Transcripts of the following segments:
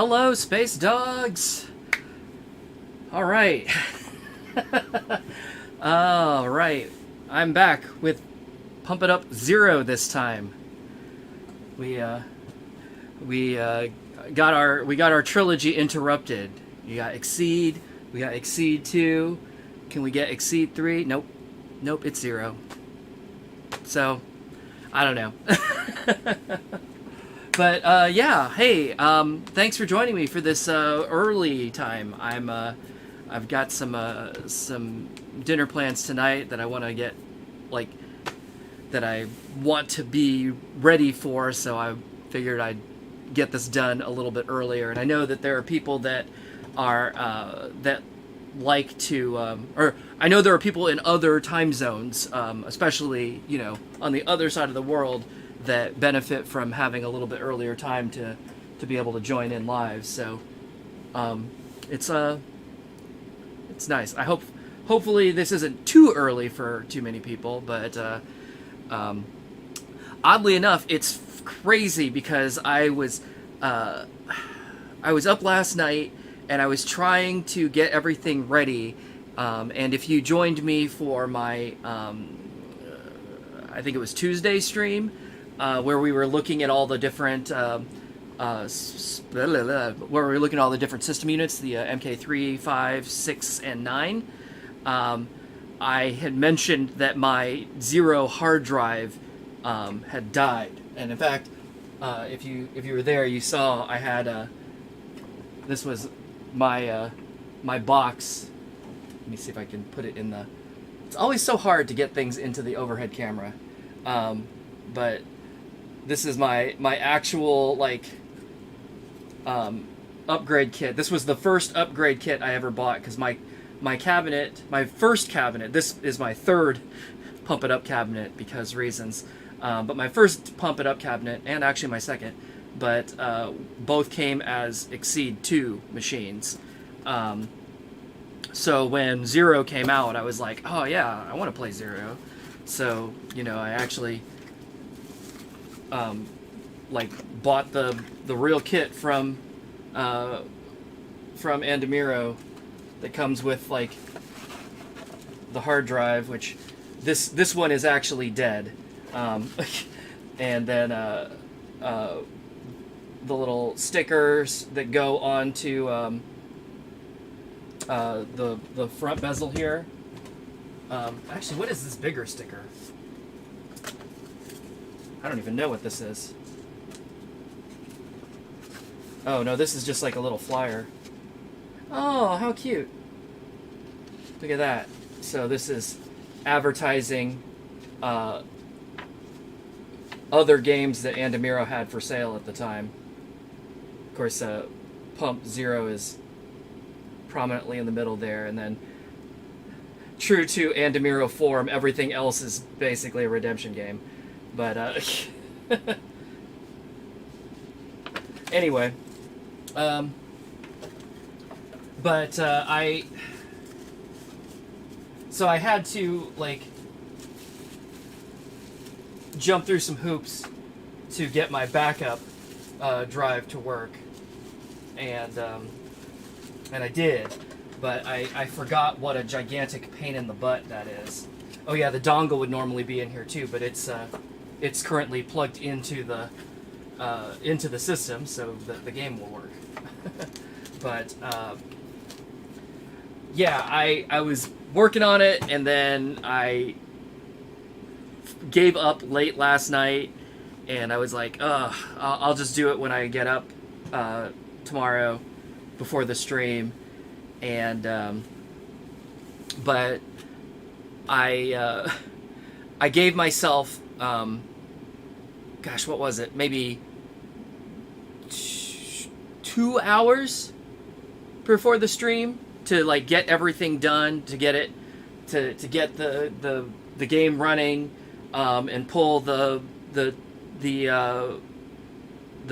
Hello, space dogs. All right. All right. I'm back with Pump It Up Zero this time. We got our trilogy interrupted. You got Exceed. We got Exceed 2. Can we get Exceed 3? Nope. Nope. It's 0. So, I don't know. But yeah, hey, thanks for joining me for this early time. I've got some dinner plans tonight that I want to get, that I want to be ready for. So I figured I'd get this done a little bit earlier. And I know that there are people that are that like to, or I know there are people in other time zones, especially on the other side of the world, that benefit from having a little bit earlier time to be able to join in live. So it's nice. Hopefully this isn't too early for too many people, but oddly enough, it's crazy because I was up last night and I was trying to get everything ready. And if you joined me for my I think it was Tuesday stream, where we were looking at all the different system units, the MK3, 5, 6, and 9. I had mentioned that my 0 hard drive had died, and in fact, if you were there, you saw I had this was my my box. Let me see if I can put it in the. It's always so hard to get things into the overhead camera, but. This is my actual upgrade kit. This was the first upgrade kit I ever bought because my cabinet, my first cabinet, this is my third Pump It Up cabinet because reasons. But my first Pump It Up cabinet, and actually my second, but both came as Exceed 2 machines. So when 0 came out, I was like, oh yeah, I want to play 0. So, I actually... bought the real kit from Andamiro that comes with the hard drive, which this one is actually dead, and then the little stickers that go onto the front bezel here. Actually, what is this bigger sticker? I don't even know what this is. Oh, no, this is just like a little flyer. Oh, how cute. Look at that. So this is advertising other games that Andamiro had for sale at the time. Of course, Pump 0 is prominently in the middle there, and then true to Andamiro form, everything else is basically a redemption game. But, anyway, so I had to, jump through some hoops to get my backup, drive to work, and I did, but I forgot what a gigantic pain in the butt that is. Oh yeah, the dongle would normally be in here too, but it's currently plugged into the system, so the game will work. But yeah, I was working on it, and then I gave up late last night, and I was like, I'll just do it when I get up tomorrow before the stream, and but I gave myself, gosh, what was it? Maybe 2 hours before the stream to get everything done, to get it, to get the game running, and pull the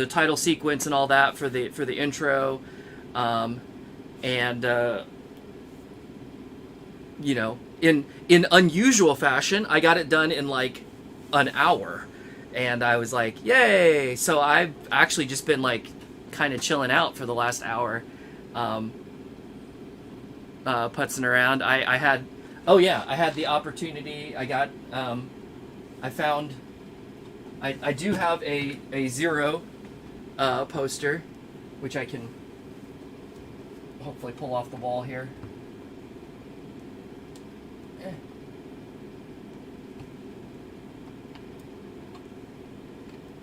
title sequence and all that for the intro, and in unusual fashion, I got it done in an hour, and I was like, yay! So I've actually just been kind of chilling out for the last hour, putzing around. I had, oh yeah, I had the opportunity. I got, I found, I do have a Zero poster, which I can hopefully pull off the wall here.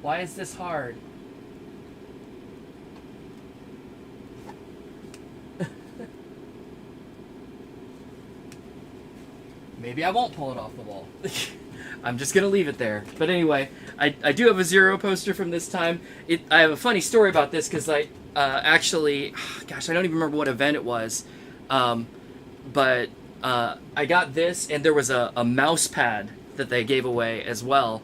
Why is this hard? Maybe I won't pull it off the wall. I'm just gonna leave it there. But anyway, I do have a Zero poster from this time. I have a funny story about this because I actually, gosh, I don't even remember what event it was. But I got this, and there was a mouse pad that they gave away as well,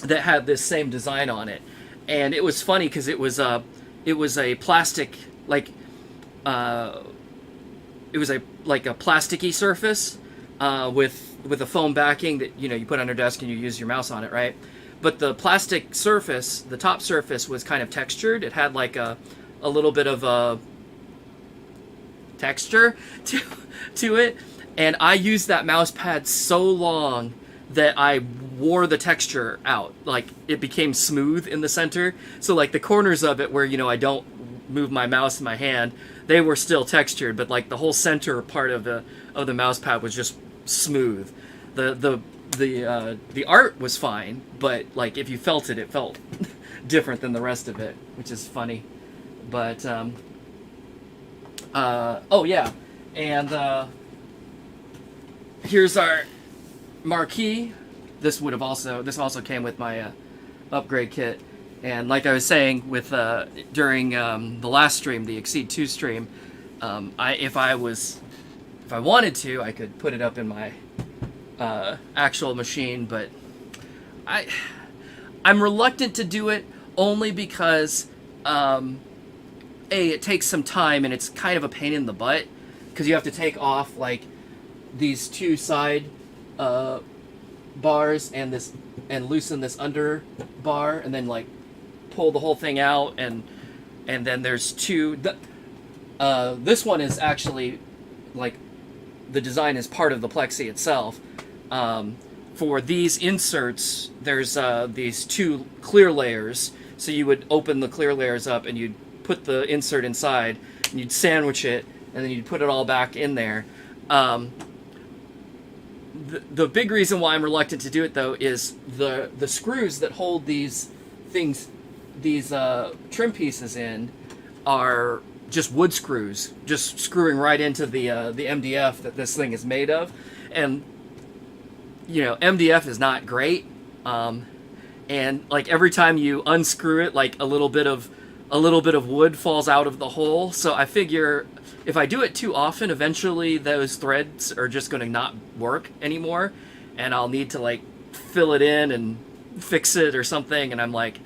that had this same design on it. And it was funny because it was a plastic, like, it was a plasticky surface with a foam backing that you put on your desk and you use your mouse on it, right? But the plastic surface, the top surface, was kind of textured. It had like a little bit of a texture to it, and I used that mouse pad so long that I wore the texture out. Like, it became smooth in the center. So like the corners of it where I don't move my mouse in my hand, they were still textured, but like the whole center part of the mouse pad was just smooth. The art was fine, but like if you felt it, it felt different than the rest of it, which is funny. But oh yeah, and here's our marquee. This also came with my upgrade kit. And like I was saying with during the last stream, the Exceed 2 stream, if I wanted to, I could put it up in my actual machine, but I'm reluctant to do it only because it takes some time and it's kind of a pain in the butt because you have to take off like these two side bars and loosen this under bar and then like pull the whole thing out, and then there's two. This one is actually like the design is part of the plexi itself. For these inserts, there's these two clear layers. So you would open the clear layers up and you'd put the insert inside and you'd sandwich it and then you'd put it all back in there. The big reason why I'm reluctant to do it though is the screws that hold these things, these trim pieces in, are just wood screws, just screwing right into the MDF that this thing is made of, and MDF is not great, and like every time you unscrew it, like a little bit of wood falls out of the hole. So I figure if I do it too often, eventually those threads are just going to not work anymore, and I'll need to like fill it in and fix it or something. And I'm like,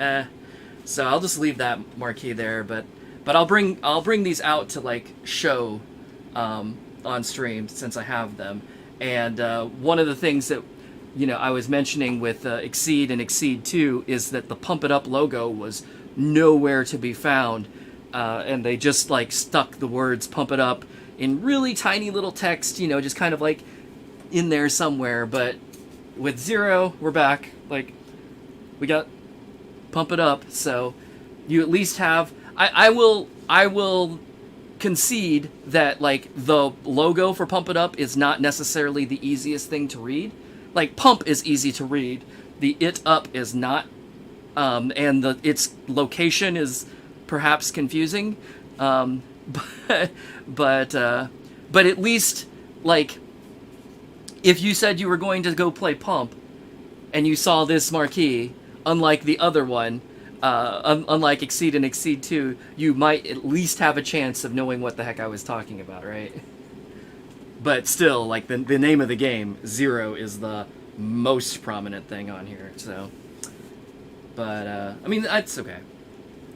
so I'll just leave that marquee there. But I'll bring these out to like show on stream since I have them. And one of the things that I was mentioning with Exceed and Exceed 2 is that the Pump It Up logo was nowhere to be found, and they just like stuck the words Pump It Up in really tiny little text, just kind of like in there somewhere. But with Zero, we're back. Like, we got Pump It Up, so you at least have. I will concede that like the logo for Pump It Up is not necessarily the easiest thing to read. Like, pump is easy to read, the it up is not, and its location is perhaps confusing, but at least like if you said you were going to go play Pump and you saw this marquee, unlike the other one, unlike Exceed and Exceed 2, you might at least have a chance of knowing what the heck I was talking about, right? But still, like, the name of the game, Zero, is the most prominent thing on here, so. But, I mean, that's okay.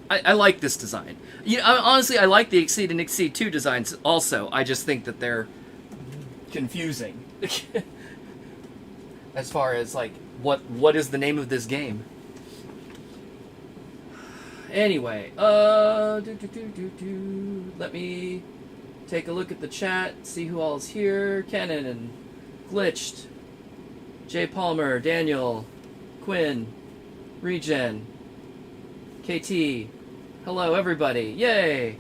I like this design. Honestly, I like the Exceed and Exceed 2 designs also. I just think that they're confusing. As far as, like, what is the name of this game? Anyway, let me take a look at the chat, see who all's here. Cannon and Glitched, Jay Palmer, Daniel, Quinn, Regen, KT. Hello, everybody. Yay!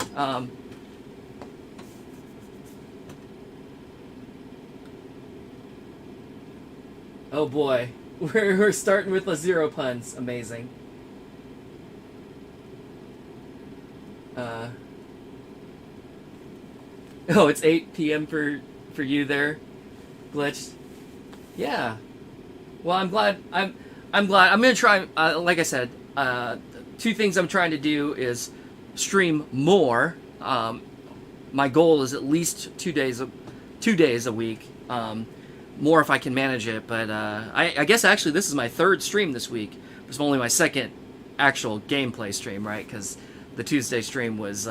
Oh boy, we're starting with the 0 puns. Amazing. Oh, it's 8 p.m. for you there, Glitched. Yeah. Well, I'm glad. I'm glad. I'm gonna try. Like I said, 2 things I'm trying to do is stream more. My goal is at least 2 days a week. More if I can manage it. But I guess actually this is my 3rd stream this week. It's only my 2nd actual gameplay stream, right? Because the Tuesday stream was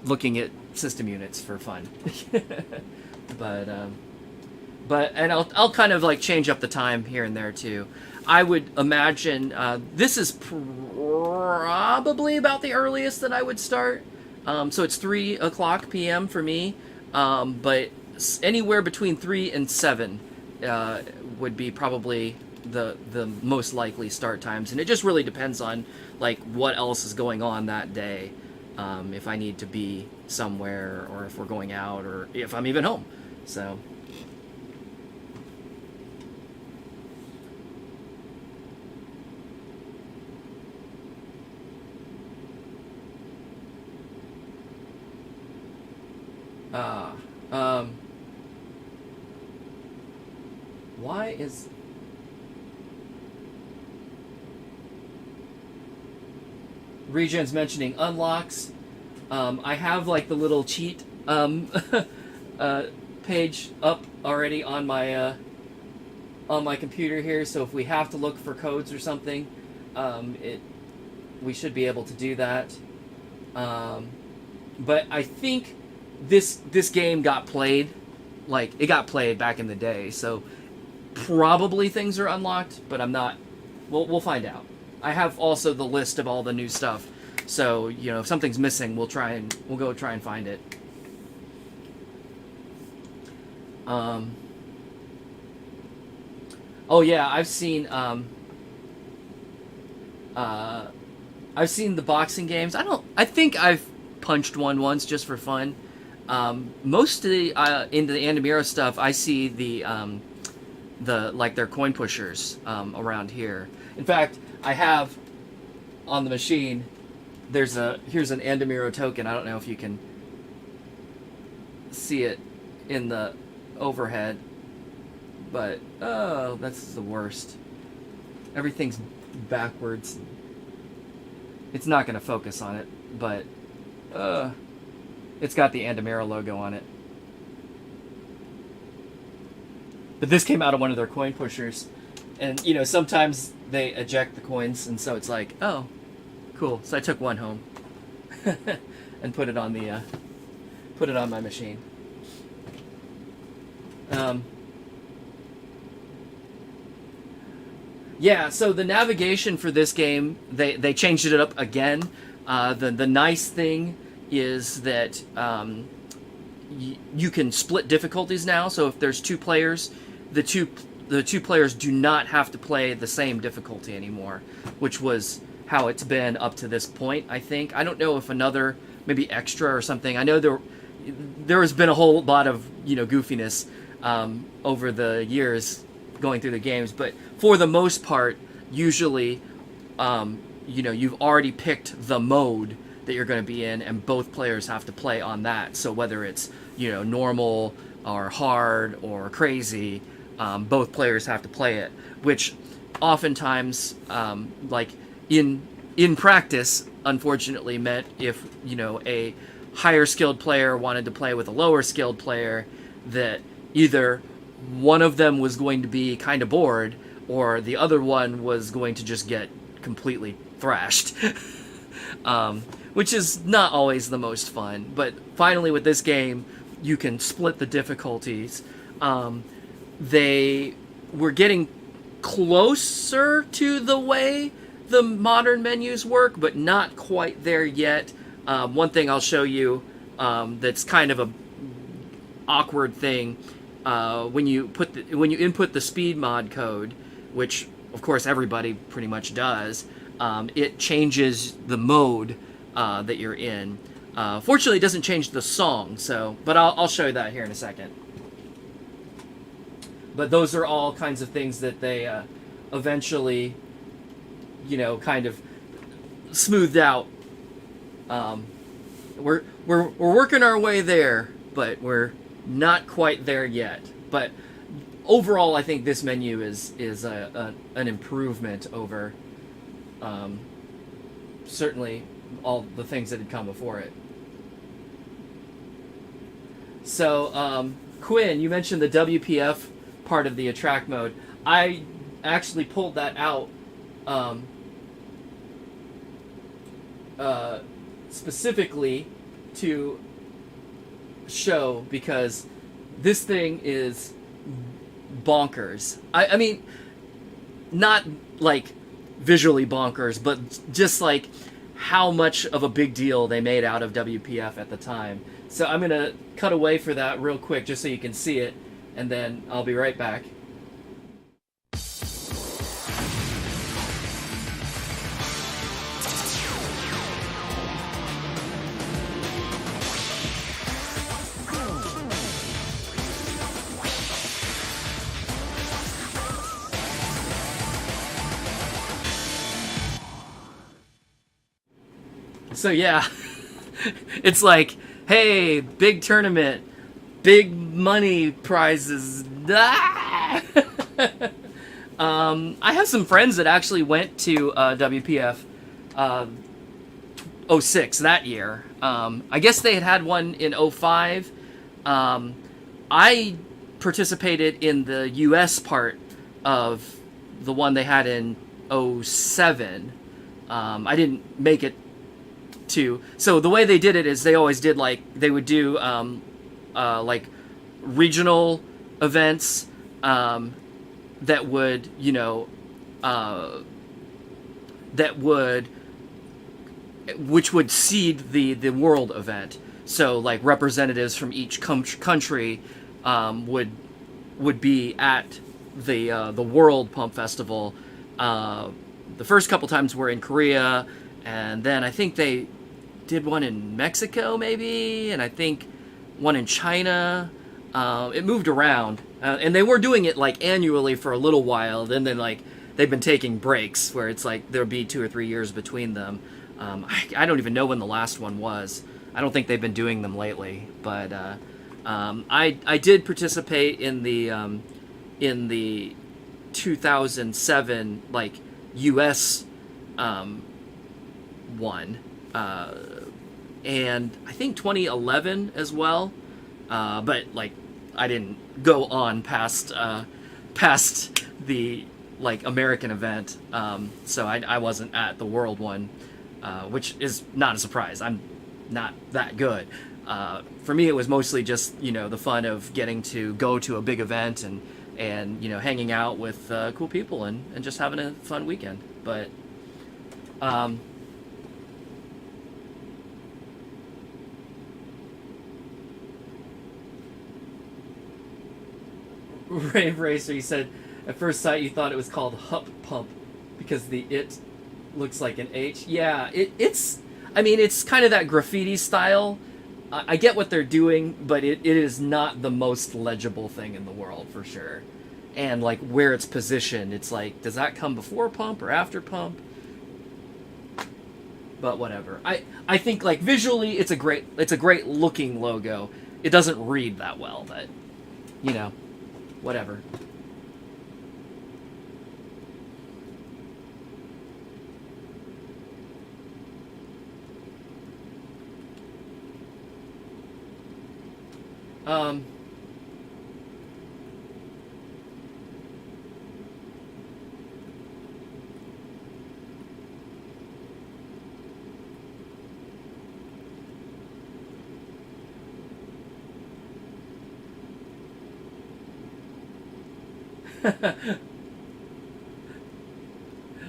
looking at system units for fun. but and I'll kind of like change up the time here and there too. I would imagine this is probably about the earliest that I would start. So it's 3 o'clock p.m. for me, but anywhere between 3 and 7 would be probably the most likely start times, and it just really depends on like what else is going on that day. If I need to be somewhere, or if we're going out, or if I'm even home. So why is Regen's mentioning unlocks? I have like the little cheat page up already on my computer here. So if we have to look for codes or something, we should be able to do that. But I think this game got played, like it got played back in the day. So probably things are unlocked, but I'm not. We'll find out. I have also the list of all the new stuff. So, you know, if something's missing, we'll go try and find it. Oh yeah, I've seen the boxing games. I think I've punched one once just for fun. Most of the into the Andamiro stuff, I see the like their coin pushers around here. In fact, I have on the machine. Here's an Andamiro token. I don't know if you can see it in the overhead, but oh, that's the worst. Everything's backwards. It's not going to focus on it, but it's got the Andamiro logo on it. But this came out of one of their coin pushers, and you know sometimes they eject the coins, and so it's like, oh, cool. So I took one home and put it on my machine. Yeah, so the navigation for this game, they changed it up again. The nice thing is that you can split difficulties now. So if there's 2 players, the two players do not have to play the same difficulty anymore, which was how it's been up to this point, I think. I don't know if another, maybe extra or something. I know there has been a whole lot of, you know, goofiness over the years going through the games, but for the most part, usually, you know, you've already picked the mode that you're going to be in, and both players have to play on that. So whether it's, you know, normal or hard or crazy, both players have to play it, which oftentimes, like in practice, unfortunately meant if, you know, a higher skilled player wanted to play with a lower skilled player, that either one of them was going to be kind of bored, or the other one was going to just get completely thrashed. Which is not always the most fun. But finally with this game, you can split the difficulties. They were getting closer to the way the modern menus work, but not quite there yet. One thing I'll show you that's kind of a awkward thing when you input the speed mod code, which of course everybody pretty much does. It changes the mode that you're in. Fortunately, it doesn't change the song, but I'll show you that here in a second. But those are all kinds of things that they eventually, kind of smoothed out. We're working our way there, but we're not quite there yet. But overall, I think this menu is an improvement over certainly all the things that had come before it. So, Quinn, you mentioned the WPF part of the attract mode. I actually pulled that out specifically to show, because this thing is bonkers. I mean, not like visually bonkers, but just like how much of a big deal they made out of WPF at the time. So I'm going to cut away for that real quick just so you can see it, and then I'll be right back. So yeah, it's like, hey, big tournament, big money prizes. Ah! I have some friends that actually went to WPF 06 that year. I guess they had one in 05. I participated in the US part of the one they had in 07. I didn't make it to. So the way they did it is they always did, like, they would do like regional events that would, which would seed the world event. So like representatives from each country would be at the World Pump Festival. The first couple times were in Korea, and then I think they did one in Mexico maybe, and I think one in China. It moved around, and they were doing it like annually for a little while. Then they've been taking breaks where it's like there'll be 2 or 3 years between them. I don't even know when the last one was. I don't think they've been doing them lately, but I did participate in the 2007 like U.S. One, and I think 2011 as well. But like I didn't go on past the like American event, so I wasn't at the world one, which is not a surprise. I'm not that good. For me, it was mostly just the fun of getting to go to a big event and hanging out with cool people and just having a fun weekend. But Rave Racer, you said at first sight you thought it was called Hup Pump because the it looks like an H. Yeah, it's kind of that graffiti style. I get what they're doing, but it is not the most legible thing in the world for sure. And like where it's positioned, it's like, does that come before pump or after pump? But whatever. I think like visually it's a great looking logo. It doesn't read that well, but whatever.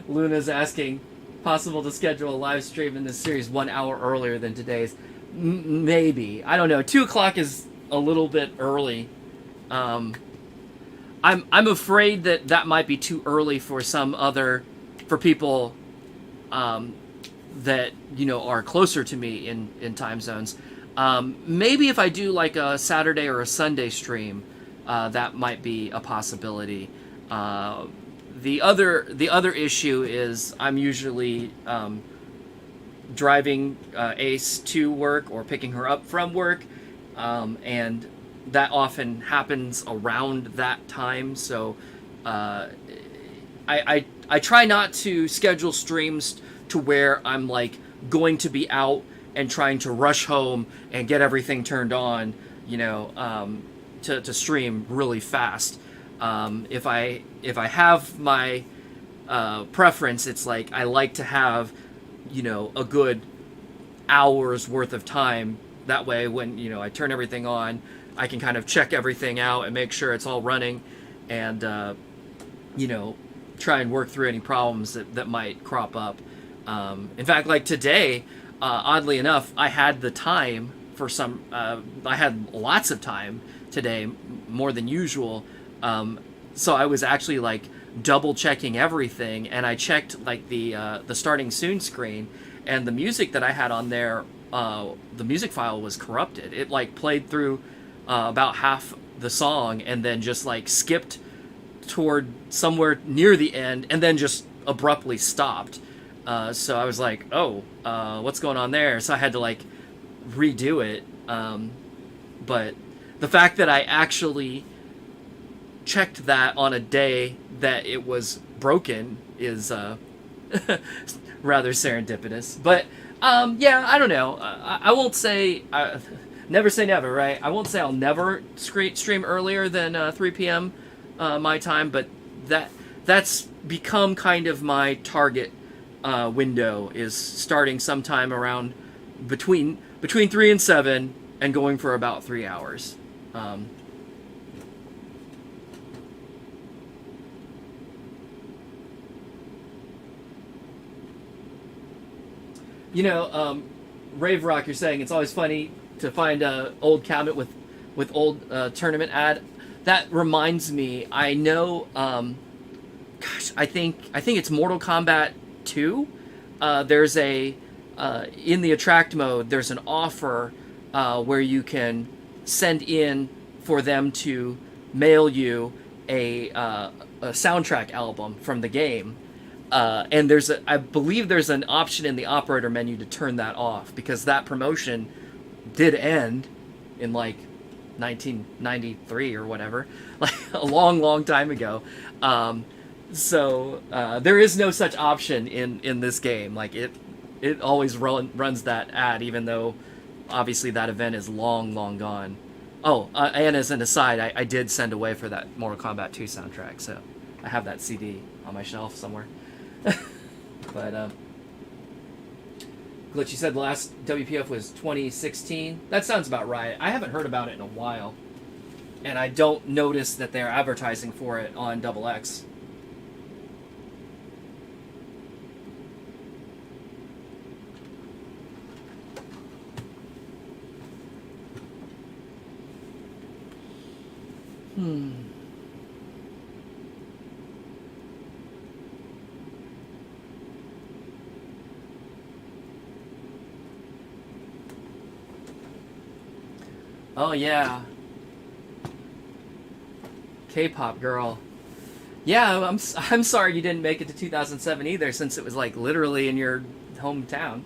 Luna's asking, possible to schedule a live stream in this series 1 hour earlier than today's. Maybe. I don't know. 2 o'clock is a little bit early. I'm afraid that might be too early for for people that, are closer to me in time zones. Maybe if I do like a Saturday or a Sunday stream, that might be a possibility. The other issue is I'm usually driving Ace to work or picking her up from work, and that often happens around that time. So I try not to schedule streams to where I'm like going to be out and trying to rush home and get everything turned on, to stream really fast. If I have my preference, it's like I like to have, a good hour's worth of time. That way, when I turn everything on, I can kind of check everything out and make sure it's all running, and try and work through any problems that might crop up. In fact, like today, oddly enough, I had the time for some. I had lots of time today, more than usual. So I was actually like double checking everything, and I checked like the starting soon screen, and the music that I had on there, the music file was corrupted. It like played through about half the song and then just like skipped toward somewhere near the end and then just abruptly stopped. So I was like, oh, what's going on there? So I had to like redo it. But the fact that I actually checked that on a day that it was broken is rather serendipitous. But yeah, I don't know. I won't say never say never, right? I won't say I'll never stream earlier than 3 p.m. My time, but that's become kind of my target window, is starting sometime around between 3 and 7 and going for about 3 hours. Rave Rock, you're saying it's always funny to find a old cabinet with old tournament ad. That reminds me, I know, I think it's Mortal Kombat 2. There's in the attract mode, there's an offer where you can send in for them to mail you a soundtrack album from the game. And I believe there's an option in the operator menu to turn that off, because that promotion did end in like 1993 or whatever, like a long time ago. So there is no such option in this game. Like it always runs that ad, even though obviously that event is long gone. Oh, and as an aside, I did send away for that Mortal Kombat 2 soundtrack, so I have that CD on my shelf somewhere. But Glitch, you said the last WPF was 2016. That sounds about right. I haven't heard about it in a while, and I don't notice that they're advertising for it on Double X. Oh yeah, K-pop girl. Yeah, I'm sorry you didn't make it to 2007 either, since it was like literally in your hometown.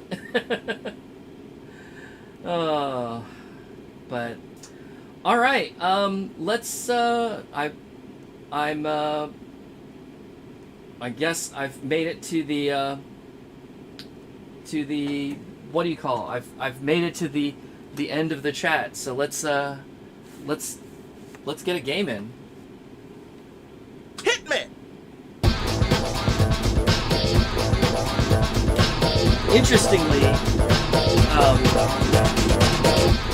Oh, but all right. Let's. I guess I've made it to the. What do you call? I've made it to the end of the chat. So let's get a game in. Hit me. Interestingly,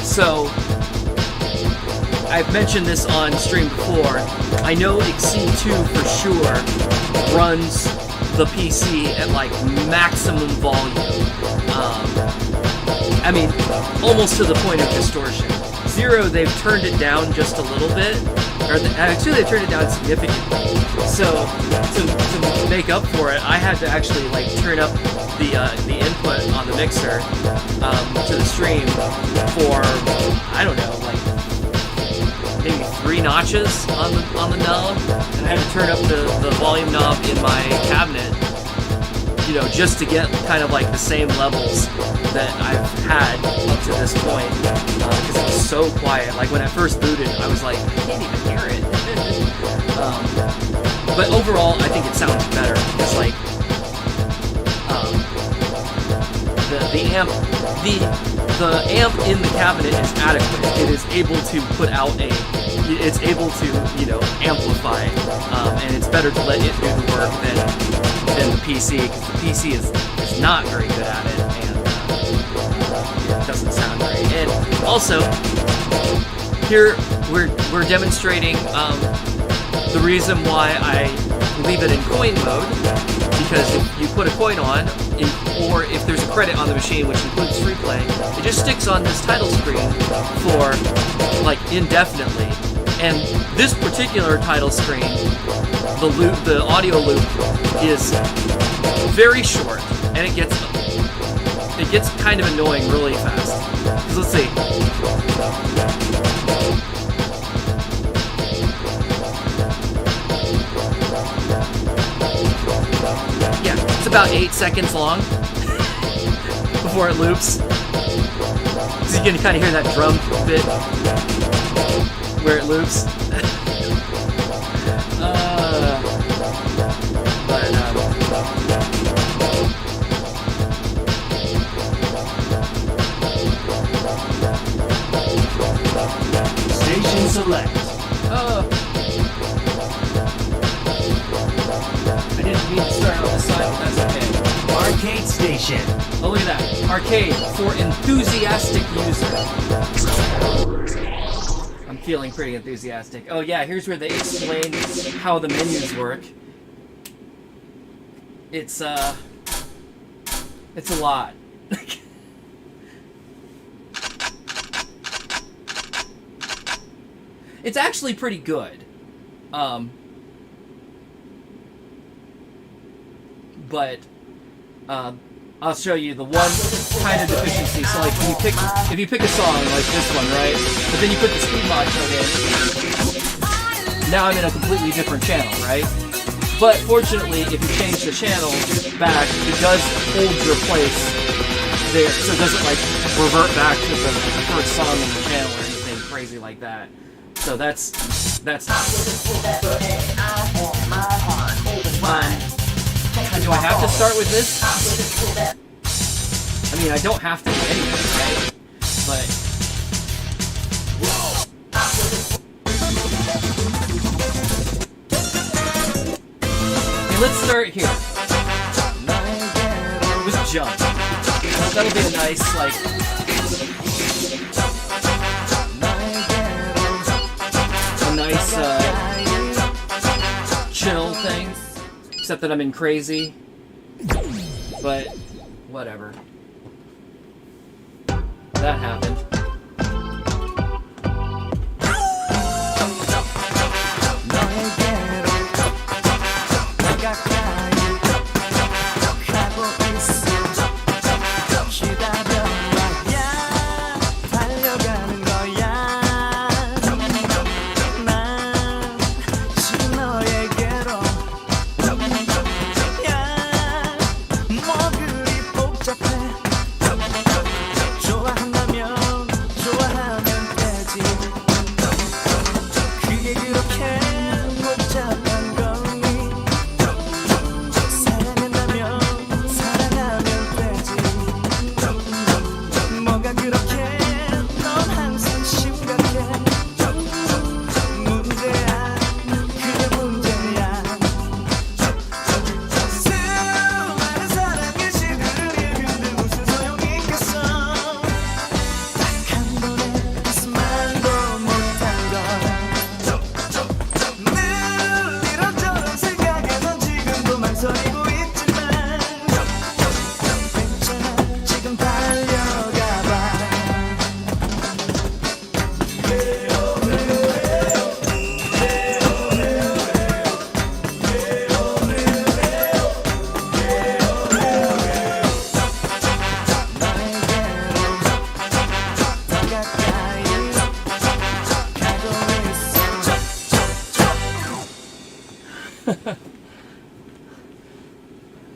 so I've mentioned this on stream before. I know Exceed 2 for sure runs the PC at like maximum volume. I mean, almost to the point of distortion. Zero, they've turned it down just a little bit, actually they've turned it down significantly. So to make up for it, I had to actually like turn up the input on the mixer to the stream for, I don't know, like maybe 3 notches on the knob, and I had to turn up the volume knob in my cabinet, you know, just to get kind of like the same levels that I've had up to this point, because it was so quiet. Like when I first booted, I was like, I can't even hear it. But overall, I think it sounds better because like the amp in the cabinet is adequate. It is able to put out it's able to, you know, amplify, and it's better to let it do the work than the PC, because the PC is not very good at it, and it doesn't sound great. And also, here we're demonstrating the reason why I leave it in coin mode, because if you put a coin on, or if there's a credit on the machine, which includes free play, it just sticks on this title screen for like indefinitely. And this particular title screen, the audio loop is very short, and it gets kind of annoying really fast. 'Cause let's see. Yeah, it's about 8 seconds long before it loops. So you can kind of hear that drum bit where it loops. Station select. I didn't mean to start on this side, but that's okay. Arcade station. Oh, look at that. Arcade for enthusiastic user. I'm feeling pretty enthusiastic. Oh yeah, here's where they explain how the menus work. It's a lot. It's actually pretty good. But I'll show you the one kind of deficiency. So like if you pick a song like this one, right? But then you put the speed mod code in, now I'm in a completely different channel, right? But fortunately, if you change the channel back, it does hold your place there, so it doesn't like revert back to the first song on the channel or anything crazy like that. So that's fine. Do I have to start with this? I mean, I don't have to do anything, right? But okay, let's start here. Let's jump. That'll be a nice, like, chill thing. Except that I'm in crazy. But whatever. That happened.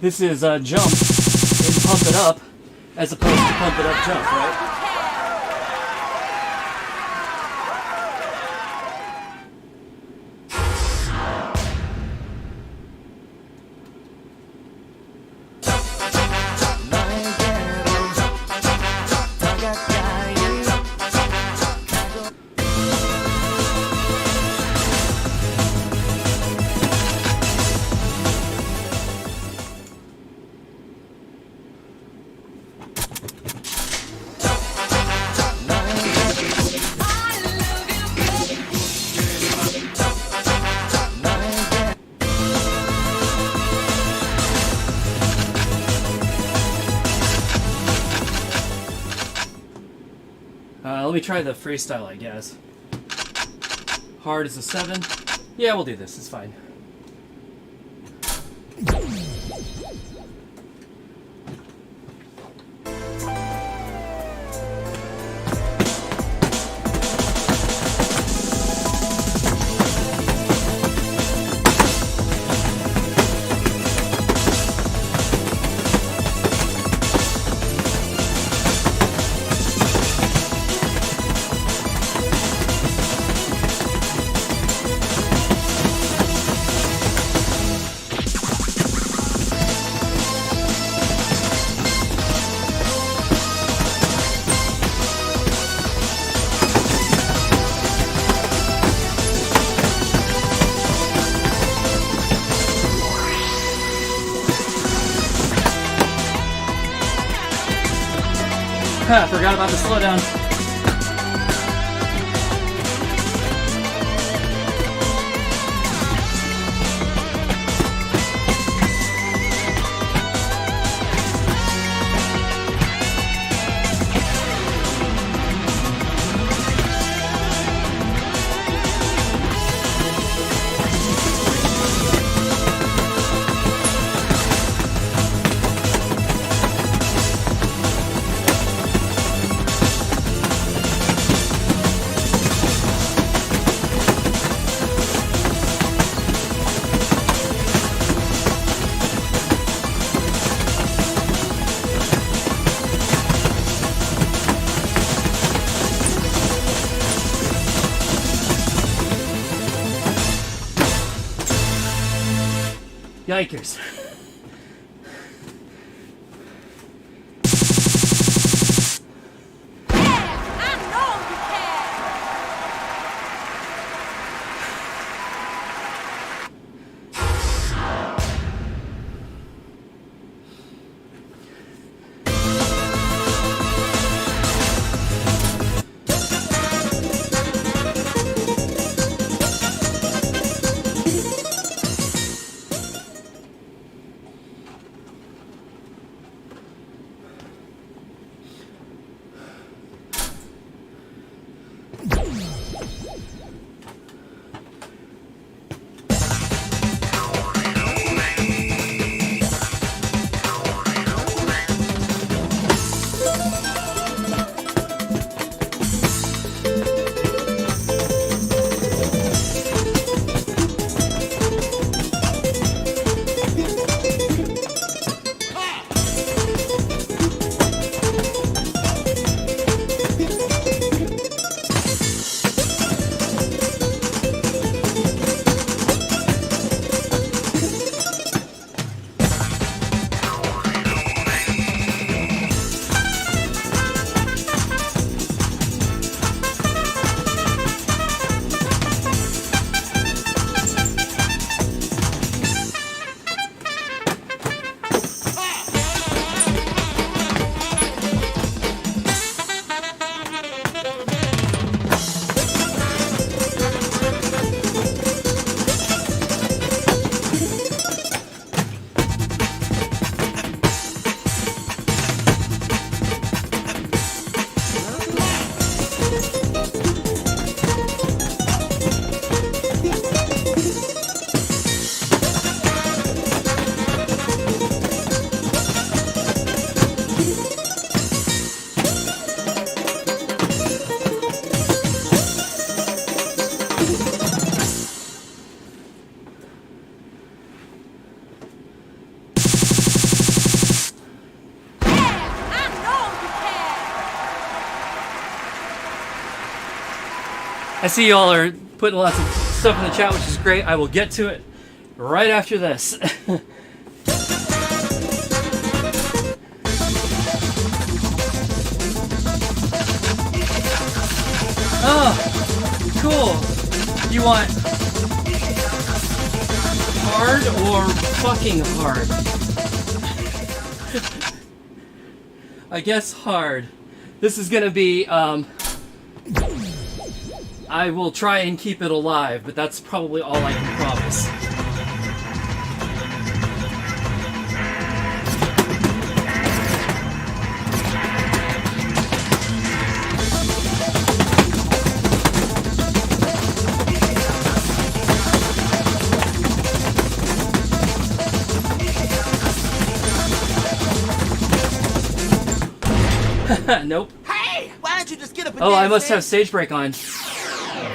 This is jump and pump it up, as opposed to pump it up jump, right? Let me try the freestyle, I guess. Hard is a 7. Yeah, we'll do this. It's fine. Ha, forgot about the slowdown. Yikers. see y'all are putting lots of stuff in the chat, which is great. I will get to it right after this. Oh, cool. You want hard or fucking hard? I guess hard. This is gonna be, I will try and keep it alive, but that's probably all I can promise. Nope. Hey! Why don't you just get up and Oh, I dance, must man? have stage break on.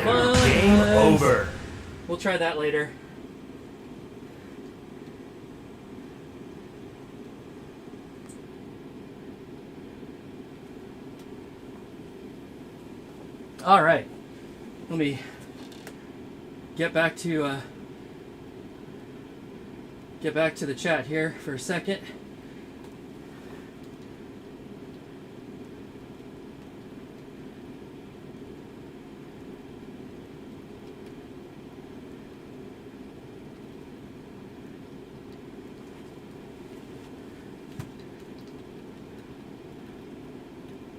Game over. We'll try that later. All right. Let me get back to the chat here for a second.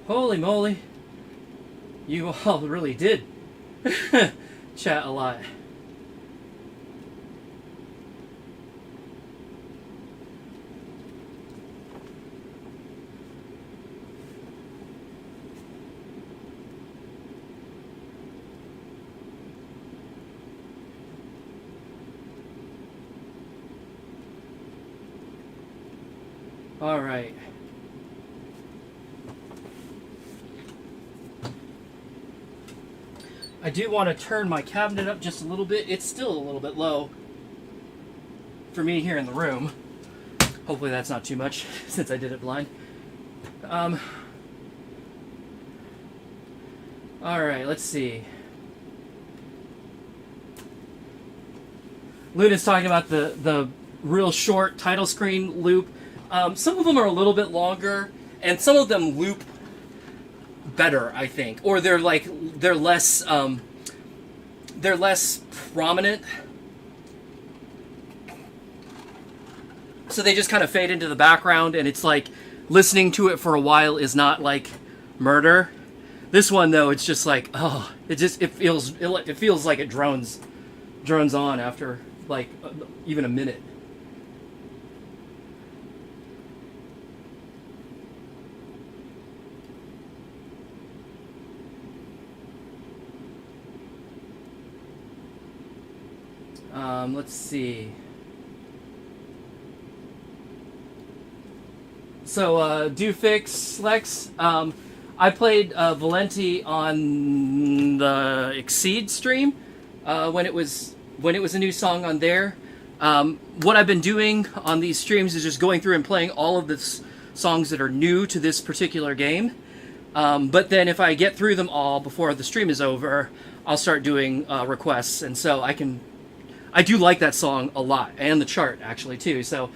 Holy moly. You all really did chat a lot. All right. I do want to turn my cabinet up just a little bit. It's still a little bit low for me here in the room. Hopefully that's not too much since I did it blind. All right, let's see. Luna's talking about the real short title screen loop. Some of them are a little bit longer, and some of them loop better, I think, or they're less prominent, so they just kind of fade into the background, and it's like listening to it for a while is not like murder. This one though, it's just like, oh, it feels like it drones on after like even a minute. Let's see. So, Dufix, Lex, I played Valenti on the Exceed stream when it was a new song on there. What I've been doing on these streams is just going through and playing all of the songs that are new to this particular game. But then if I get through them all before the stream is over, I'll start doing requests, and so I do like that song a lot, and the chart actually too. So,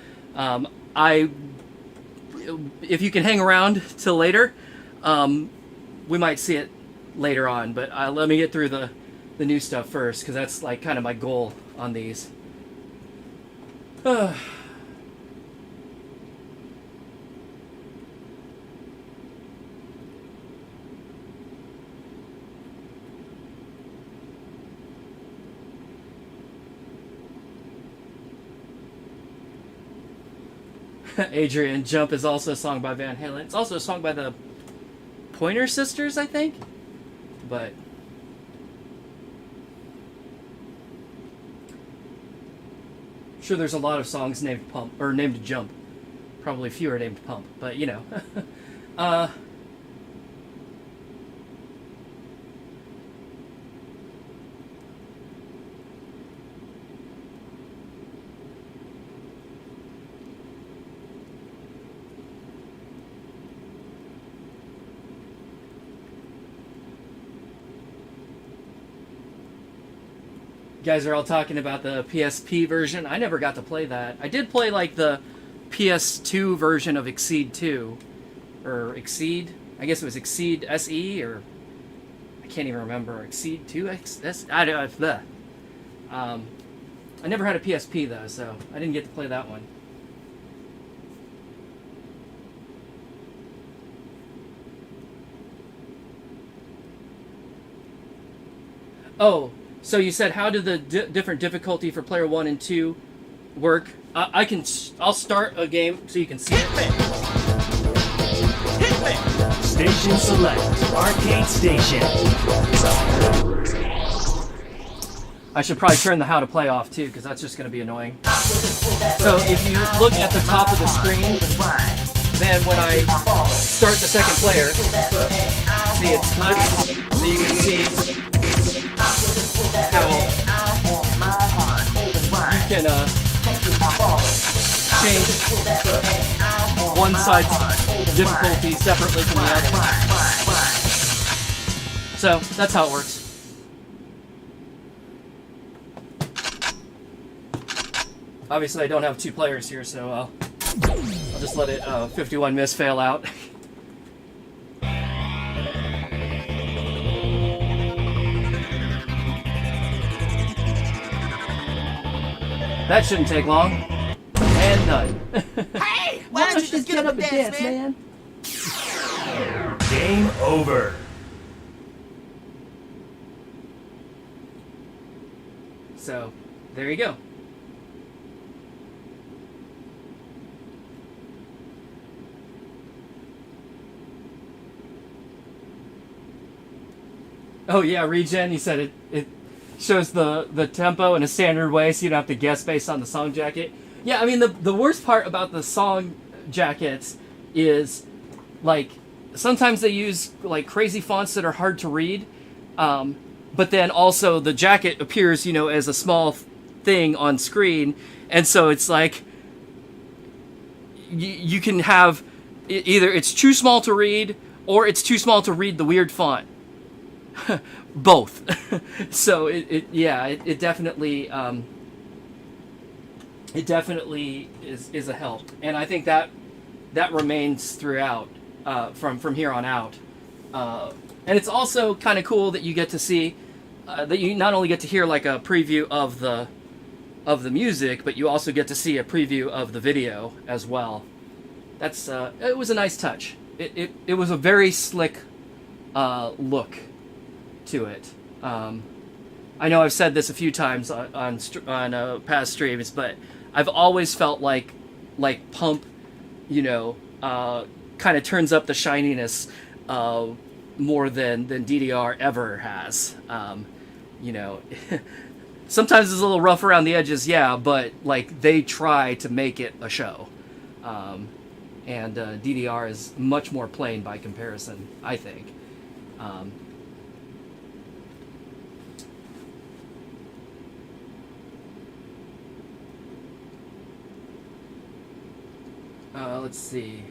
if you can hang around till later, we might see it later on. But let me get through the new stuff first, because that's like kind of my goal on these. Adrian, Jump is also a song by Van Halen. It's also a song by the Pointer Sisters, I think. But I'm sure there's a lot of songs named Pump or named Jump. Probably fewer named Pump, but you know. You guys are all talking about the PSP version. I never got to play that. I did play like the PS2 version of Exceed 2. Or Exceed. I guess it was Exceed SE, or I can't even remember. Exceed 2? I don't know. I never had a PSP though, so I didn't get to play that one. Oh, so you said how do the different difficulty for player 1 and 2 work? I'll start a game so you can see it. Station select. Arcade station. I should probably turn the how to play off too, because that's just going to be annoying. So if you look at the top of the screen, then when I start the second player, see it's touch, so you can see how you can change one side's difficulty separately from the other. So that's how it works. Obviously I don't have two players here, so I'll just let it 51 miss fail out. That shouldn't take long. And done. Hey! Why don't you just get up and dance, man? Game over. So, there you go. Oh yeah, regen, you said it shows the tempo in a standard way, so you don't have to guess based on the song jacket. Yeah, I mean, the worst part about the song jackets is, like, sometimes they use, like, crazy fonts that are hard to read, but then also the jacket appears, you know, as a small thing on screen, and so it's like, you can have, either it's too small to read, or it's too small to read the weird font. Both. So it definitely is a help, and I think that remains throughout from here on out. And it's also kind of cool that you get to see that you not only get to hear like a preview of the music, but you also get to see a preview of the video as well. That's it was a nice touch. It was a very slick look to it. I know I've said this a few times on past streams, but I've always felt like Pump, you know, kind of turns up the shininess more than DDR ever has. You know, sometimes it's a little rough around the edges, yeah, but like they try to make it a show. And DDR is much more plain by comparison, I think. Let's see.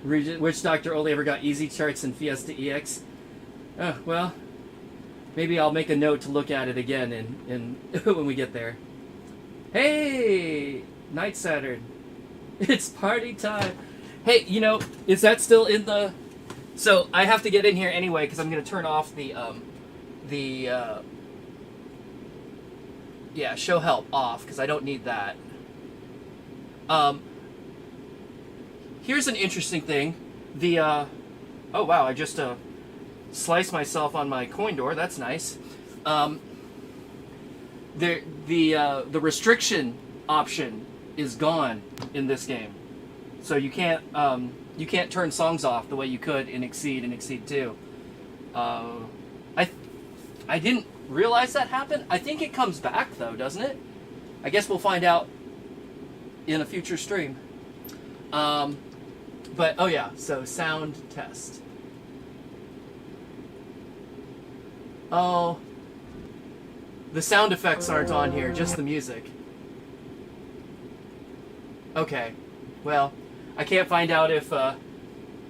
Which doctor only ever got easy charts in Fiesta EX? Well, maybe I'll make a note to look at it again in when we get there. Hey, Night Saturn. It's party time. Hey, you know, is that still in the... So, I have to get in here anyway, because I'm going to turn off yeah, show help off, because I don't need that. Here's an interesting thing. Oh wow, I just sliced myself on my coin door. That's nice. The restriction option is gone in this game, so you can't turn songs off the way you could in Exceed and Exceed 2. I didn't realize that happened. I think it comes back though, doesn't it? I guess we'll find out in a future stream. But oh yeah, so sound test. The sound effects aren't on here, just the music. Okay. Well, I can't find out if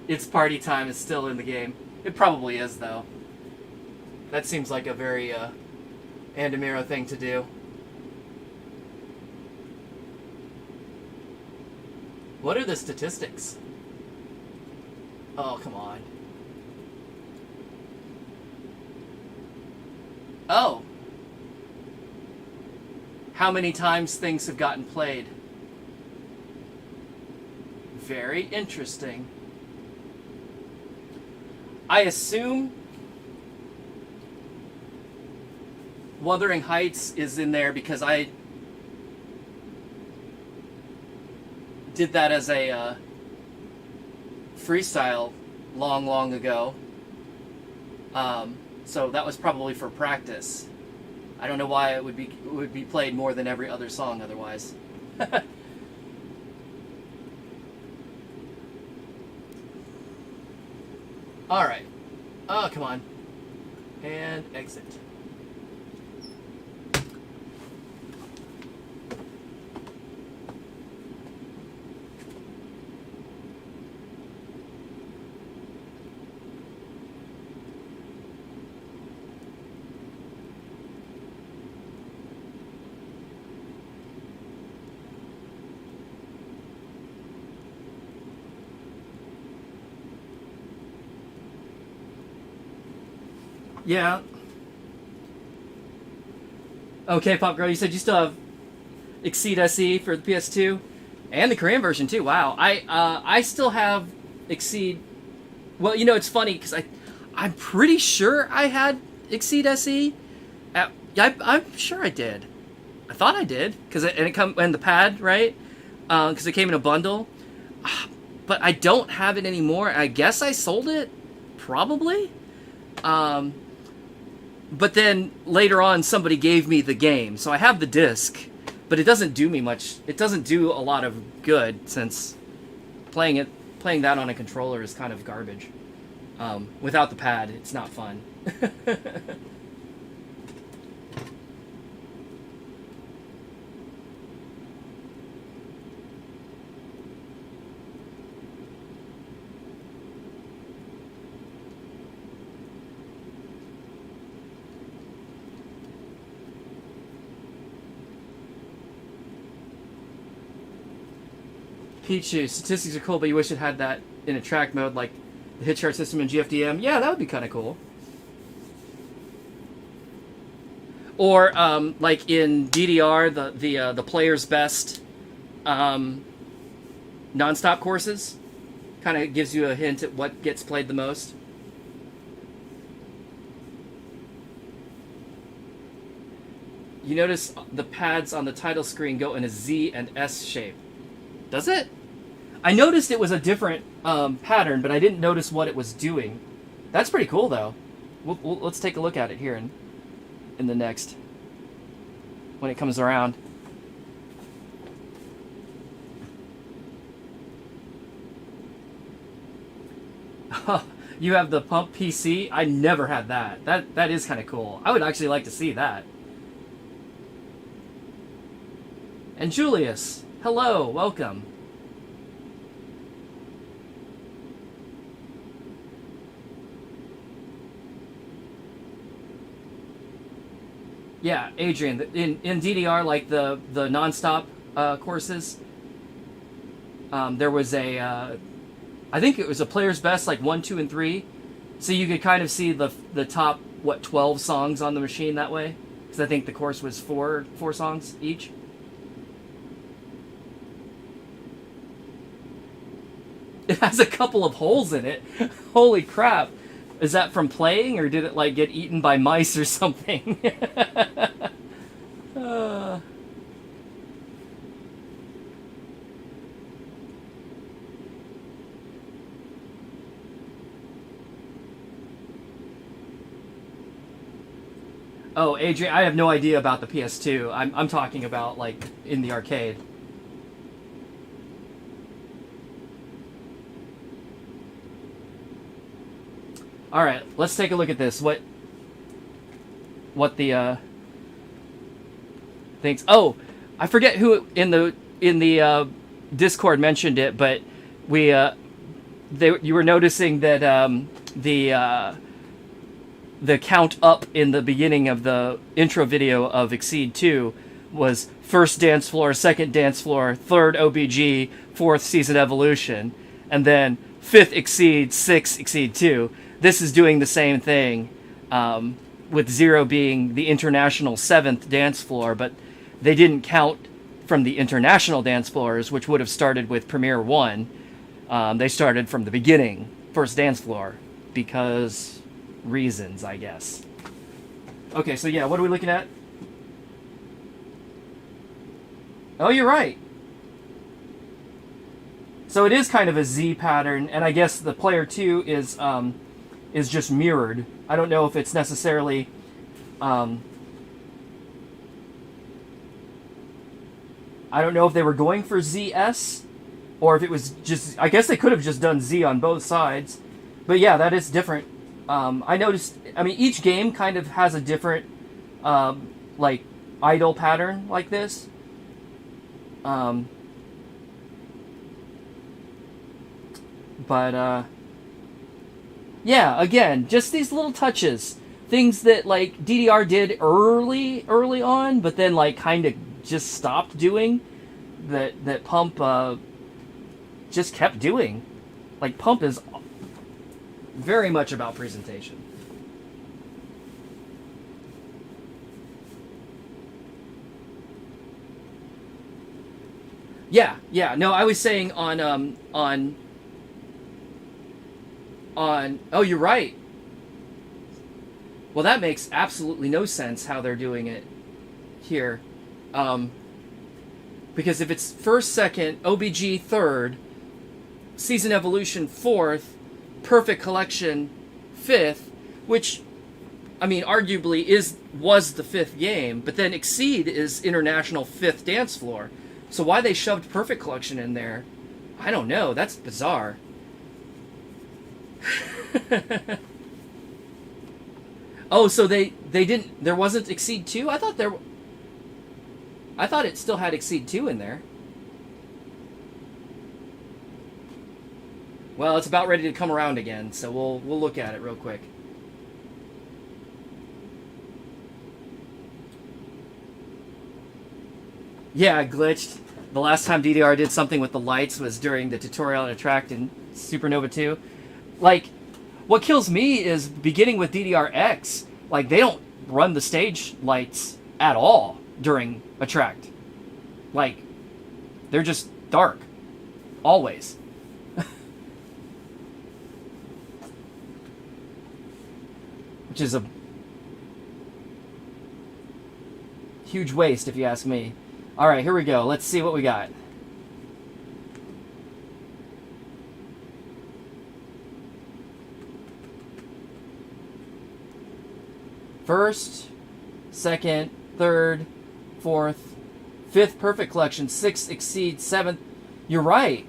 It's Party Time is still in the game. It probably is, though. That seems like a very Andamiro thing to do. What are the statistics? Oh, come on. Oh. How many times things have gotten played? Very interesting. I assume Wuthering Heights is in there because I did that as a freestyle long ago. So that was probably for practice. I don't know why it would be played more than every other song otherwise. All right. Oh, come on. And exit. Yeah. Okay, Pop Girl, you said you still have Exceed SE for the PS2 and the Korean version too. Wow. I still have Exceed. Well, you know, it's funny because I'm pretty sure I had Exceed SE. I'm sure I did. I thought I did because it come and the pad, right? Because it came in a bundle. But I don't have it anymore. I guess I sold it, probably. But then later on, somebody gave me the game, so I have the disc, but it doesn't do me much. It doesn't do a lot of good since playing that on a controller is kind of garbage. Without the pad, it's not fun. Pichu, statistics are cool, but you wish it had that in a track mode like the hit chart system in GFDM. Yeah, that would be kind of cool. Or like in DDR, the player's best non-stop courses, kind of gives you a hint at what gets played the most. You notice the pads on the title screen go in a Z and S shape. Does it? I noticed it was a different pattern, but I didn't notice what it was doing. That's pretty cool, though. Let's take a look at it here in the next, when it comes around. You have the Pump PC? I never had that. That is kind of cool. I would actually like to see that. And Julius, hello, welcome. Yeah, Adrian, in DDR, like the non-stop courses, there was I think it was a player's best, like 1, 2, and 3. So you could kind of see the top, 12 songs on the machine that way? Because I think the course was four songs each. It has a couple of holes in it. Holy crap. Is that from playing, or did it like get eaten by mice or something? Oh, Adrian, I have no idea about the PS2. I'm talking about like in the arcade. All right, let's take a look at this. What the things. Oh, I forget who in the Discord mentioned it, but you were noticing that the count up in the beginning of the intro video of Exceed 2 was first dance floor, second dance floor, third OBG, fourth season evolution, and then fifth Exceed, sixth Exceed 2. This is doing the same thing, with 0 being the international seventh dance floor, but they didn't count from the international dance floors, which would have started with Premiere 1. They started from the beginning, first dance floor, because reasons, I guess. Okay, so yeah, what are we looking at? Oh, you're right. So it is kind of a Z pattern, and I guess the player 2 is just mirrored. I don't know if it's necessarily I don't know if they were going for ZS or if it was just, I guess they could have just done Z on both sides. But yeah, that is different. I noticed, I mean, each game kind of has a different, like, idle pattern like this. Yeah, again, just these little touches. Things that, like, DDR did early on, but then, like, kind of just stopped doing. That Pump, just kept doing. Like, Pump is very much about presentation. Yeah. No, I was saying on oh, you're right. Well, that makes absolutely no sense how they're doing it here. Because if it's first, second, OBG third, Season Evolution fourth, Perfect Collection fifth, which, I mean, arguably was the fifth game, but then Exceed is international fifth dance floor. So why they shoved Perfect Collection in there, I don't know. That's bizarre. Oh, so they didn't, there wasn't Exceed 2? I thought it still had Exceed 2 in there. Well, it's about ready to come around again, so we'll look at it real quick. Yeah, it glitched. The last time DDR did something with the lights was during the tutorial on Attract in Supernova 2. Like, what kills me is beginning with DDR-X, like, they don't run the stage lights at all during Attract. Like, they're just dark. Always. Which is a huge waste, if you ask me. Alright, here we go. Let's see what we got. First, second, third, fourth, fifth Perfect Collection, sixth Exceed, seventh. You're right.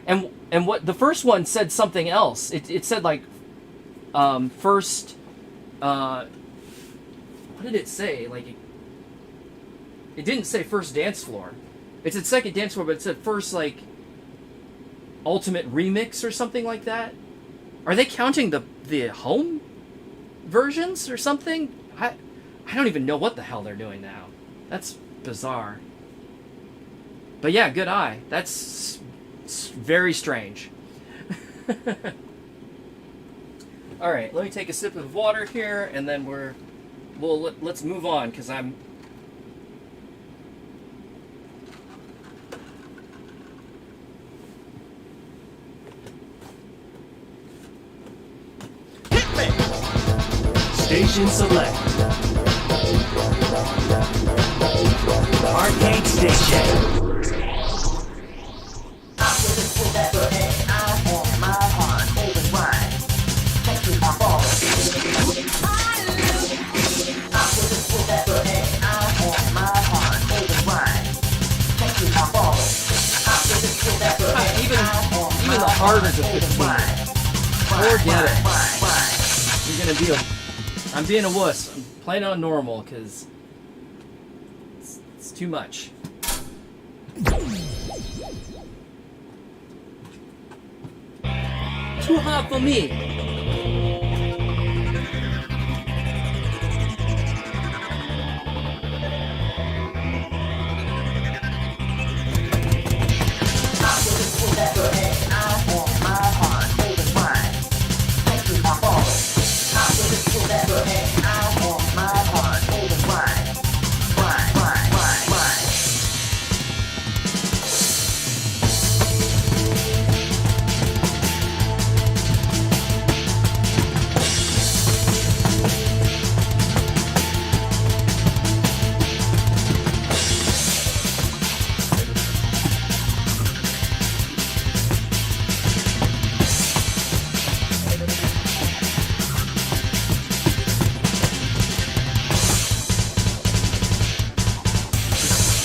And what the first one said something else. It said like first, what did it say? Like, it didn't say first dance floor. It said second dance floor, but it said first, like, ultimate remix or something like that. Are they counting the home versions or something? I don't even know what the hell they're doing now. That's bizarre. But yeah, good eye. That's very strange. All right, let me take a sip of water here, and then let's move on, because I'm. Station select. Arcade Station. Even the harder to 15. Forget it. You're gonna be I'm being a wuss. I'm playing on normal because It's too much. Too hot for me.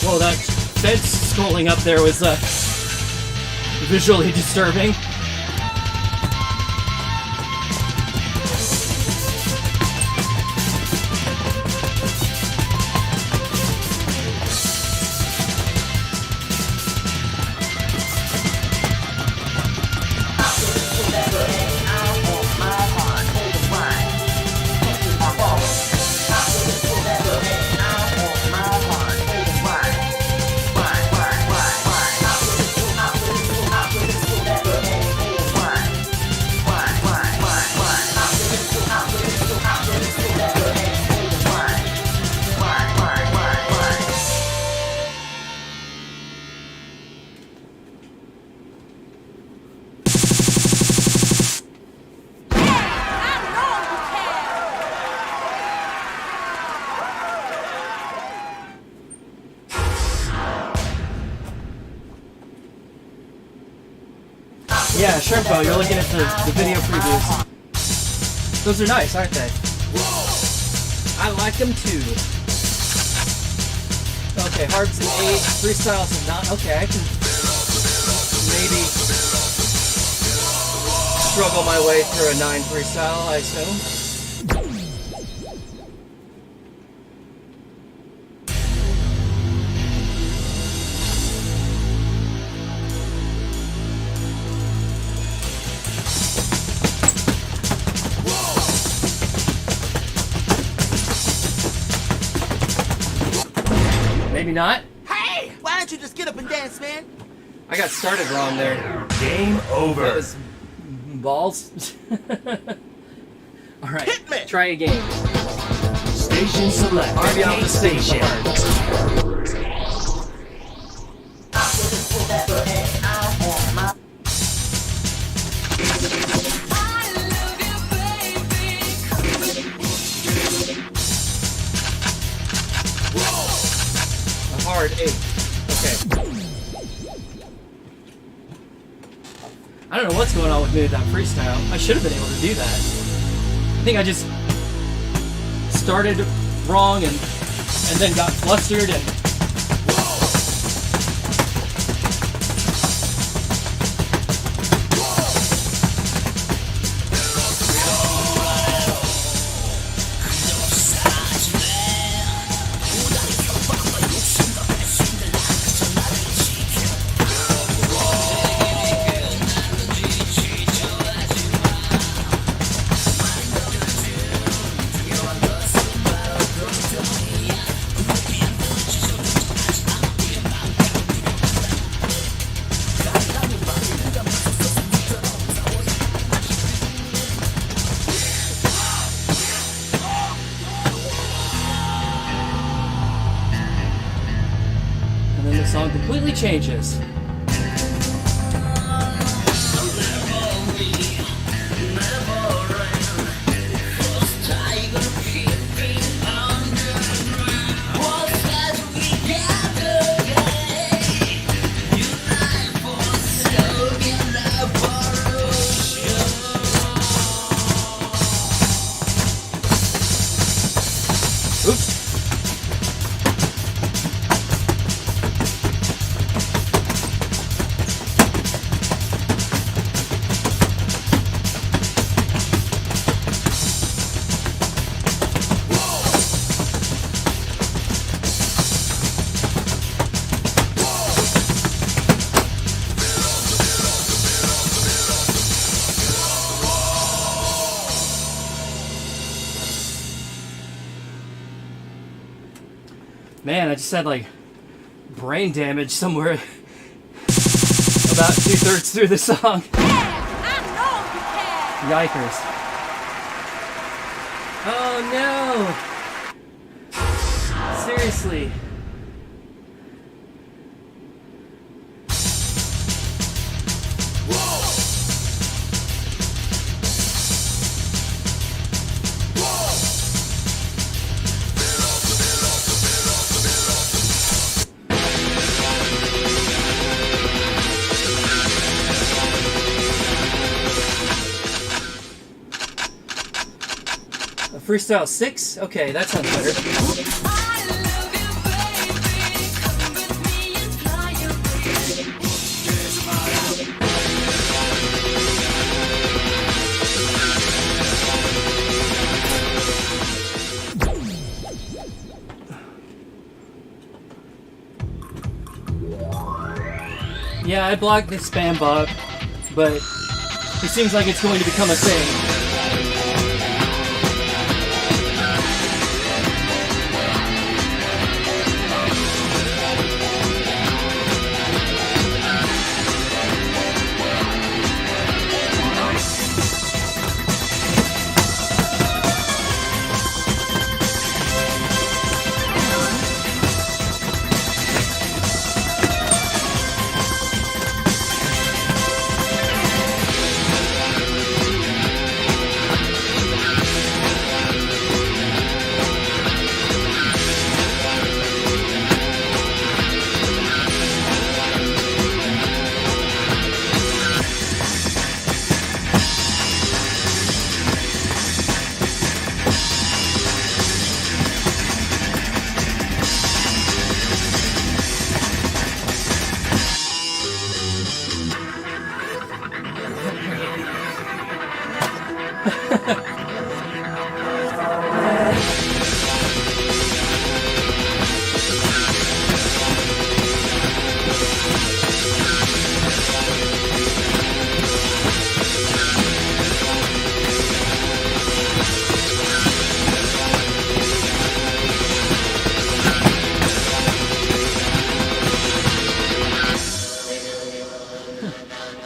Whoa, that fence scrolling up there was visually disturbing. Yeah, Shrimpo, you're looking at the video previews. Those are nice, aren't they? I like them too. Okay, Hearts an 8, Freestyles a 9. Okay, I can maybe struggle my way through a 9 freestyle, I assume. Maybe not. Hey! Why don't you just get up and dance, man? I got started wrong there. Game over. That was balls. All right, Hit me! try again. Station select. Already off the station. A hard 8. Okay. I don't know what's going on with me with that freestyle. I should have been able to do that. I think I just started wrong and then got flustered and then the song completely changes. Oops. Man, I just had like brain damage somewhere about 2/3 through the song. Yikers. Oh no! Seriously. Freestyle 6? Okay, that sounds better. Yeah, I blocked the spam bot, but it seems like it's going to become a thing.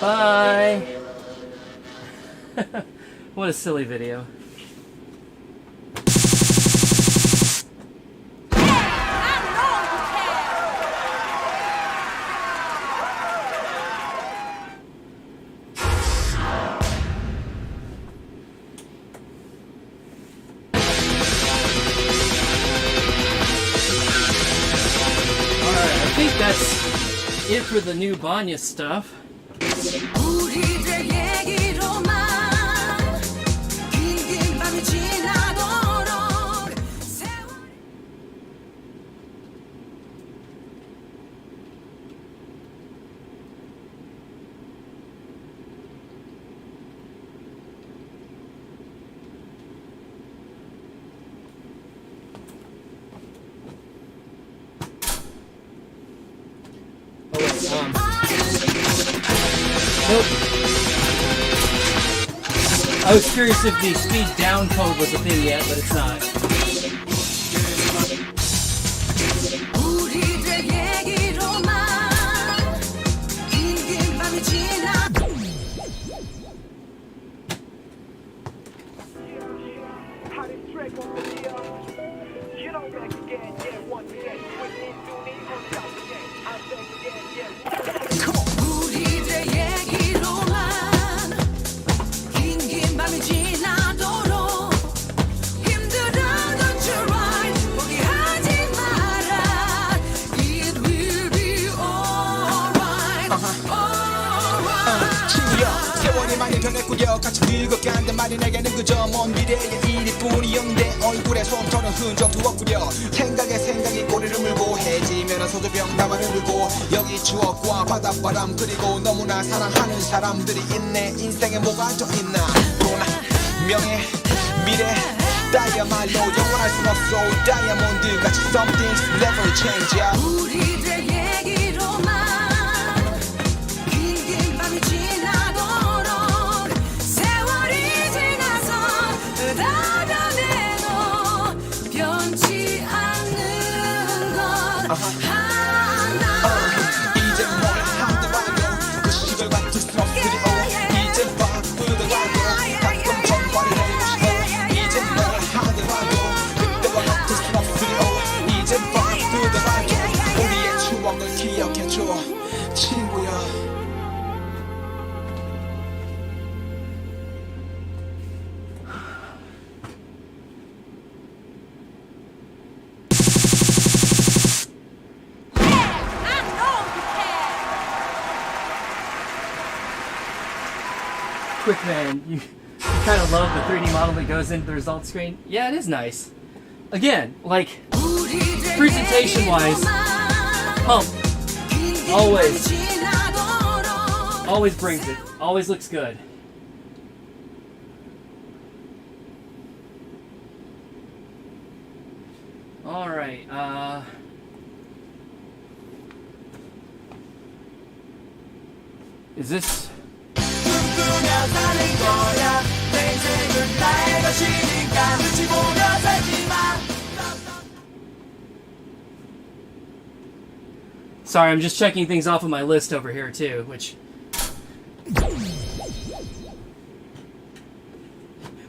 Bye! What a silly video. Alright, I think that's it for the new Banya stuff. Nope. I was curious if the speed down code was a thing yet, but it's not. 같이 늙어간단 말이 내게는 그저 먼 미래의 일뿐이었는데 얼굴에 솜털은 흔적도 없구려 생각이 꼬리를 물고 해지면은 소주병 나만을 들고 여기 추억과 바닷바람 그리고 너무나 사랑하는 사람들이 있네 인생에 뭐가 더 있나 돈, 명예, 미래 다이아말로 영원할 순 없어 다이아몬드 같이 some things never change yeah. 우리들 얘기로만 긴긴 밤이 지나도록 세월이 지나서 다 변해도 변치 않는 것 이제 뭐를 하더라도 그 시절 같은 순 없으리오 이제 바쁘더라도 가끔 전화를 해보고 싶어 이제 뭐를 하더라도 그때와 같은 순 없으리오 이제 바쁘더라도 우리의 추억을 기억해줘 친구야. Quick man, you kind of love the 3D model that goes into the result screen. Yeah, it is nice. Again, like presentation-wise, Pump always brings it. Always looks good. All right. Is this? Sorry, I'm just checking things off of my list over here too, which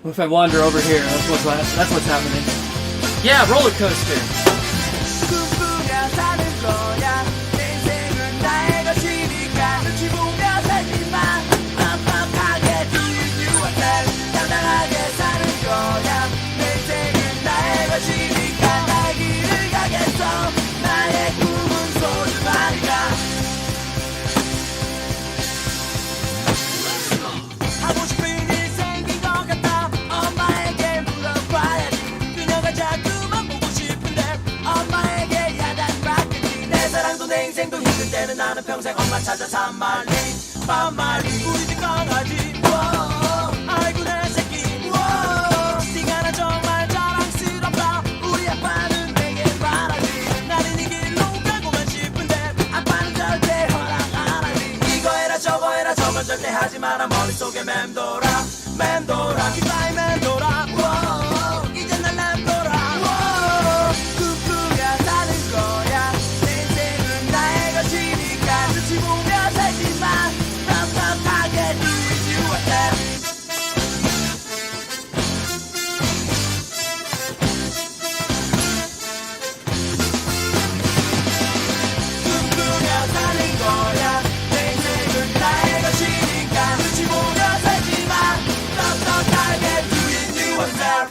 if I wander over here, that's what's happening. Yeah, roller coaster. 나는 평생 엄마 찾아 산말리 반말리 우리 집 강아지 아이고 내 새끼 네가 나 정말 자랑스럽다 우리 아빠는 되게 바라지 나는 이 길로 가고만 싶은데 아빠는 절대 허락 안 하지 이거 해라 저거 해라 저건 절대 하지 마라 머릿속에 맴돌아 기빠이 맴돌아 이제 날 맴돌아 꿈꾸며 사는 거야 내 인생은 나의 것이니까 눈치 보며 살지만 섭섭하게 doing you a that 꿈꾸며 사는 거야 내 인생은 나의 것이니까 눈치 보며 살지만 섭섭하게 doing you a that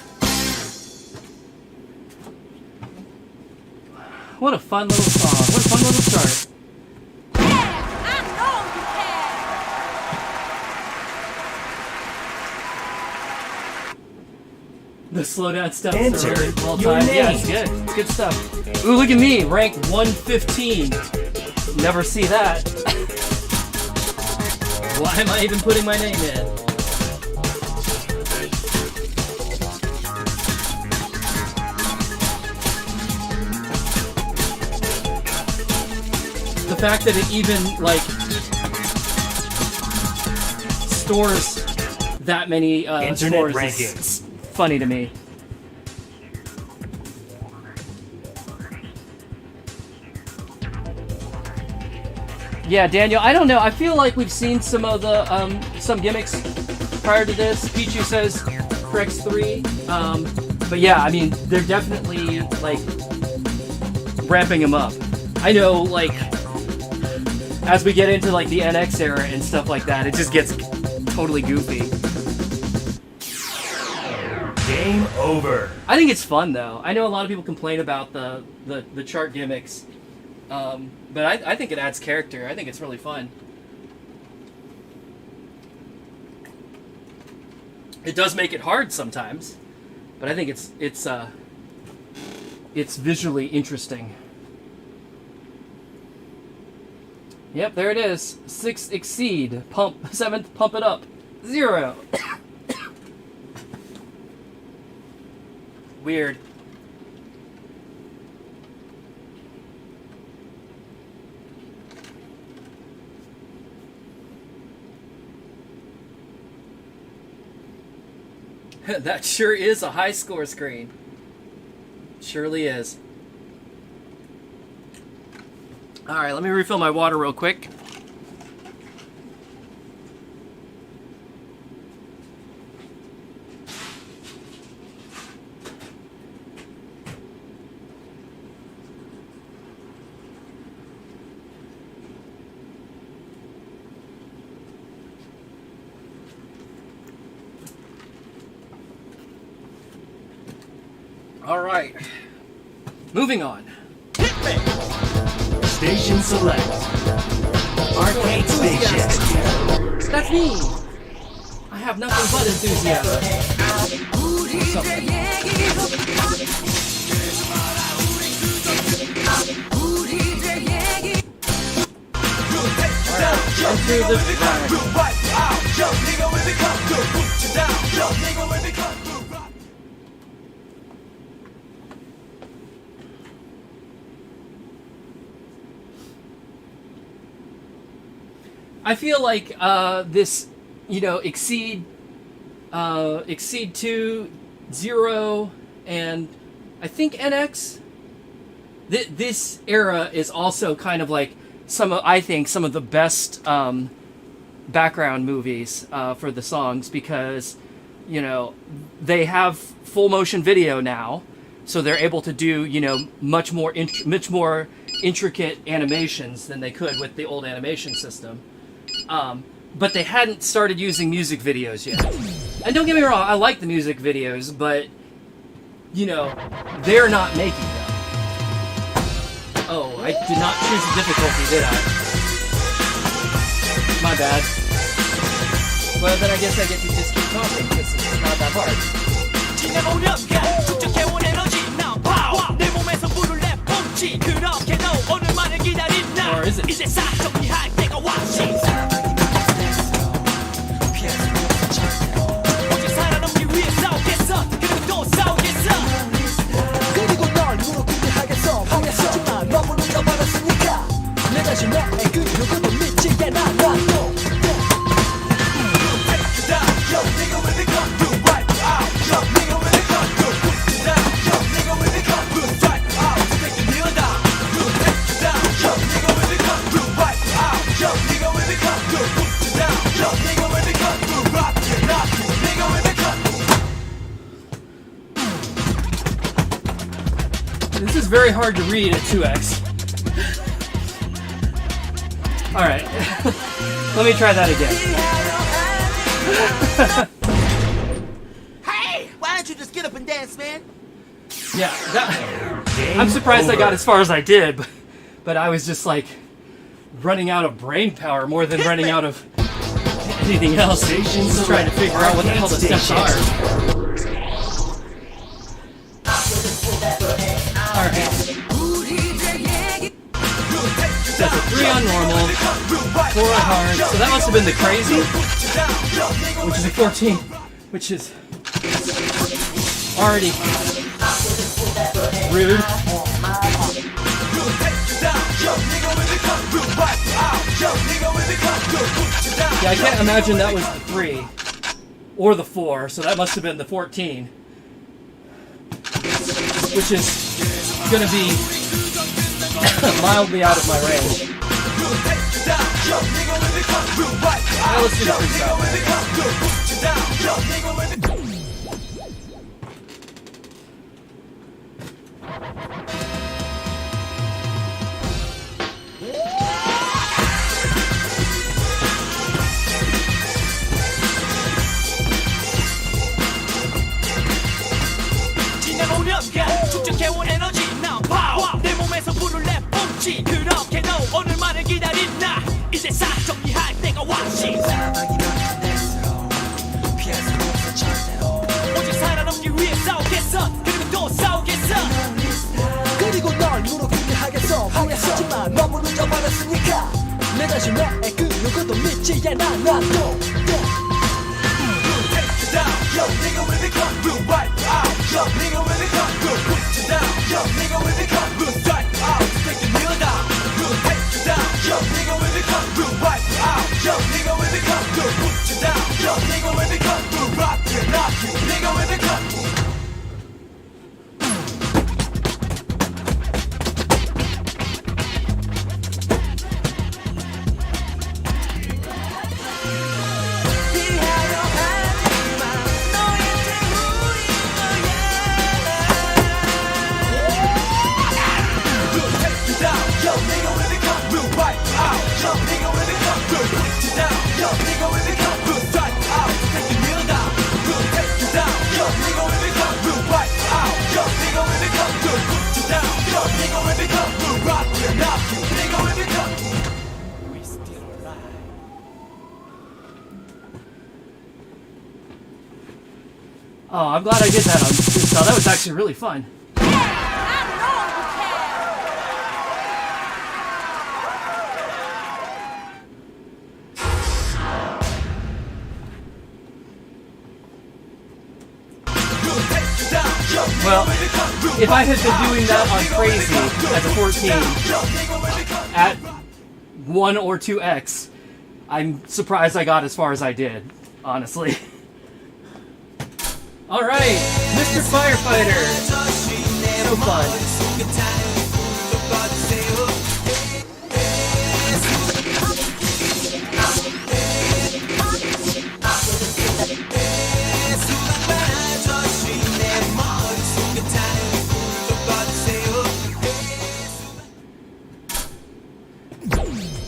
What a fun little song. What a fun little start. The slow down stuff is Enter really well your timed. name. Yeah, it's good. Good stuff. Ooh, look at me, ranked 115. Never see that. Why am I even putting my name in? The fact that it even like stores that many Internet scores rankings. is funny to me. Yeah, Daniel, I don't know. I feel like we've seen some of the some gimmicks prior to this. Pichu says for X3, but yeah, I mean they're definitely like ramping them up. I know, like as we get into like the NX era and stuff like that, it just gets totally goofy. Game over. I think it's fun though. I know a lot of people complain about the chart gimmicks, but I think it adds character. I think it's really fun. It does make it hard sometimes, but I think it's visually interesting. Yep, there it is. 6 exceed. Pump 7th. Pump it up. 0. Weird. That sure is a high score screen. Surely is. All right, let me refill my water real quick. All right, moving on. Station select. Arcade station. That's me. I have nothing but enthusiasm. Something. Into the I feel like this, Exceed 2, 0, and I think NX. This era is also kind of like some of the best background movies for the songs because, they have full motion video now, so they're able to do, much more intricate animations than they could with the old animation system. But they hadn't started using music videos yet. And don't get me wrong, I like the music videos, but, they're not making them. Oh, I did not choose the difficulty, did I? My bad. Well, then I guess I get to just keep talking, because it's not that hard. Or is it? This is very hard to read at 2x. Alright. Let me try that again. Hey! Why don't you just get up and dance, man? Yeah, I'm surprised I got as far as I did, but I was just like running out of brain power more than running out of anything else. Just trying to figure out what the hell the steps are. Alright. That's a 3 on normal, 4 on hard, so that must have been the crazy, which is a 14, which is already rude. Yeah, I can't imagine that was the 3 or the 4, so that must have been the 14, which is gonna be mildly out of my range. Now let's do the freestyle. 축적해온 에너지 now power 내 몸에서 불을 내뿜지 그렇게 너 오늘만을 기다린 나 이제 싹 정리할 때가 왔지 오직 살아남기 위해 싸우겠어 그리고 또 싸우겠어 그리고 널 무너지게 하겠어 하지만 너무 늦어버렸으니까 내 자신의 그 누구도 믿지 않아 나도 Yo, nigga, when they come through, right out. Yo, nigga, when they come through, put you down. Yo, nigga, when they come through, strike out. Take your kneel down, take you down. Yo, nigga, when they come through, right out. Yo, nigga, when they come through, put you down. Yo, nigga, when they come through, rock you, knock you. Nigga, when they come through. down Yo nigga when we come through right out Yo nigga when we come through put you down Yo nigga when we come through right out take you kneel down we'll take you down Yo nigga when we come through right out Yo nigga when we come through put you down Yo nigga when we come through rock you knock you nigga when we come we still alive Oh, I'm glad I did that on freestyle. That was actually really fun. Well, if I had been doing that on Crazy as a 14 at 1 or 2x, I'm surprised I got as far as I did, honestly. Alright, Mr. Firefighter. So fun.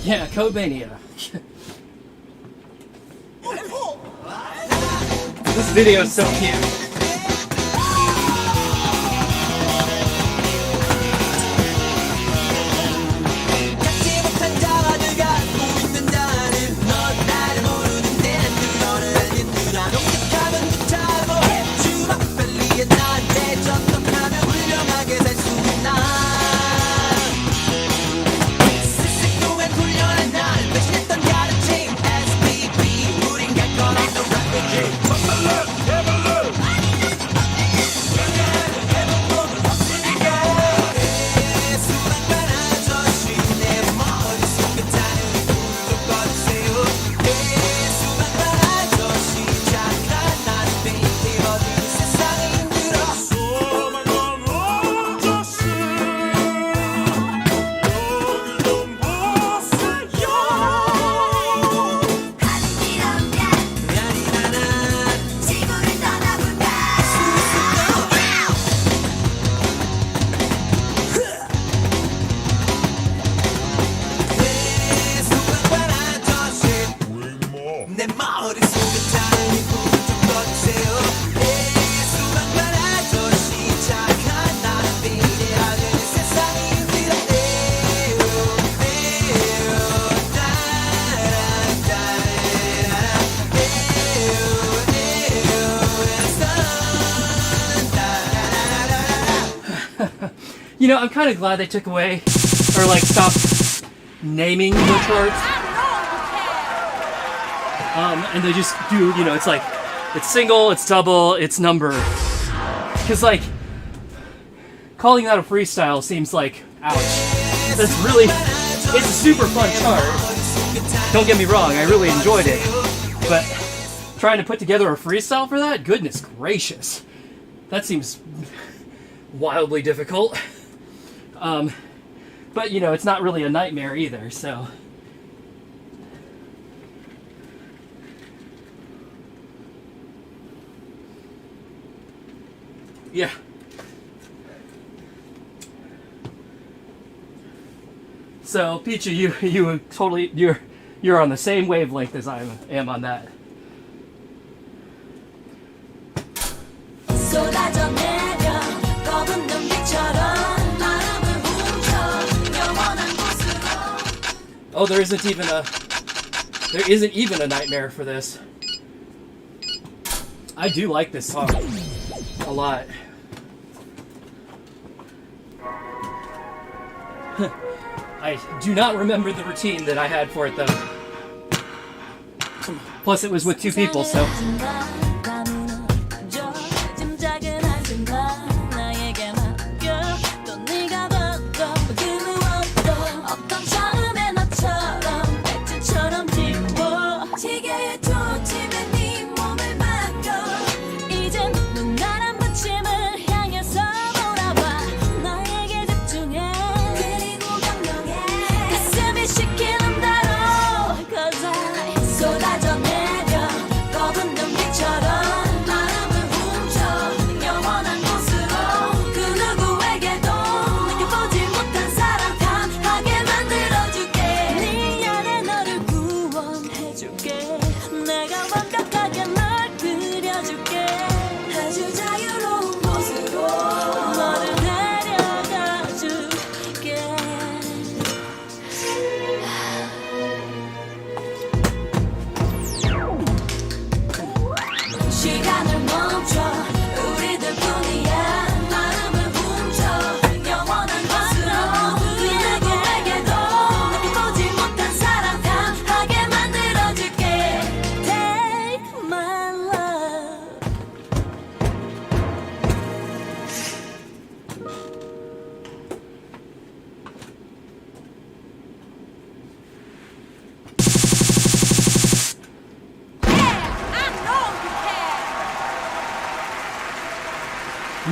Yeah, Codemania. This video is so cute. You know, I'm kind of glad they took away, or like stopped naming the charts. And they just do, you know, it's like, it's single, it's double, it's number. Because like, calling that a freestyle seems like, ouch. That's really, it's a super fun chart. Don't get me wrong, I really enjoyed it. But trying to put together a freestyle for that? Goodness gracious. That seems wildly difficult. But you know, it's not really a nightmare either, so. Yeah. So, Pichu, you totally, you're on the same wavelength as I am on that. Oh, there isn't even a nightmare for this. I do like this song a lot. I do not remember the routine that I had for it though. Plus it was with two people, so. 쏟아져 내려 검은 눈빛처럼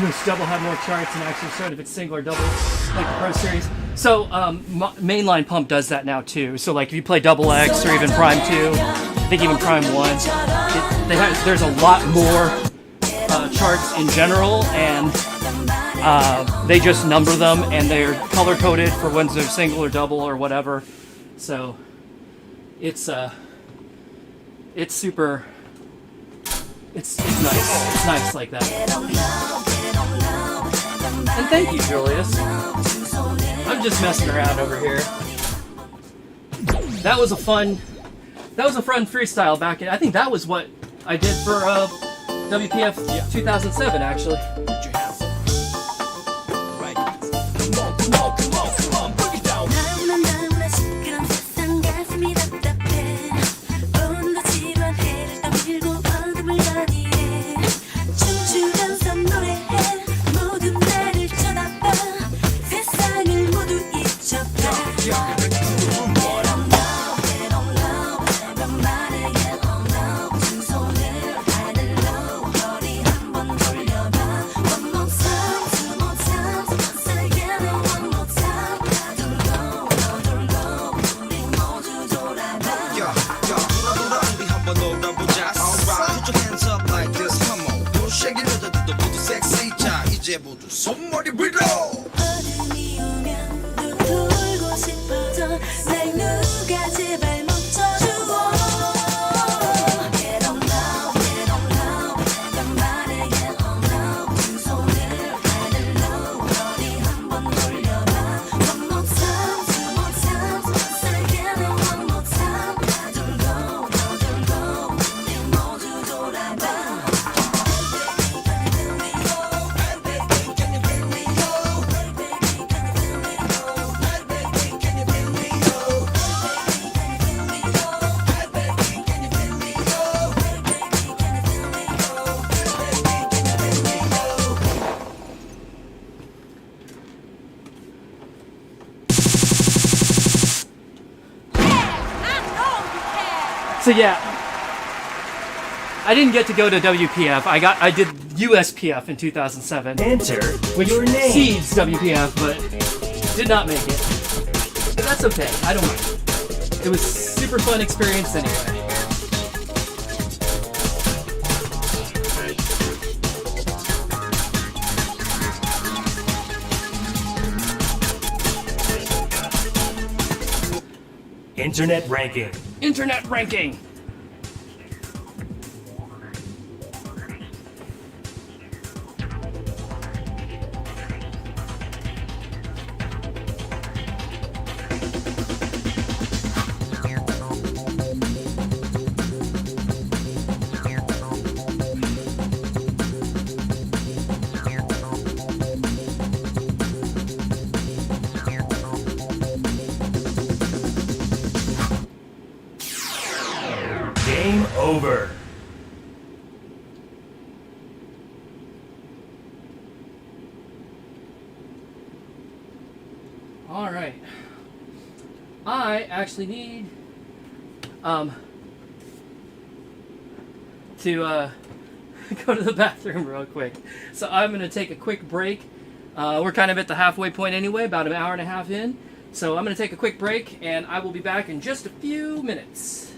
US double had more charts and actually showed if it's single or double, like the Pro Series. So mainline pump does that now too. So like if you play double X or even Prime 2, I think even Prime 1, there's a lot more charts in general, and they just number them and they're color coded for when they're single or double or whatever. So it's super. It's nice. It's nice like that. And thank you, Julius. I'm just messing around over here. That was a fun freestyle back in. I think that was what I did for WPF 2007 actually. 모두 손머리 위로 어둠이 오면 돌고 싶어져 날 누가 제발 멈춰주어 Get on now, get on now 내가 말해 get on now 두 손을 하늘로 머리 한번 돌려봐 One more time, two more times Say again one more time 다 돌고 더 돌고 우리 모두 돌아봐 So yeah, I didn't get to go to WPF. I did USPF in 2007. Enter your name. Seeds WPF, but did not make it. But that's okay. I don't mind. It was super fun experience anyway. Internet ranking. Internet ranking. Game over. All right. I actually need to go to the bathroom real quick. So I'm going to take a quick break. We're kind of at the halfway point anyway, about an hour and a half in. So I'm going to take a quick break, and I will be back in just a few minutes.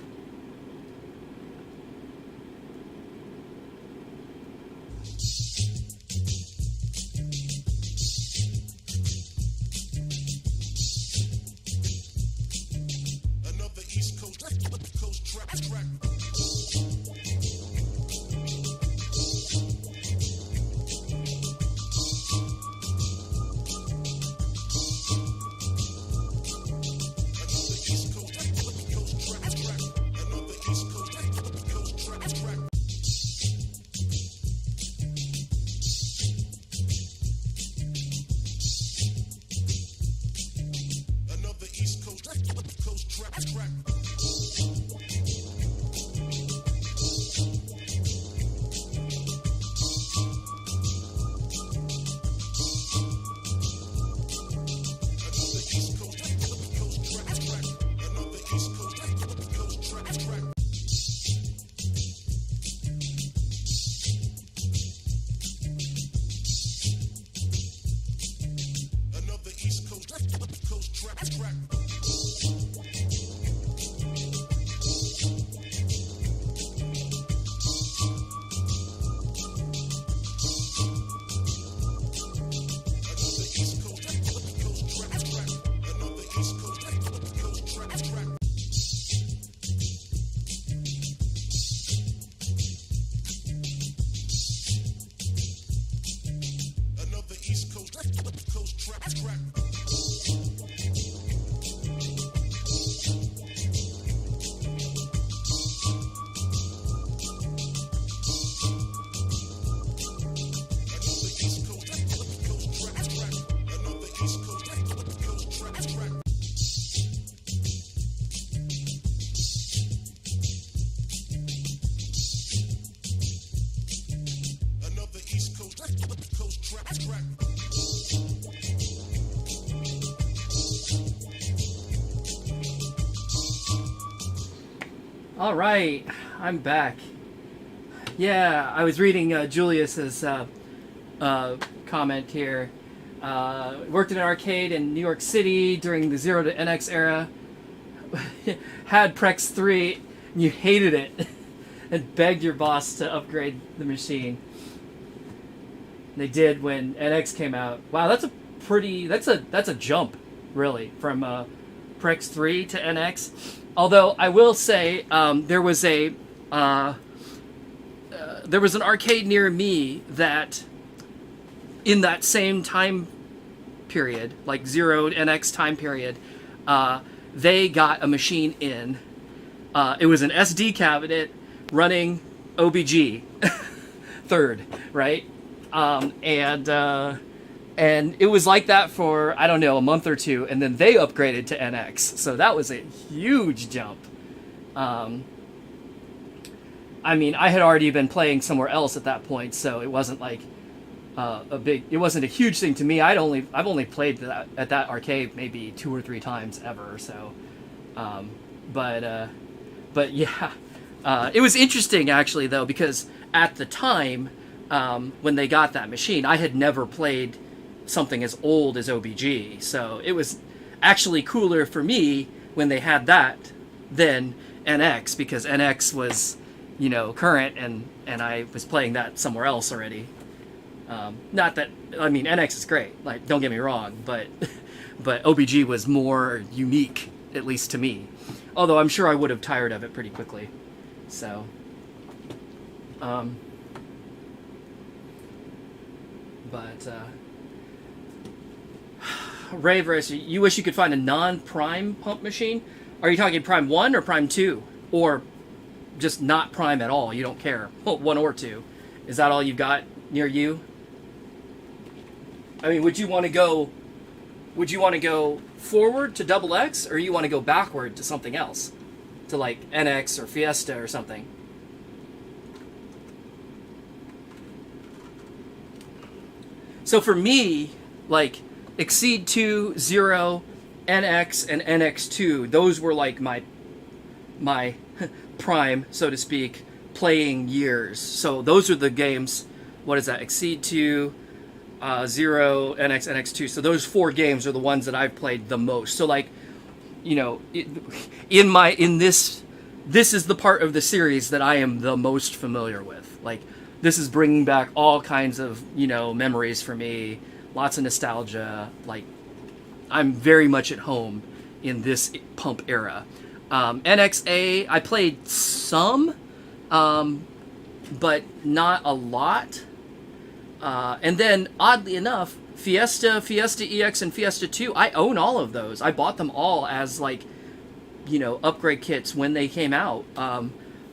All right, I'm back. Yeah, I was reading Julius's comment here. Worked in an arcade in New York City during the 0 to NX era. Had Prex 3, and you hated it, and begged your boss to upgrade the machine. They did when NX came out. Wow, that's a jump, really, from Prex 3 to NX. Although I will say there was an arcade near me that, in that same time period, like 0 NX time period, they got a machine in. It was an SD cabinet running OBG, third, right? And it was like that for, I don't know, a month or two, and then they upgraded to NX. So that was a huge jump. I mean, I had already been playing somewhere else at that point, so it wasn't like it wasn't a huge thing to me. I've only played that at that arcade maybe 2 or 3 times ever. So, but yeah, it was interesting actually though, because at the time when they got that machine, I had never played something as old as OBG, so it was actually cooler for me when they had that than NX, because NX was, you know, current, and I was playing that somewhere else already. Not that, I mean, NX is great, like, don't get me wrong, but OBG was more unique, at least to me. Although I'm sure I would have tired of it pretty quickly. So, Raverous, you wish you could find a non-Prime pump machine? Are you talking Prime 1 or Prime 2? Or just not Prime at all? You don't care. 1 or 2. Is that all you've got near you? I mean, would you want to go forward to Double X, or you want to go backward to something else? To like NX or Fiesta or something? So for me, like, Exceed 2, 0, NX, and NX2, those were like my prime, so to speak, playing years. So those are the games, what is that, Exceed 2, 0, NX, NX2. So those 4 games are the ones that I've played the most. So like, you know, this is the part of the series that I am the most familiar with. Like, this is bringing back all kinds of, you know, memories for me. Lots of nostalgia. Like, I'm very much at home in this pump era. NXA, I played some, but not a lot. And then, oddly enough, Fiesta, Fiesta EX, and Fiesta 2, I own all of those. I bought them all as, like, you know, upgrade kits when they came out.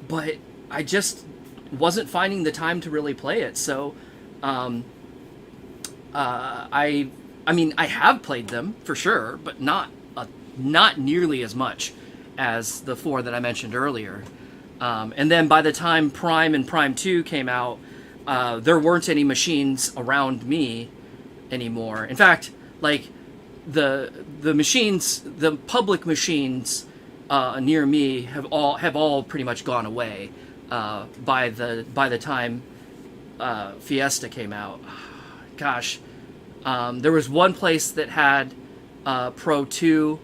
But I just wasn't finding the time to really play it. So, I mean, I have played them for sure, but not nearly as much as the 4 that I mentioned earlier. And then by the time Prime and Prime 2 came out, there weren't any machines around me anymore. In fact, like the machines, the public machines near me have all pretty much gone away by the time Fiesta came out. Gosh, there was one place that had Pro 2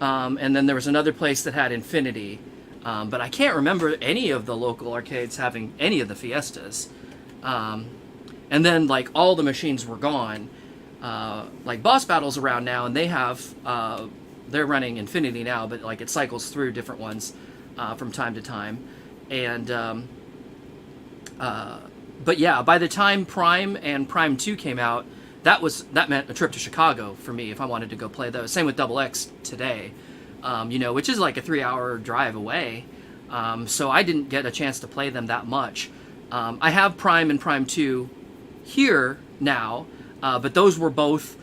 and then there was another place that had Infinity, but I can't remember any of the local arcades having any of the Fiestas. And then like all the machines were gone. Like Boss Battle's around now, and they have they're running Infinity now, but like it cycles through different ones from time to time. And but yeah, by the time Prime and Prime 2 came out, that meant a trip to Chicago for me if I wanted to go play those. Same with Double X today, which is like a 3-hour drive away. So I didn't get a chance to play them that much. I have Prime and Prime 2 here now, but those were both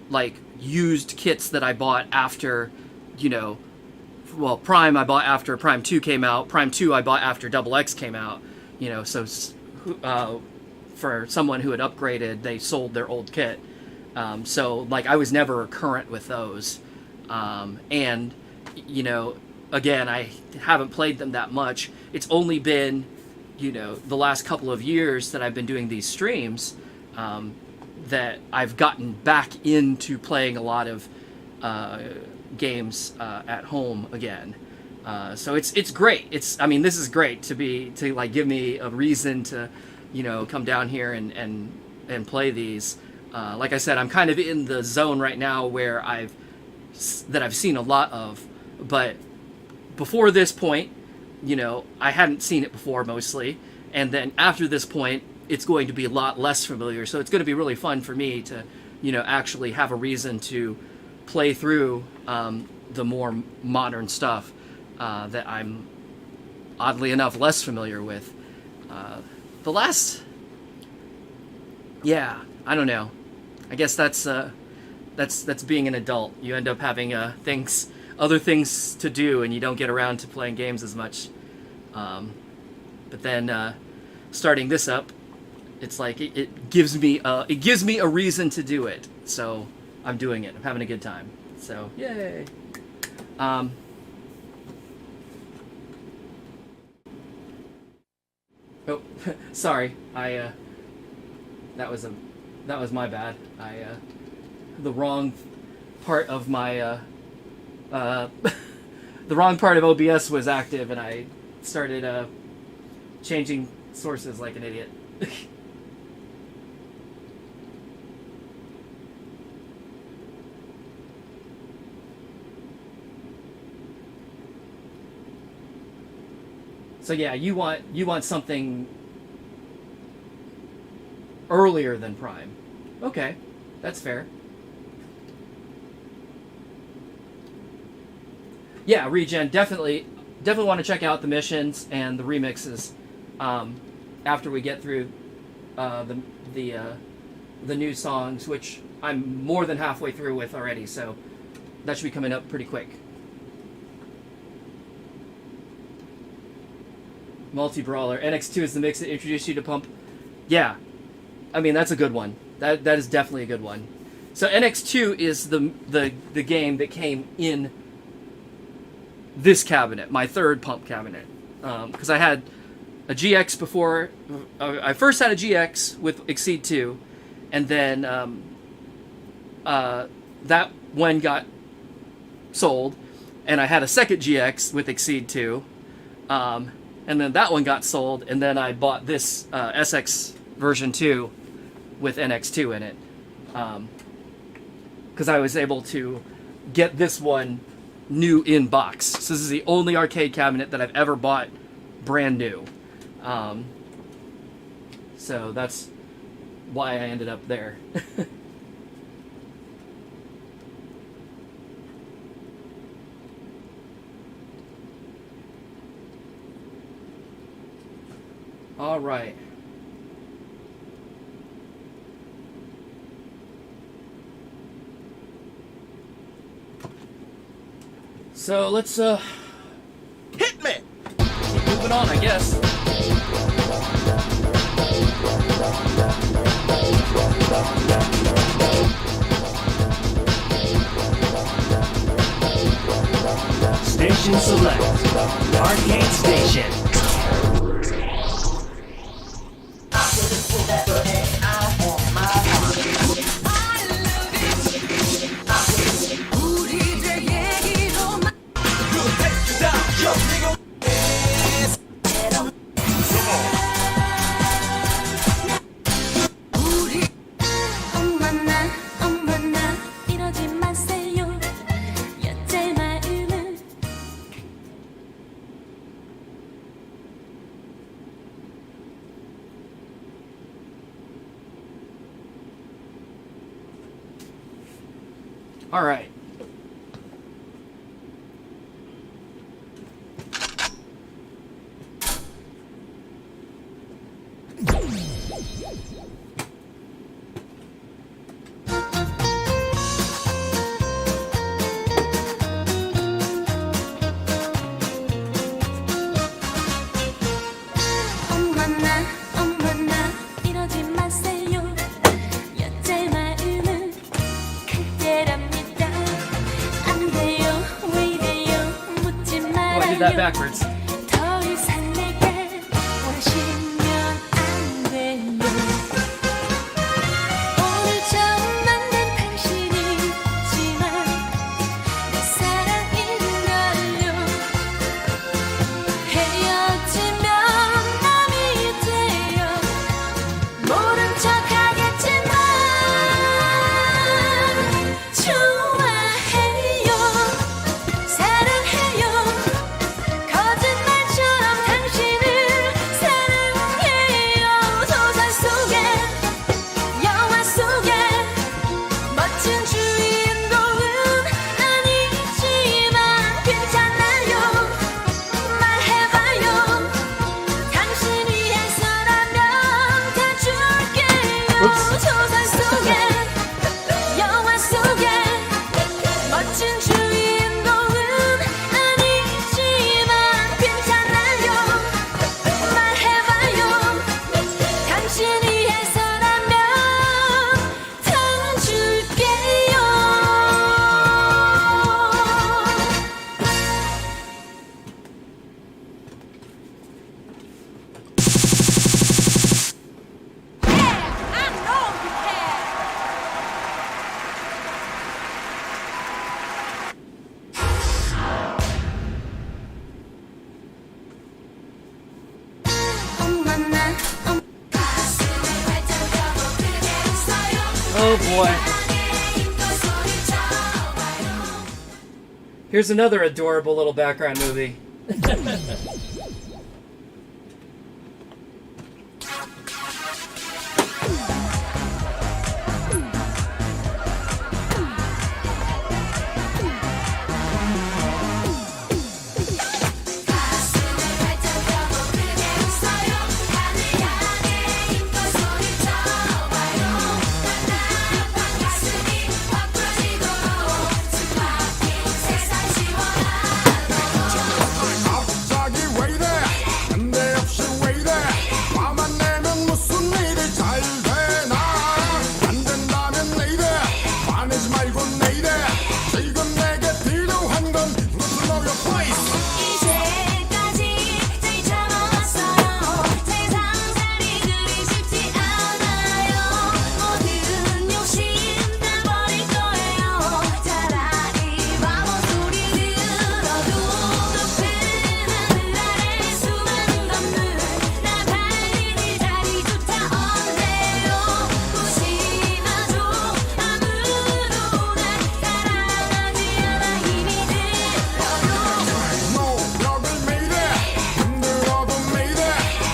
like used kits that I bought after, Prime I bought after Prime 2 came out. Prime 2 I bought after Double X came out. So for someone who had upgraded, they sold their old kit. So like I was never current with those. And again, I haven't played them that much. It's only been the last couple of years that I've been doing these streams that I've gotten back into playing a lot of games at home again. So it's great. This is great to like give me a reason to come down here and play these. Like I said, I'm kind of in the zone right now where I've seen a lot of, but before this point, I hadn't seen it before mostly, and then after this point, it's going to be a lot less familiar. So it's going to be really fun for me to, actually have a reason to play through the more modern stuff that I'm oddly enough less familiar with. I don't know. I guess that's being an adult. You end up having other things to do, and you don't get around to playing games as much. But then starting this up, it's like it gives me a reason to do it. So I'm doing it. I'm having a good time. So yay. Oh, sorry. That was my bad. The wrong part of my the wrong part of OBS was active, and I started changing sources like an idiot. So yeah, you want something earlier than Prime. Okay, that's fair. Yeah, Regen, definitely want to check out the missions and the remixes after we get through the new songs, which I'm more than halfway through with already, so that should be coming up pretty quick. Multi-brawler. NX2 is the mix that introduced you to Pump. Yeah, that's a good one. That is definitely a good one. So NX2 is the game that came in this cabinet, my third Pump cabinet, because I had a GX before. I first had a GX with Exceed 2, and then that one got sold, and I had a second GX with Exceed 2, and then that one got sold, and then I bought this SX version 2 with NX2 in it, because I was able to get this one new in box. So this is the only arcade cabinet that I've ever bought brand new. So that's why I ended up there. All right. So let's Hit me! keep moving on, I guess. Station select. Arcade station. 우리들에게 All right. 어머나 이러지 마세요 여짤 마음은 그때랍니다 안 돼요 왜 이래요 묻지 Oh, I did that 말아요 backwards. 더 이상 내게 원하시면 안 돼요 오늘 처음 만난 당신이지만 내 사랑인걸요 헤어지면 남이 돼요 모른 척하겠지만 좋아해요 사랑해요 거짓말처럼 당신을 사랑해요 소설 속에 영화 속에 멋진 주인공은 아니지만 괜찮아요 말해봐요 당신이 해서라면 다 줄게요 Oops. 소설 속에 영화 속에 멋진 주인공은 아니지만 괜찮아요 말해봐요 당신이 해서라면 다 줄게요 어머나 가슴을 활짝 펴고 크게 웃어요 Oh boy. Here's another adorable little background movie. 가슴을 활짝 펴고 크게 웃어요 하늘 향해 힘껏 소리쳐봐요 답답한 가슴이 확 풀어지도록 숨막힌 세상 시원하도록 갑자기 왜 이래 난데없이 왜 이래 화만 내면 무슨 일이 잘 되나 안 된다면 내 이래 화내지 말고 내 이래 지금 내게 필요한 건 Listen to your place 이제까지 제일 참아왔어요 세상 살이 그리 쉽지 않아요 모든 욕심 다 버릴 거예요 차라리 바보 소리 들어도 높은 하늘 아래 수많은 건물 나 달리는 자리조차 없네요 무심하죠 아무도 날 사랑하지 않아 힘이 들어요 노력을 매일해 힘들어도 매일해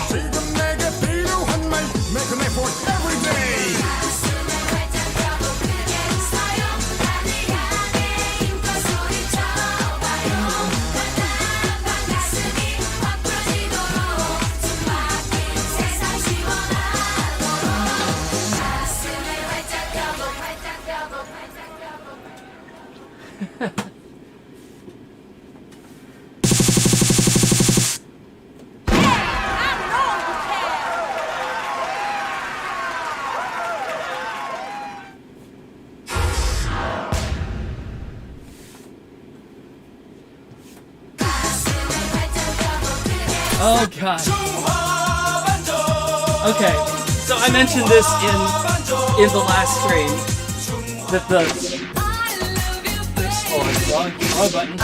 지금 내게 필요한 말 Make an effort every day 가슴을 활짝 펴고 크게 웃어요 하늘 향해 힘껏 소리쳐봐요 답답한 가슴이 확 풀어지도록 숨막힌 세상 시원하도록 가슴을 활짝 펴고 활짝 펴고 활짝 펴고 가슴을 활짝 펴고 크게 Oh god. Okay, so I mentioned this in the last stream that the I love you wrong button.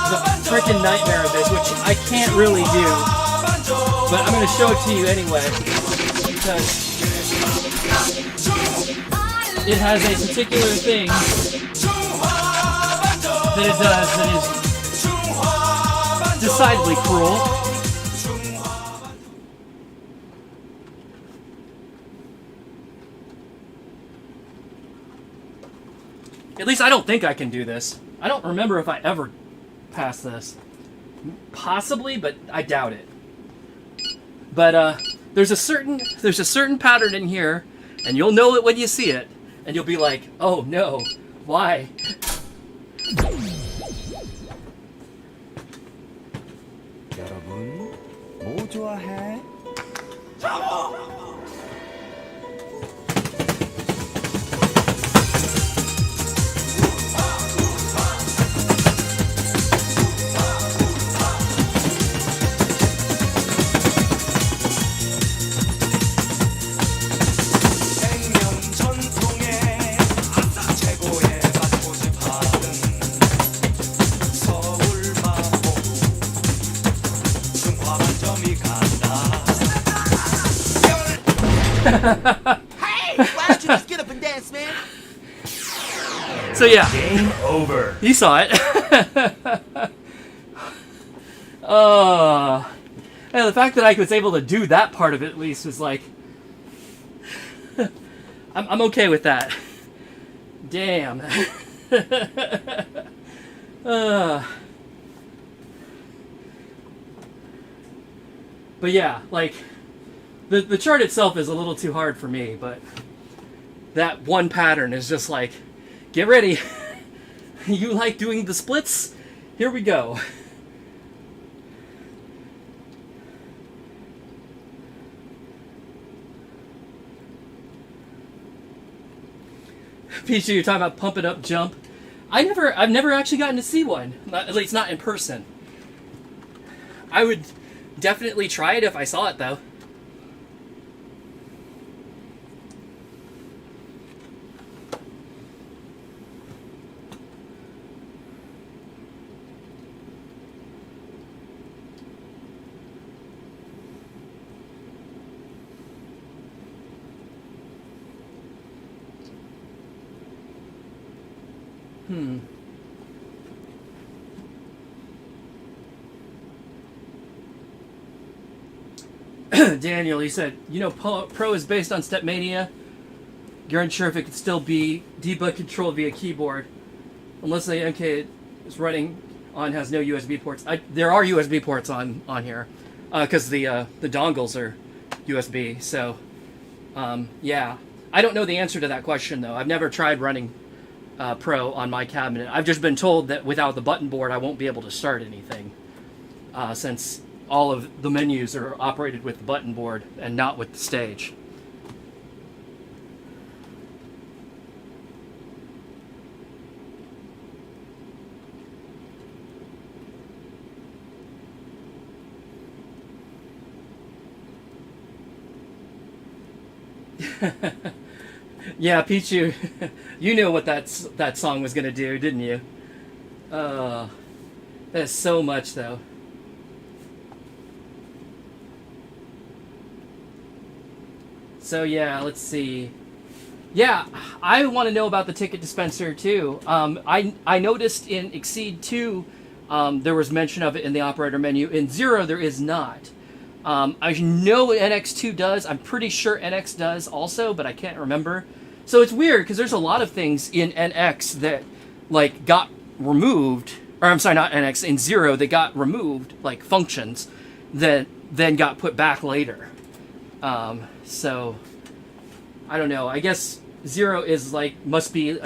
The freaking nightmare of this, which I can't really do, but I'm gonna show it to you anyway because it has a particular thing that it does that is decidedly cruel. At least I don't think I can do this. I don't remember if I ever passed this. Possibly, but I doubt it. But there's a certain pattern in here, and you'll know it when you see it, and you'll be like, oh no, why? 여러분, 뭐 좋아해? 생명 전통의 최고의 맛보집하는 서울 마포구 중화반점이 간다. Hey, why don't you just get up and dance, man? So yeah, Game over. you saw it. And the fact that I was able to do that part of it at least was like, I'm okay with that. Damn. But yeah, like the chart itself is a little too hard for me, but that one pattern is just like, get ready. You like doing the splits? Here we go. Pichu, you're talking about pump it up jump. I've never actually gotten to see one. At least not in person. I would definitely try it if I saw it though. Daniel, he said, you know, Pro is based on Stepmania. You're unsure if it could still be debug controlled via keyboard, unless the MK is running on has no USB ports. There are USB ports on here, because the dongles are USB. So, yeah, I don't know the answer to that question though. I've never tried running Pro on my cabinet. I've just been told that without the button board, I won't be able to start anything, since all of the menus are operated with the button board and not with the stage. Yeah, Pichu, you knew what that song was gonna do, didn't you? That's so much though. So yeah, let's see. Yeah, I want to know about the ticket dispenser too. I noticed in Exceed 2, there was mention of it in the operator menu. In 0, there is not. I know NX2 does. I'm pretty sure NX does also, but I can't remember. So it's weird because there's a lot of things in NX that like got removed, or I'm sorry, not NX, in 0 that got removed, like functions that then got put back later. So I don't know. I guess 0 is like must be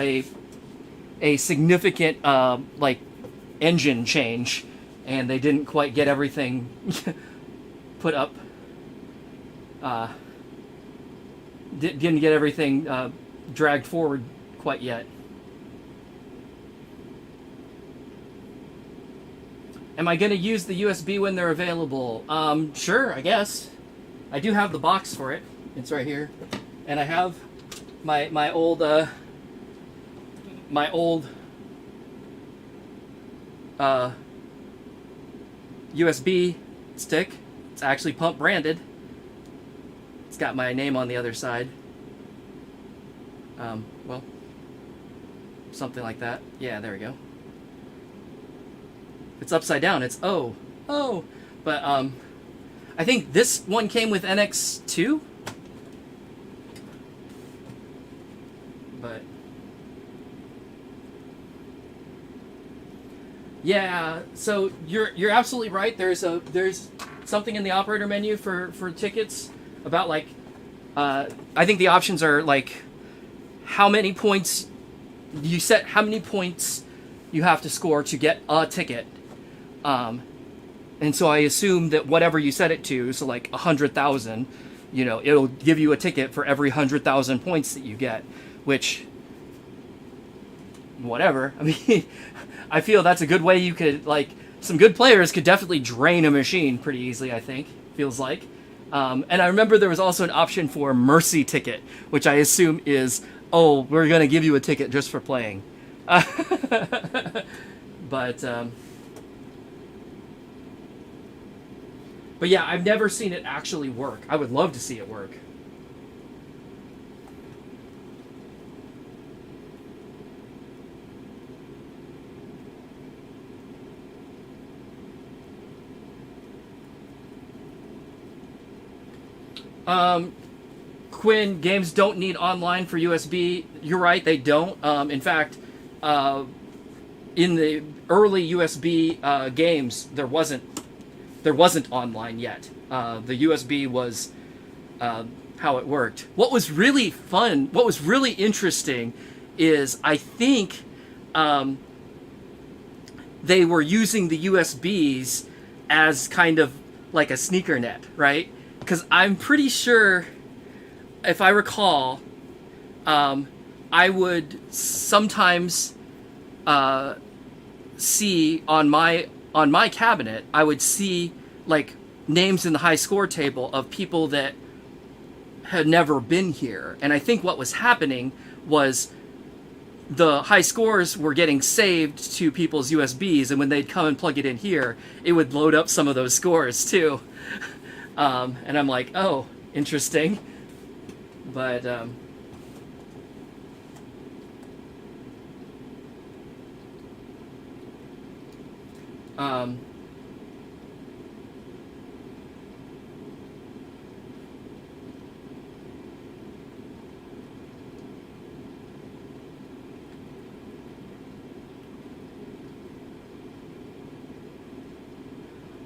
a significant like engine change, and they didn't quite get everything put up. Didn't get everything dragged forward quite yet. Am I going to use the USB when they're available? Sure, I guess. I do have the box for it. It's right here, and I have my old USB stick. It's actually pump branded. It's got my name on the other side. Well, something like that. Yeah, there we go. If it's upside down, it's O. Oh. But, I think this one came with NX2. But, Yeah, so you're absolutely right. There's something in the operator menu for tickets about like I think the options are like how many points how many points you have to score to get a ticket. And so I assume that whatever you set it to, so like 100,000, you know, it'll give you a ticket for every 100,000 points that you get, which whatever. I mean, I feel that's a good way you could, like, some good players could definitely drain a machine pretty easily, I think, feels like. And I remember there was also an option for Mercy Ticket, which I assume is, oh, we're going to give you a ticket just for playing. But yeah, I've never seen it actually work. I would love to see it work. Quinn, games don't need online for USB. You're right, they don't. In fact, in the early USB games, there wasn't online yet. The USB was how it worked. What was really fun, what was really interesting, is I think they were using the USBs as kind of like a sneaker net, right? Because I'm pretty sure, if I recall, I would sometimes see on my cabinet, I would see like names in the high score table of people that had never been here. And I think what was happening was the high scores were getting saved to people's USBs, and when they'd come and plug it in here, it would load up some of those scores too. And I'm like, oh, interesting. But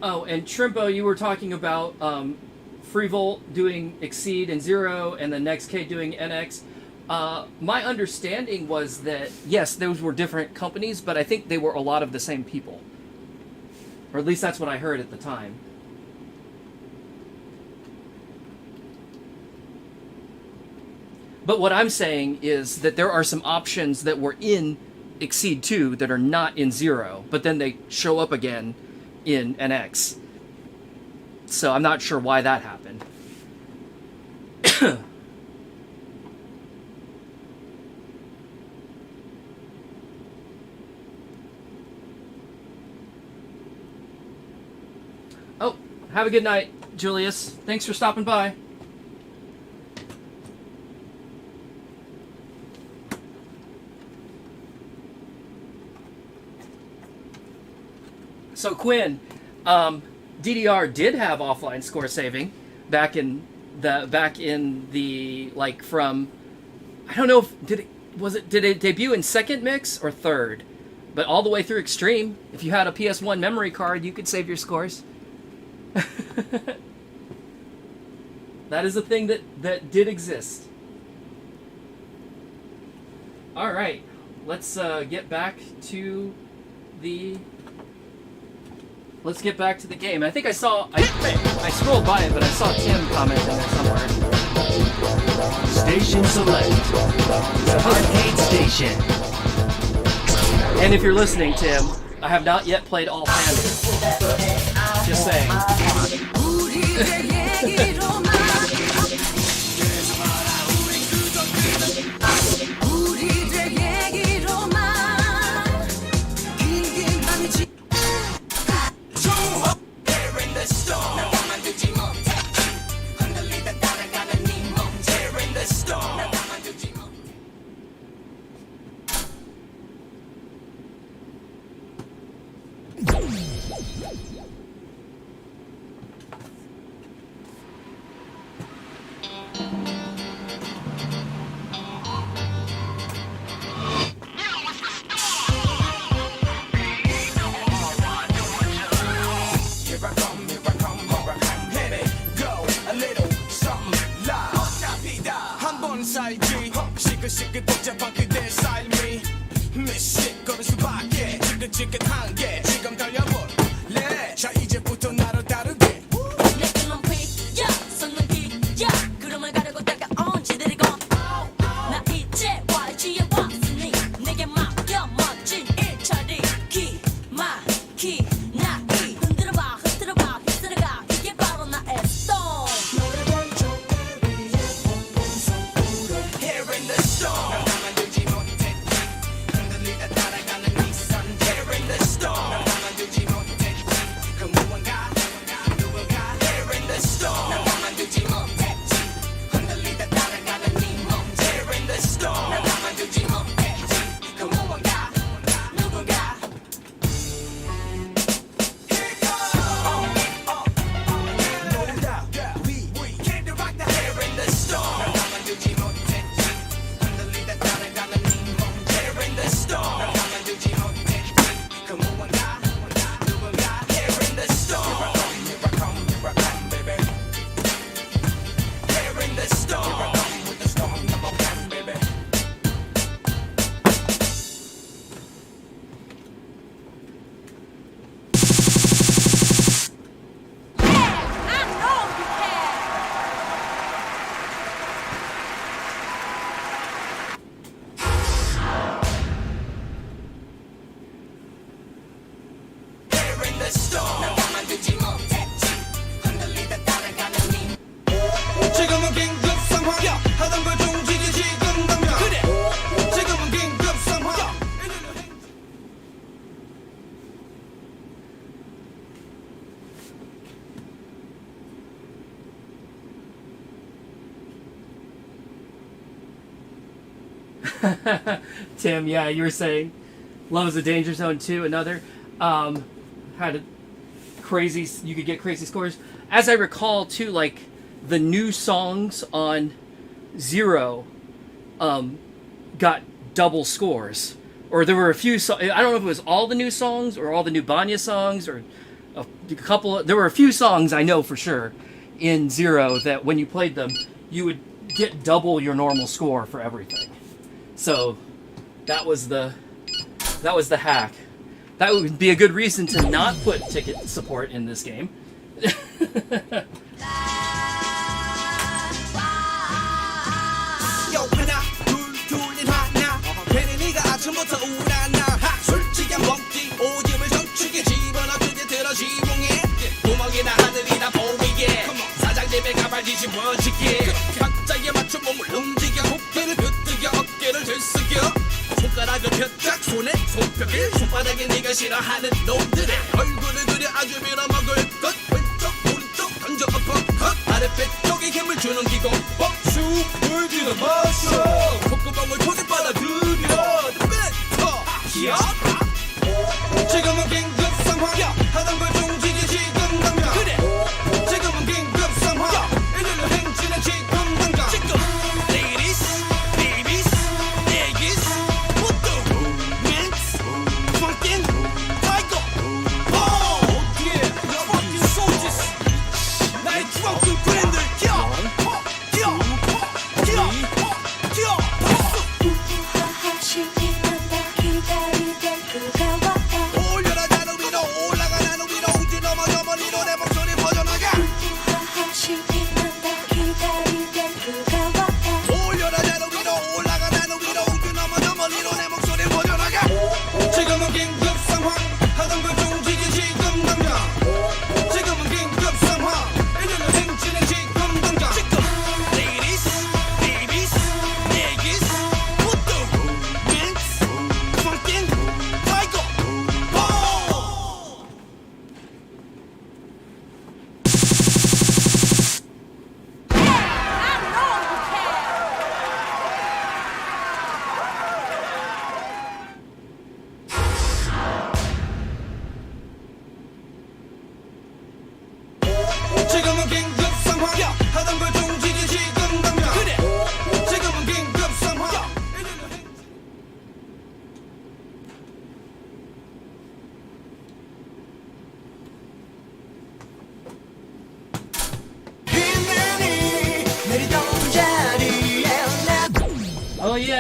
oh, and Trimpo, you were talking about FreeVolt doing Exceed and Zero, and the NextK doing NX. My understanding was that, yes, those were different companies, but I think they were a lot of the same people. Or at least that's what I heard at the time. But what I'm saying is that there are some options that were in Exceed 2 that are not in Zero, but then they show up again in NX. So I'm not sure why that happened. Oh, have a good night, Julius. Thanks for stopping by. So Quinn, DDR did have offline score saving back in the like from, I don't know if did it debut in second mix or third, but all the way through Extreme. If you had a PS1 memory card, you could save your scores. That is a thing that did exist. All right, let's get back to the. Let's get back to the game. I think I saw, I scrolled by it, but I saw Tim comment in there somewhere. Station select. The arcade station. And if you're listening, Tim, I have not yet played all Pandas. Just saying. 살기 시끌시끌 복잡한 그대 삶이 몇십 걸을 수밖에 지긋지긋한 게 지금 달려볼래 자 이제부터 나를 다르게 내 눈은 피야 손은 기야 구름을 가르고 다가온 지들이고 나 이제 YG에 왔으니 내게 맡겨 멋진 일처리 기막히 나이 흔들어봐 흔들어봐 휩쓸어가 이게 바로 나의 스톤 Here in the storm 가만두지 못했지 흔들리다 따라가는 네 손 Here in the storm 가만두지 못했지 그 무언가 누군가 Here in the storm 가만두지 못했지 흔들리다 따라가는 네몸 Here in the storm 가만두지 못했지 그 무언가 누군가 Here goes No doubt we came to rock the Here in the storm 가만두지 못했지 흔들리다 따라가는 네몸 Here in the storm 가만두지 못했지 그 무언가 누군가 Here in the storm Here I come baby Here in the storm Here I come with the storm number one baby I know you can Here in the storm 가만두지 못했지 흔들리다 따라가는 네 지금은 긴급 상황 하던 걸 종지기 지금 당장 그래 지금은 긴급 상황 Tim, yeah, you were saying Love is a Danger Zone 2, another. Had a crazy, you could get crazy scores. As I recall, too, like, the new songs on Zero got double scores. Or there were a few, I don't know if it was all the new songs or all the new Banya songs or a couple, there were a few songs I know for sure in Zero that when you played them, you would get double your normal score for everything. So that was the hack. That would be a good reason to not put ticket support in this game. 요 하나 둘둘 하나 괜히 네가 아침부터 우울하나 솔직한 먹기 오줌을 정축에 집어넣어 크게 들어 지붕에 구멍이나 하늘이 다 보이게 사장님의 가발 뒤집어지게 박자에 맞춰 몸을 움직여 고개를 끄덕여 어깨를 들썩여 손가락을 펴딱 손에 손뼉을 손바닥에 네가 싫어하는 놈들의 얼굴을 그려 아주 밀어먹을 것 왼쪽 오른쪽 던져 엎어컷 아랫배 쪽에 힘을 주는 기공 박수 보여주는 마셔 콧구멍을 통에 빨아들여 뱉어 기어 지금은 긴급 상황 하던 걸 종지기 지금 당장 그래 지금은 긴급 상황 일일로 행진해 지금 당장 지금 Ladies, babies, ladies 모두 Men's, fucking tiger Oh yeah, fucking soldiers 나의 drunken friend들 기어 기어 기어 기어 우아한 신이 난다 기다리던 그가 왔다 올려라 나는 위로 올라가 나는 위로 우지 넘어 저 멀리로 내 목소리 퍼져나가 우아한 신이 난다 기다리던 그가 왔다 올려라 나는 위로 올라가 나는 위로 우지 넘어 저 멀리로 내 목소리 퍼져나가 지금은 긴급 상황 하던 걸 종지기 지금 당장 지금은 긴급 상황 일일로 행진해 지금 당장 지금 Ladies, babies, ladies 모두 Men's, fucking tiger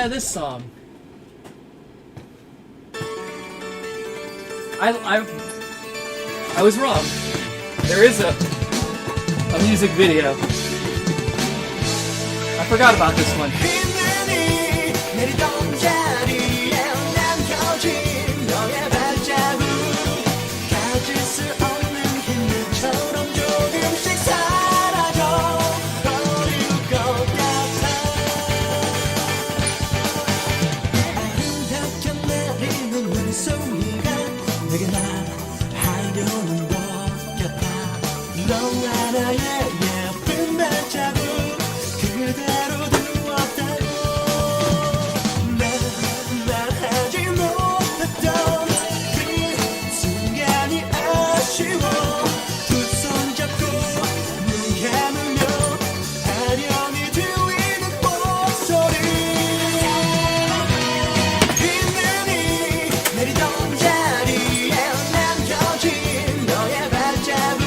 yeah, this song. I was wrong. There is a music video. I forgot about this one. 휘날이 내리던 자리에 남겨진 너의 발자국 가질 수 없는 힘들처럼 조금씩 사라져 버릴 것 같아 아름답게 내리는 물소리가 내게 말하려는 것 같아 너 하나의 예쁜 발자국 그대로 두었다고 난 말하지 못했던 그 순간이 아쉬워 두 손 잡고 눈 감으며 아련히 들리는 목소리 휘날이 내리던 자리에 남겨진 너의 발자국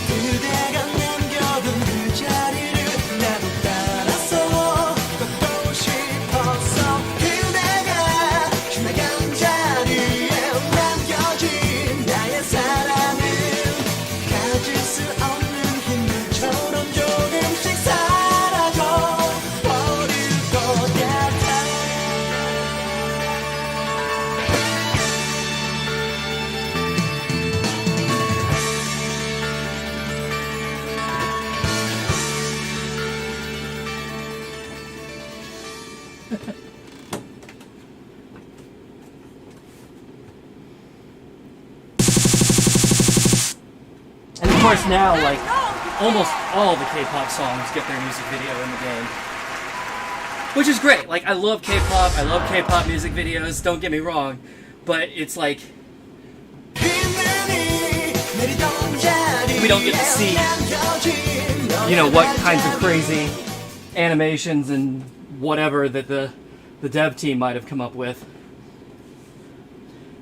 그대가 남겨둔 그 자리를 나도 따라서 걷고 싶었어 그대가 지나간 자리에 남겨진 나의 사랑은 가질 수 없는 힘들처럼 조금씩 사라져 버릴 것 같아 And of course now, like, almost all the K-pop songs get their music video in the game. Which is great. Like, I love K-pop. I love K-pop music videos. Don't get me wrong. But it's like, we don't get to see, you know, what kinds of crazy animations and whatever that the dev team might have come up with.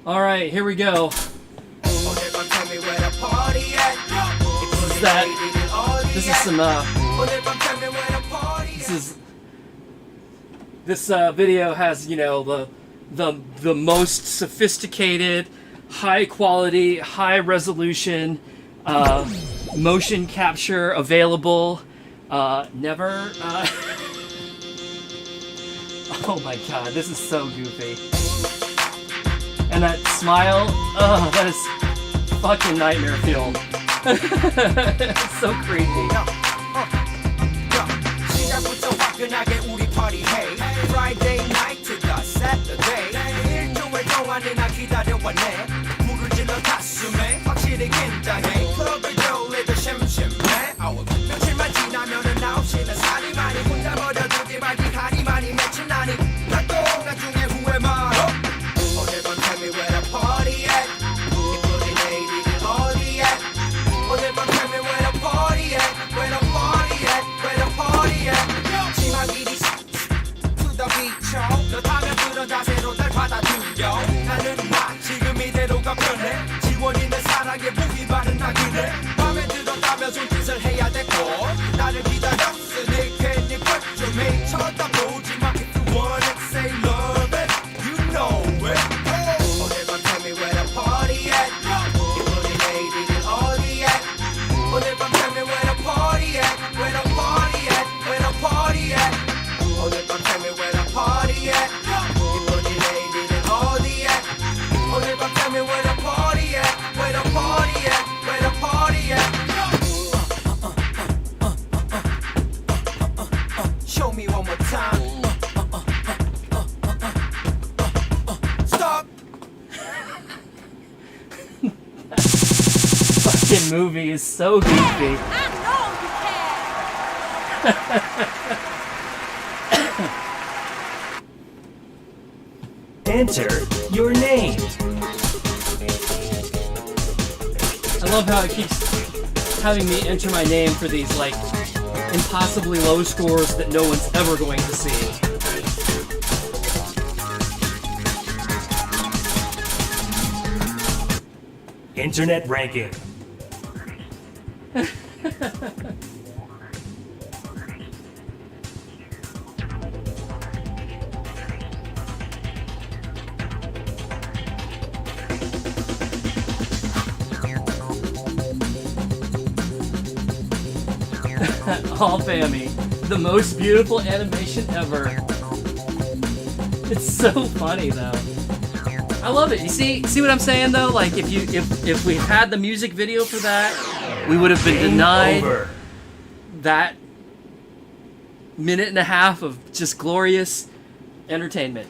Alright, here we go. This is some, this video has, you know, the most sophisticated, high quality, high resolution, motion capture available. Never, oh my god, this is so goofy. And that smile, oh, that is fucking nightmare fuel. It's so creepy. 시작부터 화끈하게 우리 파티해 Friday night to the Saturday 일주일 동안에 나 기다려왔네 물을 질러 가슴에 확실히 긴장해 클럽을 돌려도 심심해 며칠만 지나면은 9시는 살이 많이 혼자 버려두지 말기 한이 많이 맺힌 나니 나도 나중에 후회 말어 오늘 밤 tell me where the party at 이쁘린 내일이는 어디 at 오늘 밤 tell me where the party at where the party at where the party at 치마 길이 to the beach 너 타면 그런 자세로 날 받아들여 나는 나 지금 이대로가 편해 지원 있는 사랑에 무기 바른 나 그래 맘에 들었다면 손짓을 해야 되고 나를 기다렸으니 괜히 question이 쳐다보지 마 if you want it say love it you know it 오늘 밤 tell me where the party at 이쁘린 내일이는 어디 at 오늘 밤 tell me where the party at where the party at where the party at 오늘 밤 tell me where the party at 이쁘린 내일이는 어디 at 오늘 밤 tell me where the party at where the party at where the party at show me one more time stop Fucking movie is so goofy. Enter your name. I love how it keeps having me enter my name for these, like, impossibly low scores that no one's ever going to see. Internet ranking. All Family, the most beautiful animation ever. It's so funny though. I love it. You see what I'm saying though? Like if we had the music video for that, we would have been denied that minute and a half of just glorious entertainment.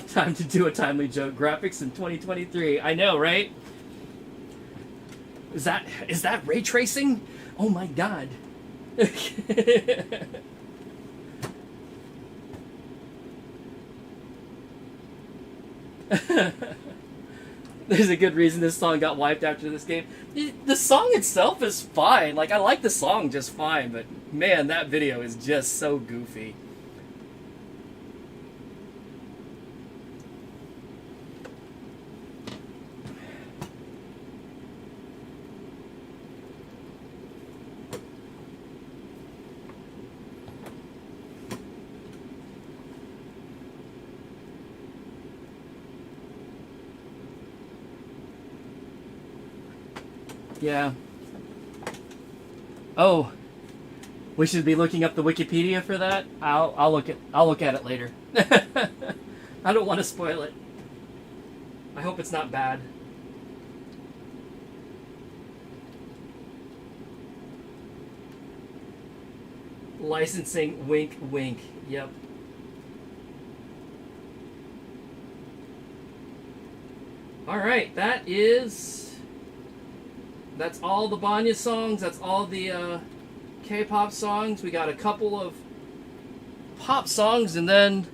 Time to do a timely joke. Graphics in 2023. I know, right? Is that ray tracing? Oh my god. There's a good reason this song got wiped after this game. The song itself is fine. Like, I like the song just fine, but man, that video is just so goofy. Yeah. Oh, we should be looking up the Wikipedia for that. I'll look at it later. I don't want to spoil it. I hope it's not bad. Licensing, wink, wink. Yep. All right, that's all the Banya songs. That's all the K-pop songs. We got a couple of pop songs, and then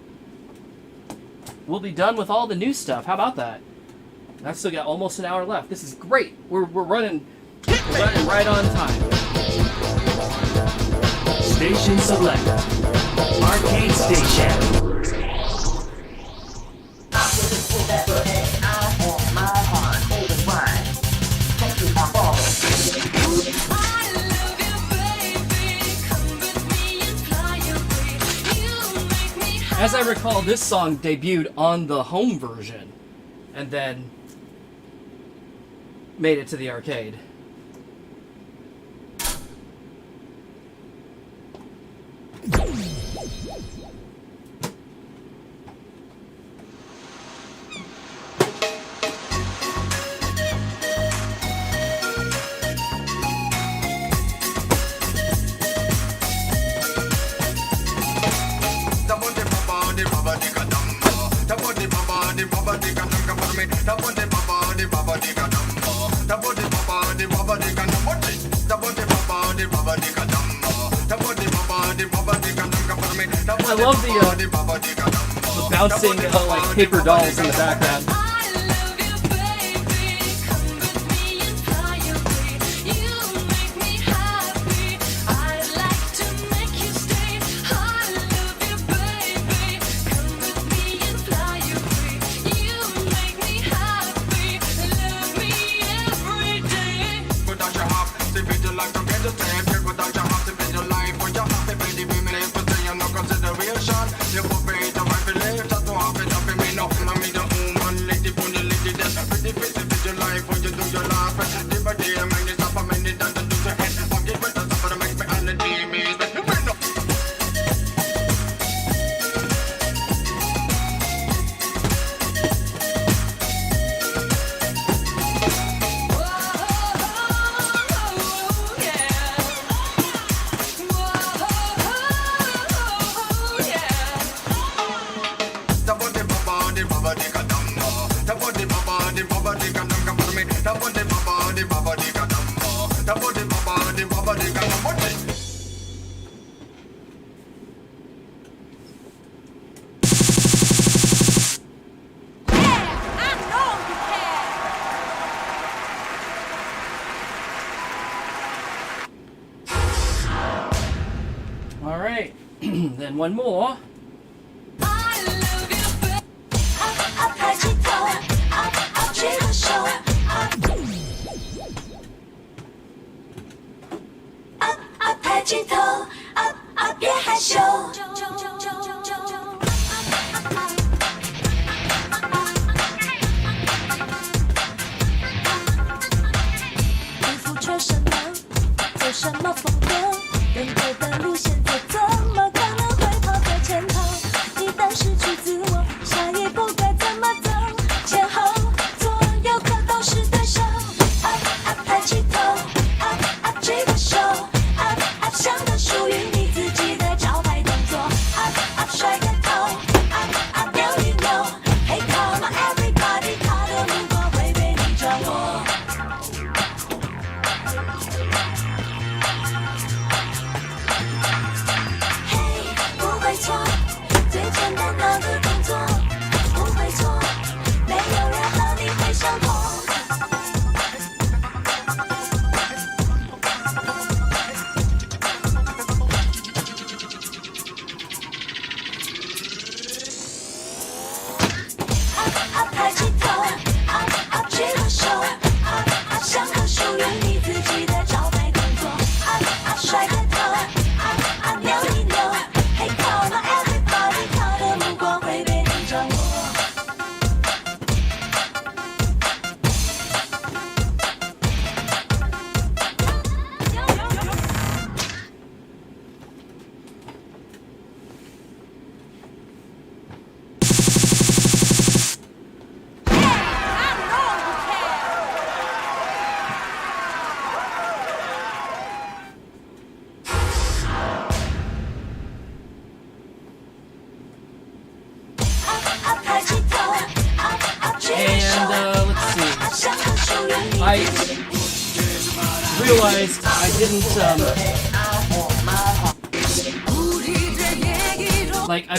we'll be done with all the new stuff. How about that? I've still got almost an hour left. This is great. We're running right on time. Station select. Arcade station. As I recall, this song debuted on the home version and then made it to the arcade. I love the bouncing like paper dolls in the background. All right, then one more. I realized I didn't, like, I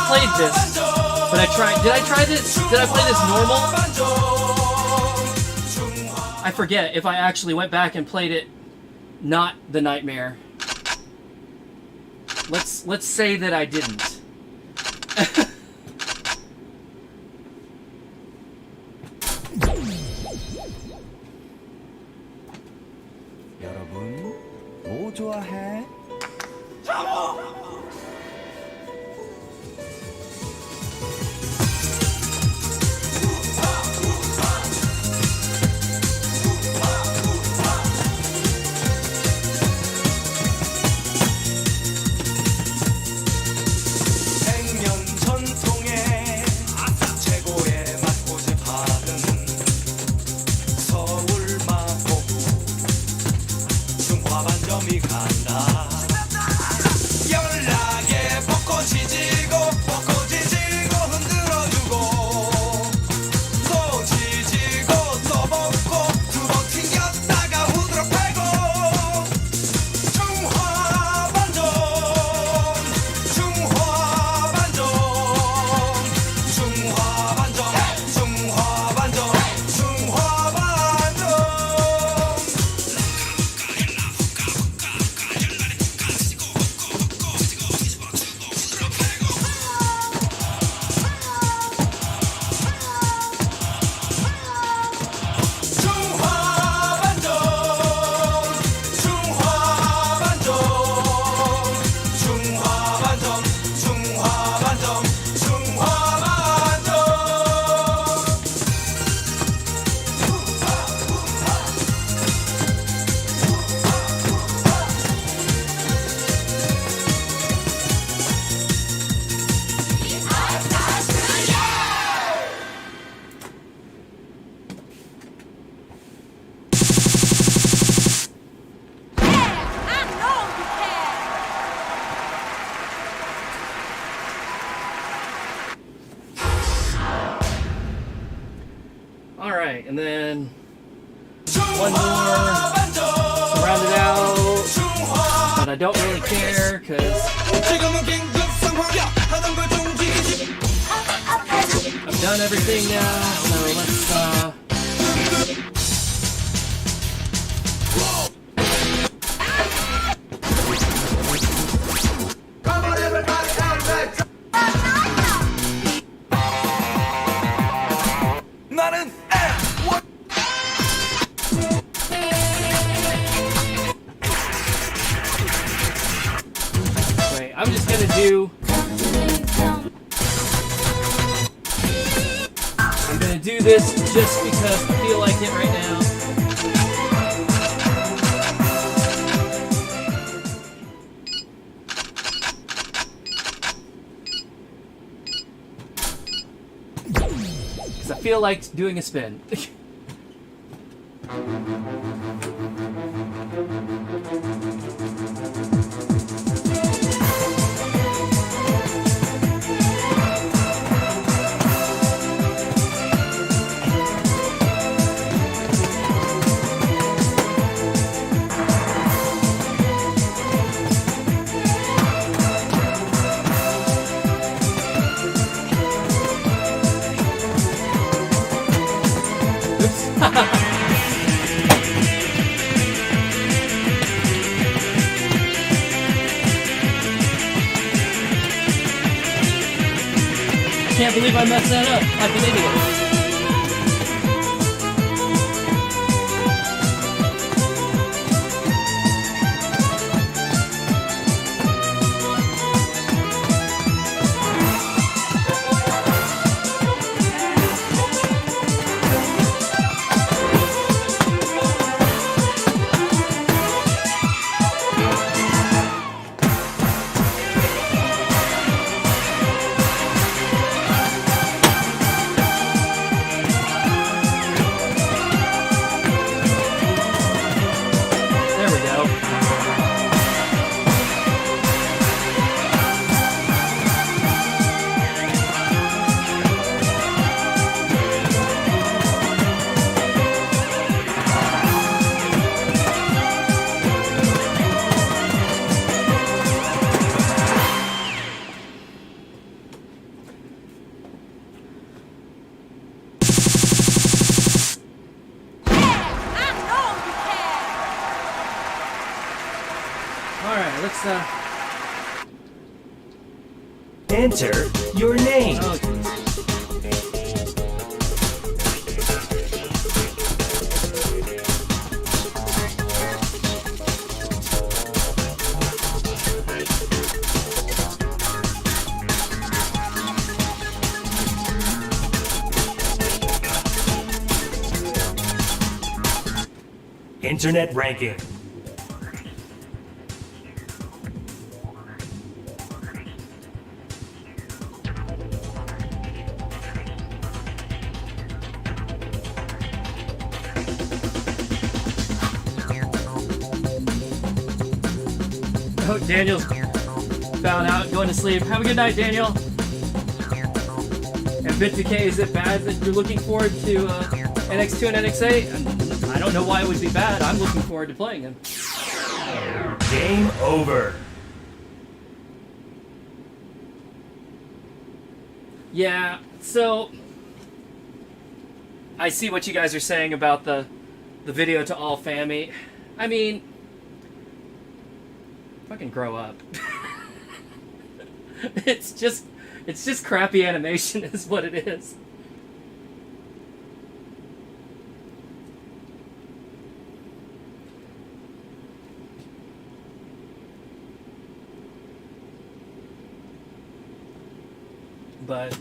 played this, but did I play this normal? I forget if I actually went back and played it not the Nightmare. Let's say that I didn't. 여러분, 뭐 좋아해? Alright, and then one more to round it out, but I don't really care because I've done everything now, so let's I'm just gonna do. I'm gonna do this just because I feel like it right now. Because I feel like doing a spin. Can't believe I messed that up like an idiot. Enter your name. Internet ranking. Oh, Daniel's found out, going to sleep. Have a good night, Daniel. And Bit Decay, is it bad that you're looking forward to NX2 and NX8? I don't know why it would be bad. I'm looking forward to playing them. Game over. Yeah, so I see what you guys are saying about the video to all family. I mean, fucking grow up. It's just crappy animation is what it is. But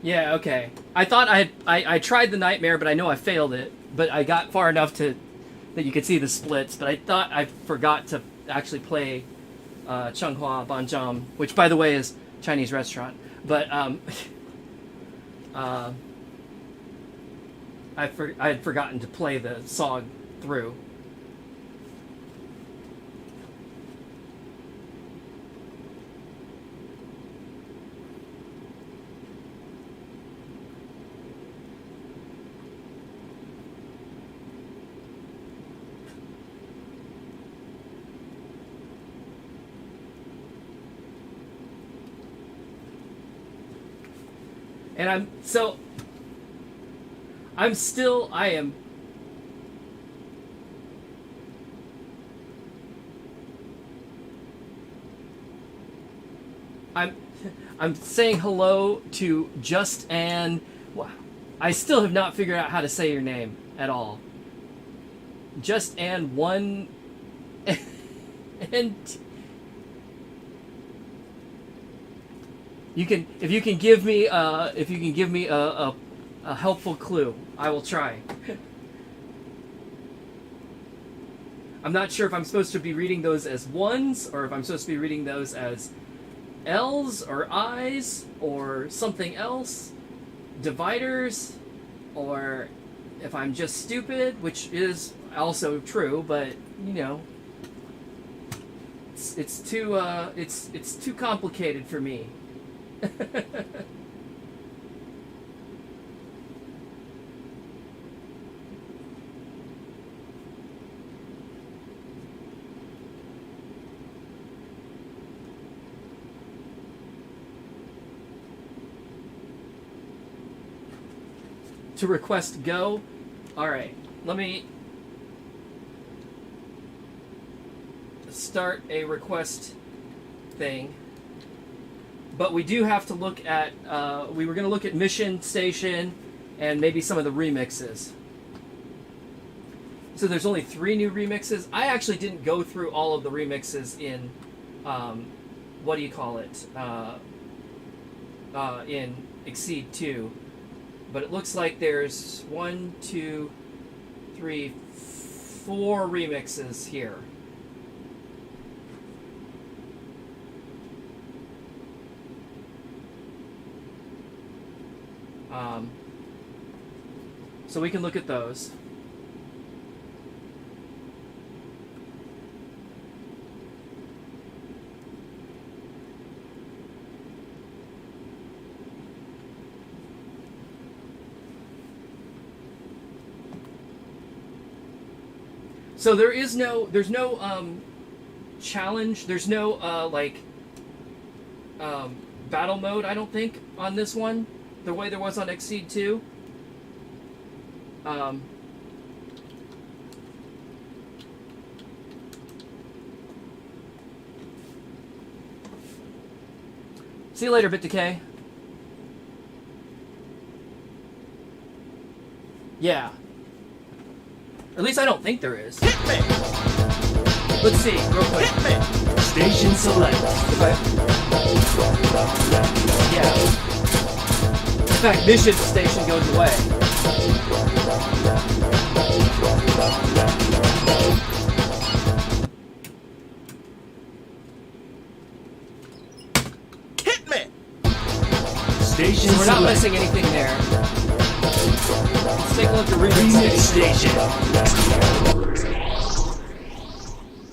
yeah, okay. I thought I tried the nightmare, but I know I failed it. But I got far enough to that you could see the splits. But I thought I forgot to actually play Changhua Banjiang, which by the way is Chinese restaurant. But I had forgotten to play the song through. And I am I'm saying hello to Just Ann. I still have not figured out how to say your name at all. Just Ann 1 and if you can give me a helpful clue, I will try. I'm not sure if I'm supposed to be reading those as ones or if I'm supposed to be reading those as L's or I's or something else, dividers, or if I'm just stupid, which is also true, but you know, it's too complicated for me. To request go. All right, let me start a request thing. But we do have to look at, we were going to look at Mission Station and maybe some of the remixes. So there's only 3 new remixes. I actually didn't go through all of the remixes in, what do you call it, in Exceed 2. But it looks like there's 1, 2, 3, 4 remixes here. So we can look at those. So there's no challenge. There's no battle mode, I don't think, on this one, the way there was on Exceed 2. See you later, Bit Decay. Yeah. At least I don't think there is. Hit me, Let's see, real quick. hit me. Station select. Yeah. In fact, mission station goes away. Hit me. Station So we're not select. missing anything there. Let's take a look at remix Remix station. station.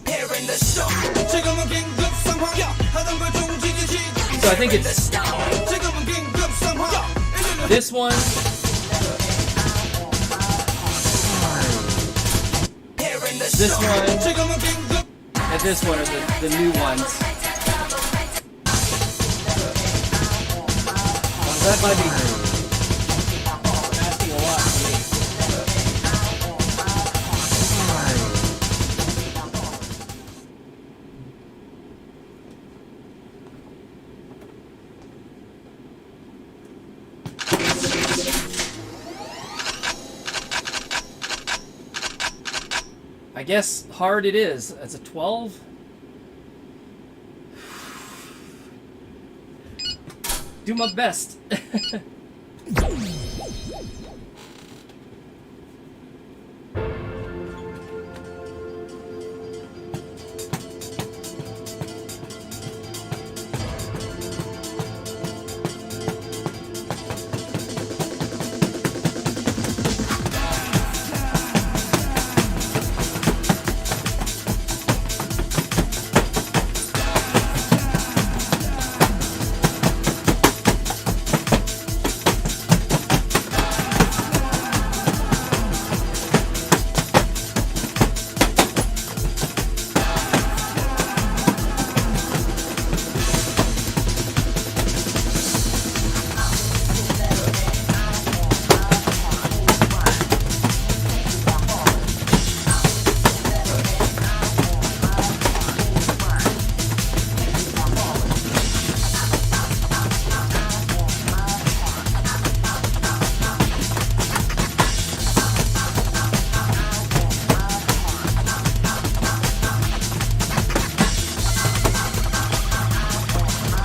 Hearing the song. 지금은 긴급 상황. 하던 걸 중지기지. So I think it's 지금은 긴급 상황. this one, Hearing the this song. one, 지금은 긴급. and this one are the new ones. That might be asking a lot from me. I guess hard it is. It's a 12. Do my best.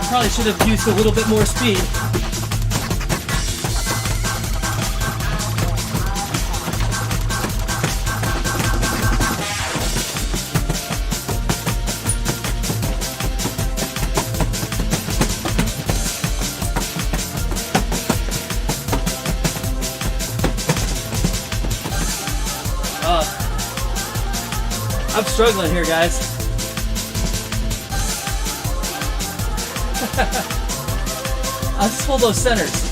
Probably should have used a little bit more speed. I'm struggling here, guys. I'll just hold those centers.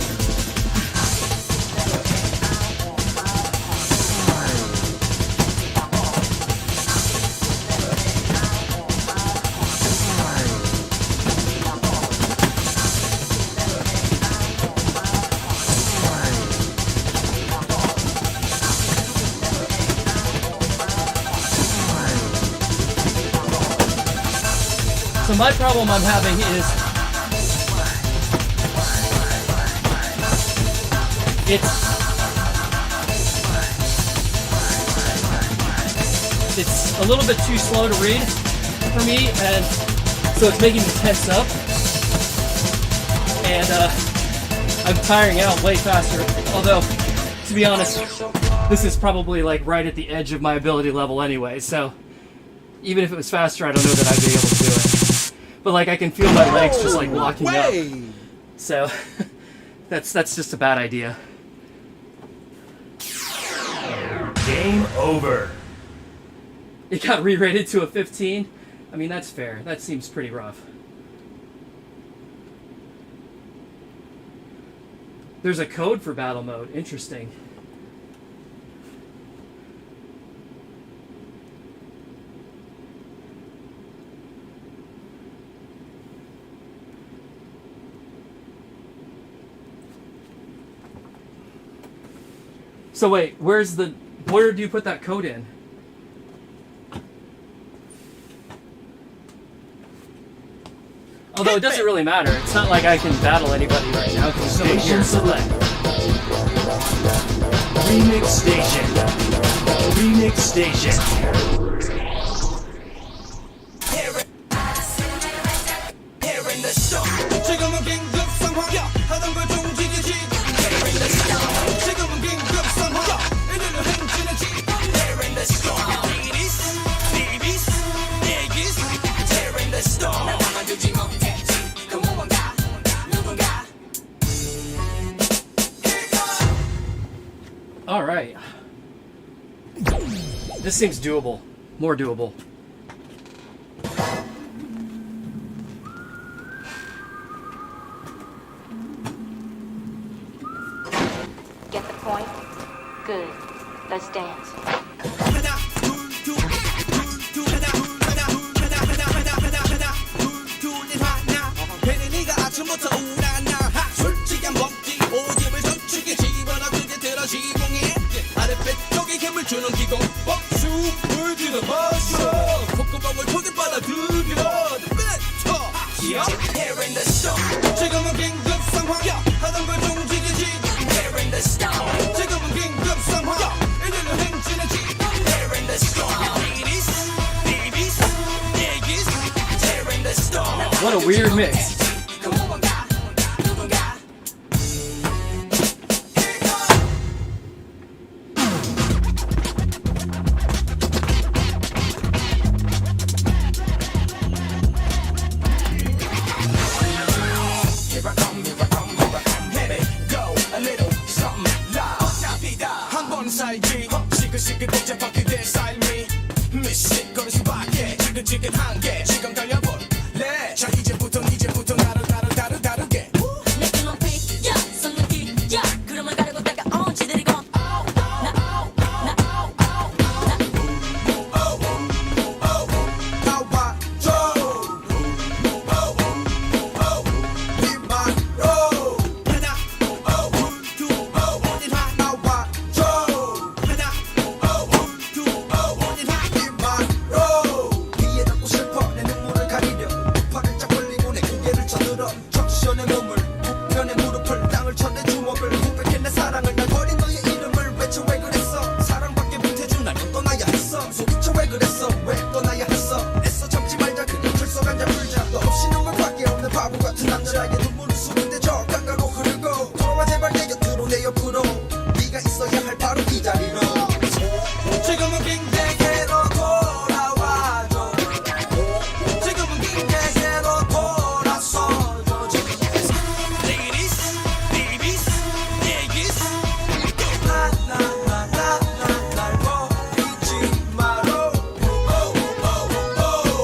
So my problem I'm having is it's a little bit too slow to read for me, and so it's making me tense up, and I'm tiring out way faster. Although, to be honest, this is probably like right at the edge of my ability level anyway, so even if it was faster, I don't know that I'd be able to do it. But like I can feel my legs just like locking up, so that's just a bad idea. Game over. It got re-rated to a 15. I mean, that's fair. That seems pretty rough. There's a code for battle mode. Interesting. So wait, where do you put that code in? Although it doesn't really matter. It's not like I can battle anybody right now. 'Cause someone Station here. select. Remix station. Remix station. Here in the storm 지금은 긴급 상황 하던 걸 종지기지 Here in the storm 지금은 긴급 상황 이리로 행진하지 Here in the storm 이리스 비비스 얘기스 Here in the storm 나 가만두지 못했지 그 무언가 누군가 All right. This seems doable. More doable. Get the point? Good. Let's dance. 하나 둘둘둘둘 하나 둘둘 하나 괜히 네가 아침부터 우울하나 솔직히 안 먹지 오줌을 저축에 집어넣게 들어 지붕에 아랫배 쪽에 힘을 주는 기공 법수을 들어봤어 콧구멍을 토게 빨아들여 뱉어 Here in the storm 지금은 긴급 상황 하던 걸 종지기지 Here in the storm 지금은 긴급 상황 이리로 행진하지 Here in the storm 이리스 비비스 얘기스 Here in the storm What a weird mix. 그 무언가 누군가 한번 살기 시끌시끌 복잡하게 된 삶이 미식거릴 수밖에 지긋지긋한 게 지금 달려볼래 자 이제부터 나를 다르게 내 눈높이 야 쏟는 기야 그럼을 가르고 다가온 지들이 건 나와줘 네 말로 하나 둘둘 나와줘 하나 둘둘 네 말로 위에 닿고 싶어 내 눈물을 가리려 팔을 짝 벌리고 내 고개를 쳐들어 적시원의 몸을 우편의 무릎을 땅을 쳐 내 주먹을 고백해 내 사랑을 날 버린 너의 이름을 외쳐 왜 그랬어 사랑밖에 못해준 날 떠나야 했어 소리쳐 왜 그랬어 왜 떠나야 했어 애써 참지 말자 그냥 출석 앉아 불자 너 없이 눈물밖에 없는 바보 같은 남자에게 눈물을 쏟는데 저 강가로 흐르고 돌아와 제발 내 곁으로 내 옆으로 네가 있어야 할 바로 이 자리로 지금은 빙대게로 돌아와줘 지금은 빙대게로 돌아서줘 Ladies, babies, 얘기스 나나나나나 날 버리지 마로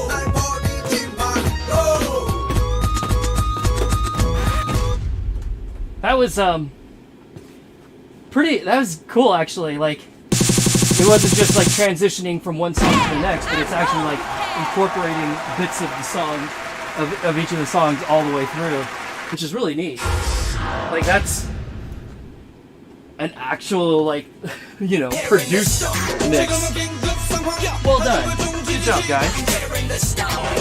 날 버리지 마로 That was that was cool actually. Like it wasn't just like transitioning from one song to the next, but it's actually like incorporating bits of the song of each of the songs all the way through, which is really neat. Like that's an actual like produced mix. Well done. Good job, guys.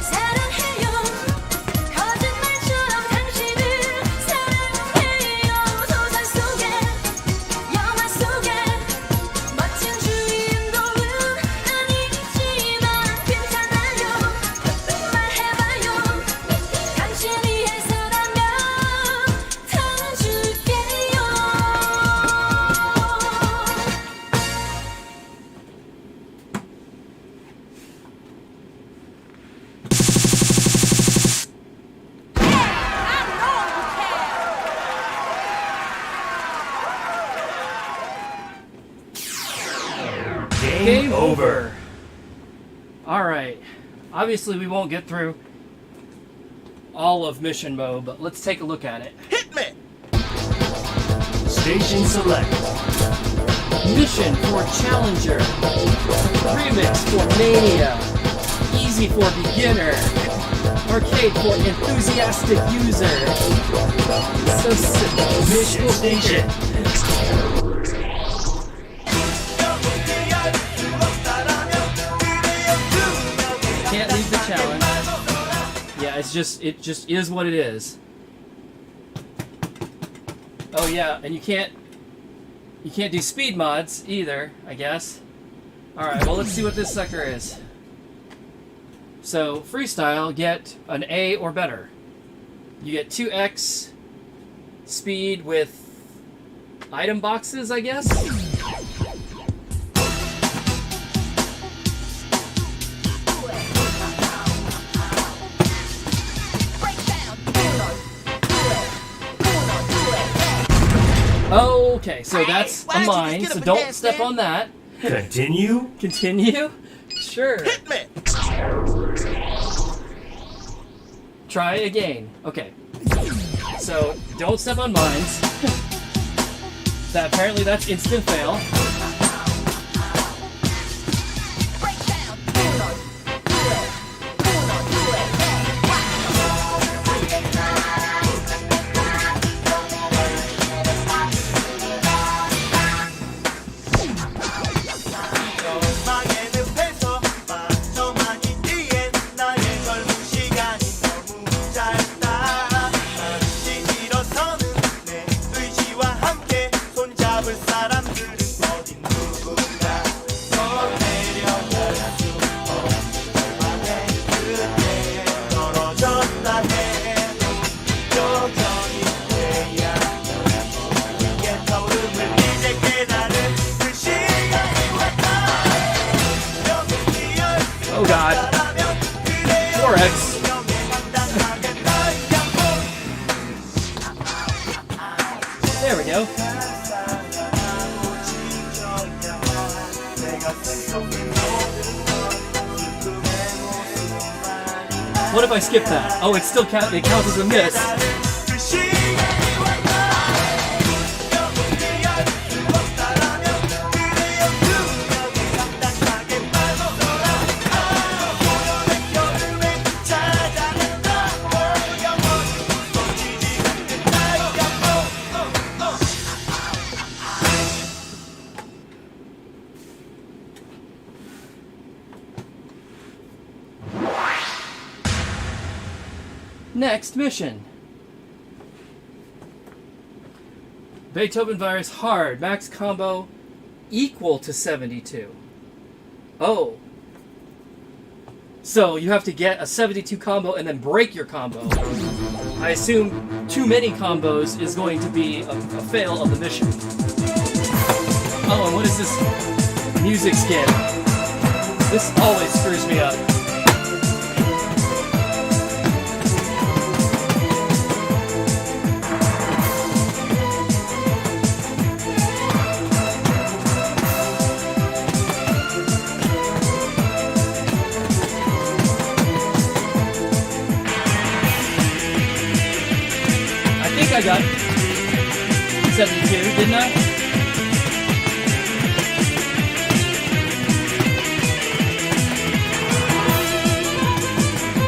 사랑해요 거짓말처럼 당신을 사랑해요 소설 속에 영화 속에 멋진 주인공은 아니지만 괜찮아요 말해봐요 당신이 해서라면 더 줄게요 Game over. All right. Obviously, we won't get through all of mission mode, but let's take a look at it. Hit me! Station select. Mission for Challenger. Remix for Mania. Easy for Beginner. Arcade for Enthusiastic User. So simple. Mission station. Can't leave the challenge. Yeah, it just is what it is. Oh yeah, and you can't do speed mods either, I guess. Alright, well let's see what this sucker is. So, freestyle, get an A or better. You get 2x speed with item boxes, I guess? Okay, so that's why a don't you just mine, get so up and don't dance, step man? on that. Continue. Continue? Sure. Hit me! Try again. Okay. So, don't step on mines. Apparently that's instant fail. 망의 늪에서 빠져만 있기엔 나의 젊은 시간이 너무 짧다 잠시 일어서는 내 의지와 함께 손잡을 사람들은 어딘 누군가 더 내려갈 수 없는 절망의 끝에 떨어졌다 해도 여전히 돼야 이게 타오름을 이제 깨달은 그 시간이 왔다 Oh god. 4x. There we go. What if I skip that? Oh, it still counts as a miss. Next mission. Beethoven virus hard. Max combo equal to 72. Oh. So you have to get a 72 combo and then break your combo. I assume too many combos is going to be a fail of the mission. Oh, and what is this music skin? This always screws me up. I got 72, didn't I?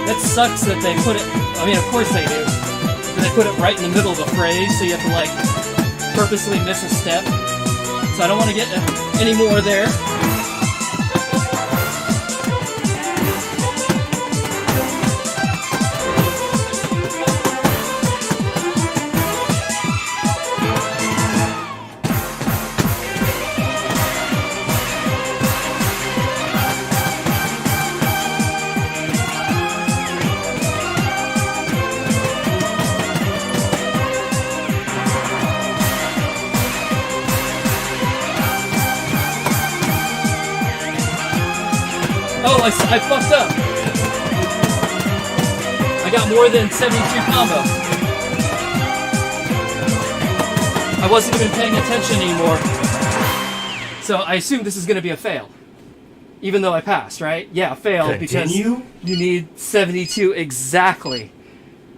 That sucks that they put it, I mean, of course they do. But they put it right in the middle of a phrase, so you have to, like, purposely miss a step. So I don't want to get any more there. I fucked up. I got more than 72 combo. I wasn't even paying attention anymore. So I assume this is going to be a fail. Even though I passed, right? Yeah, fail because Continue? you need 72 exactly.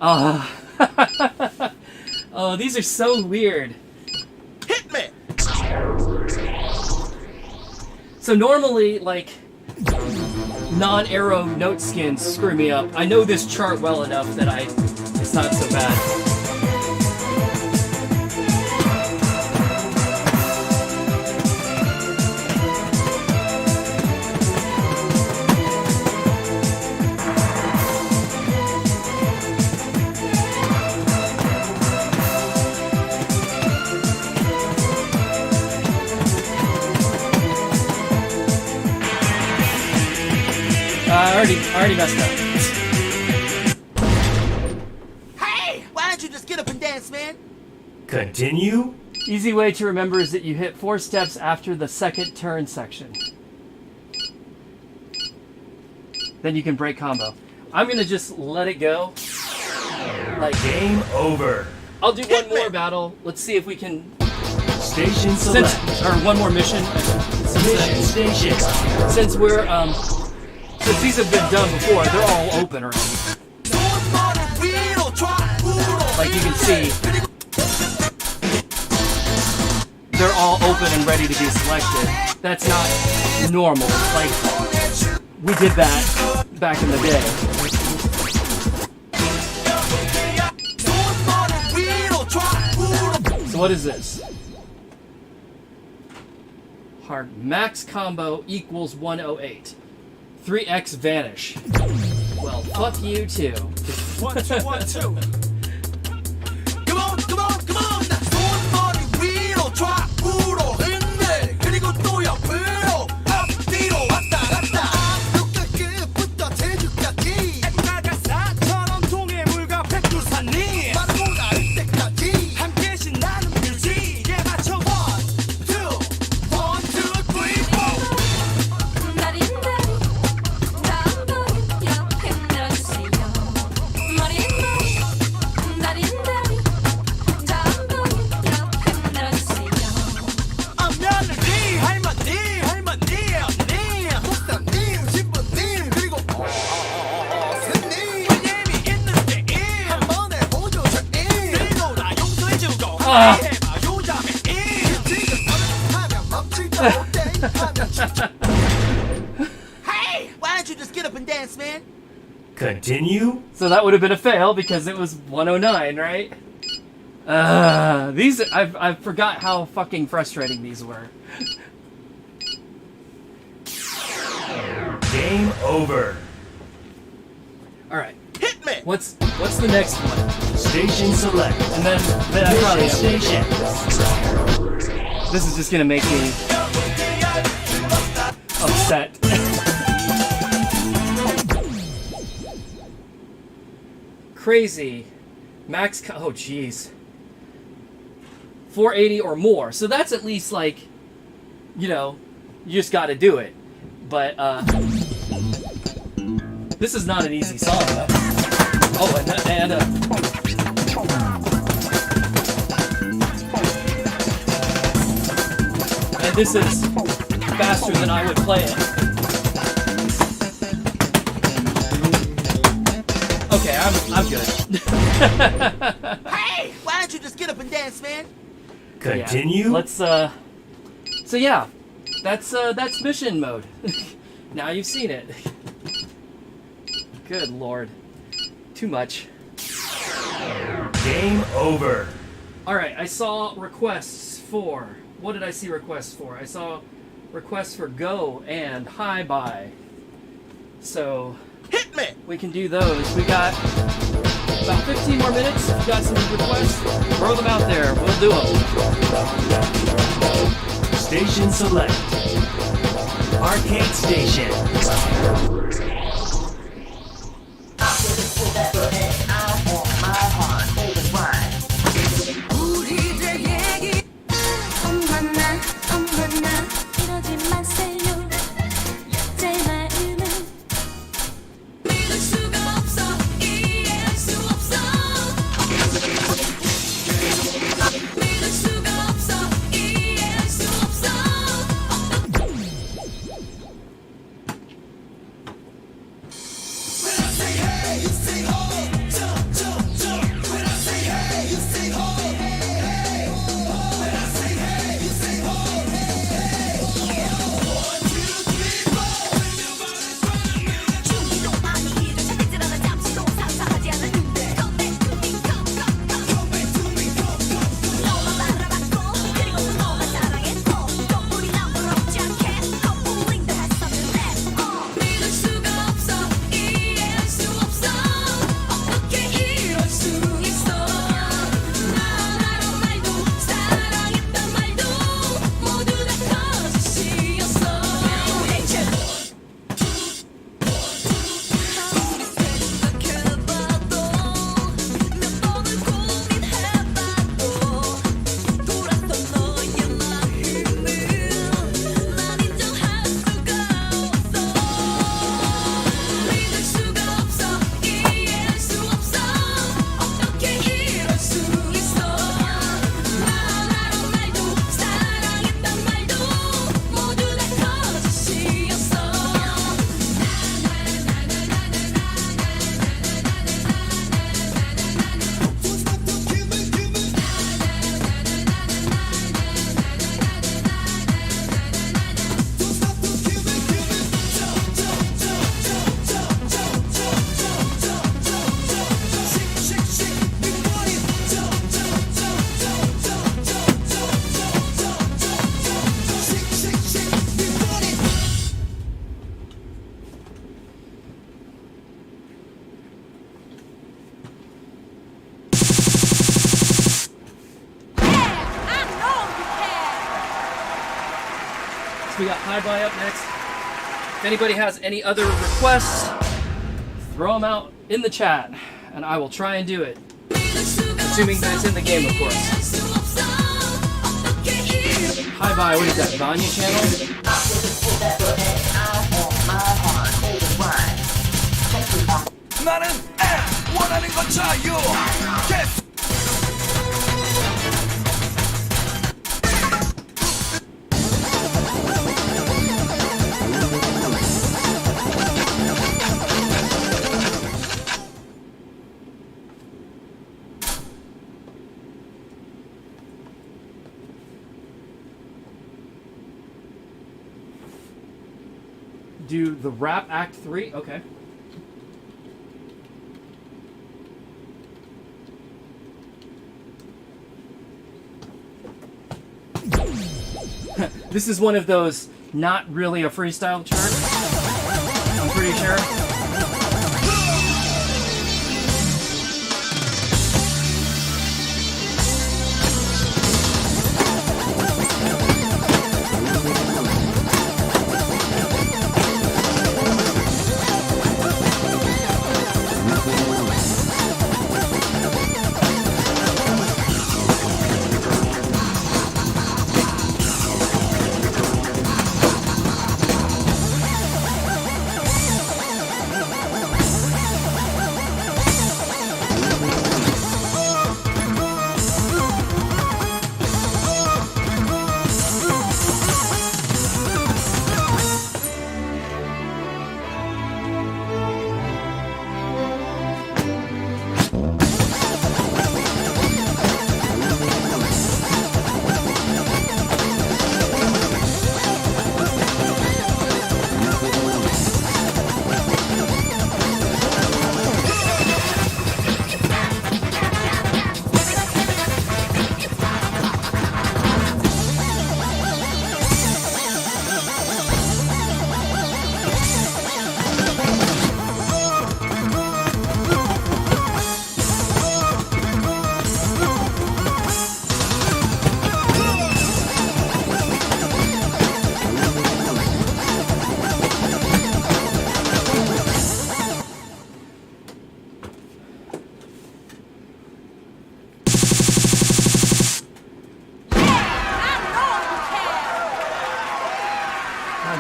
Oh, these are so weird. Hit me! So normally, like, non-arrow note skins screw me up. I know this chart well enough that it's not so bad. I already messed up. Hey! Why don't you just get up and dance, man? Continue? Easy way to remember is that you hit 4 steps after the second turn section. Then you can break combo. I'm gonna just let it go. Like, Game over. I'll do one more battle. Let's see if we can. Station select. Or one more mission. Mission station. Since we're since these have been done before, they're all open already. Like you can see, they're all open and ready to be selected. That's not normal. Like, we did that back in the day. So what is this? Hard max combo equals 108. 3x vanish. Well, fuck you too. 1, 2, 1, 2. Come on, come on, come on. 손머리 위로 좌우로 흔들. 그리고 또 옆으로 앞뒤로 왔다 갔다. 앞부터 끝부터 제주까지. 액자가사처럼 동해물과 백두산이 마르고 나를 때까지 함께 신나는 뮤직에 맞춰 1, 2, 1, 2, 3, 4. Hey! Why don't you just get up and dance, man? Continue? So that would have been a fail because it was 109, right? These I forgot how fucking frustrating these were. Game over. All right, Hit me! what's the next one? Station select. And then I probably Mission have. station. This is just gonna make me upset. Crazy. Oh jeez. 480 or more. So that's at least like, you know, you just got to do it. But this is not an easy song though. Oh, and this is faster than I would play it. Okay, I'm good. Hey! Why don't you just get up and dance, man? Continue? Yeah. Let's so yeah. That's mission mode. Now you've seen it. Good lord. Too much. Game over. Alright, I saw requests for what did I see requests for? I saw requests for go and hi bye. So Hit me! we can do those. We got about 15 more minutes. If you got some requests, throw them out there. We'll do them. Station select. Arcade station. 엄마 나 이러지 마세요 제 마음은 We got High Buy up next. If anybody has any other requests, throw them out in the chat, and I will try and do it. Assuming that it's in the game, of course. High Buy, what is that, Vanya channel? 나는 M 원하는 건 자유. Do the rap act 3? Okay. This is one of those not really a freestyle chart, I'm pretty sure.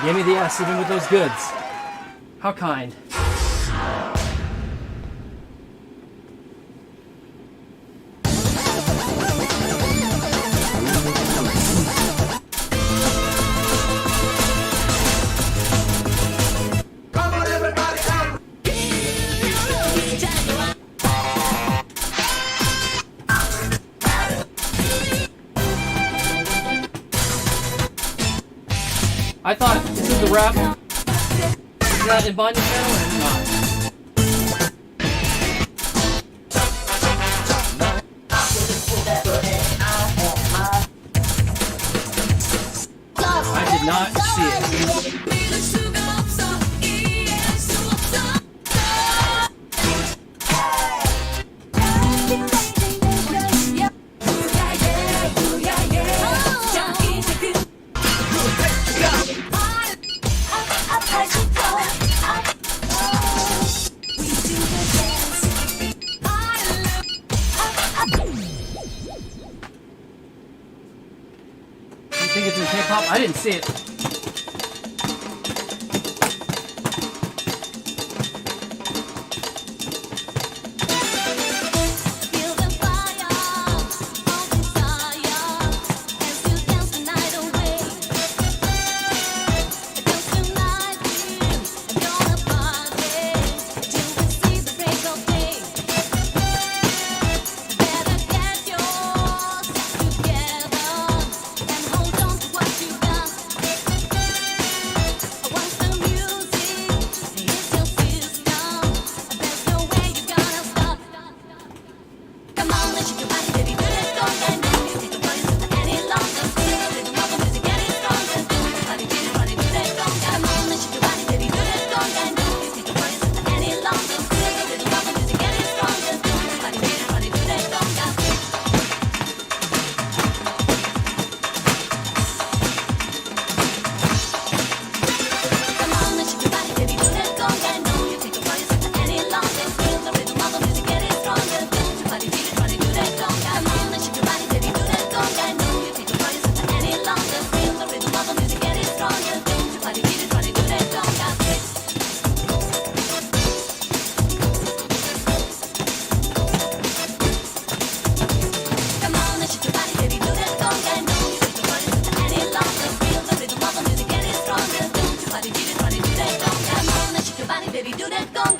Give me the S even with those goods. How kind. I thought this is the rap. Is that in Vanya channel or not? I did not see it. You think it's in K-pop? I didn't see it. Feel the fire, all desire, as you dance the night away. Dance the night in, gonna party till we see the break of day. Better get yours together and hold on to what you got.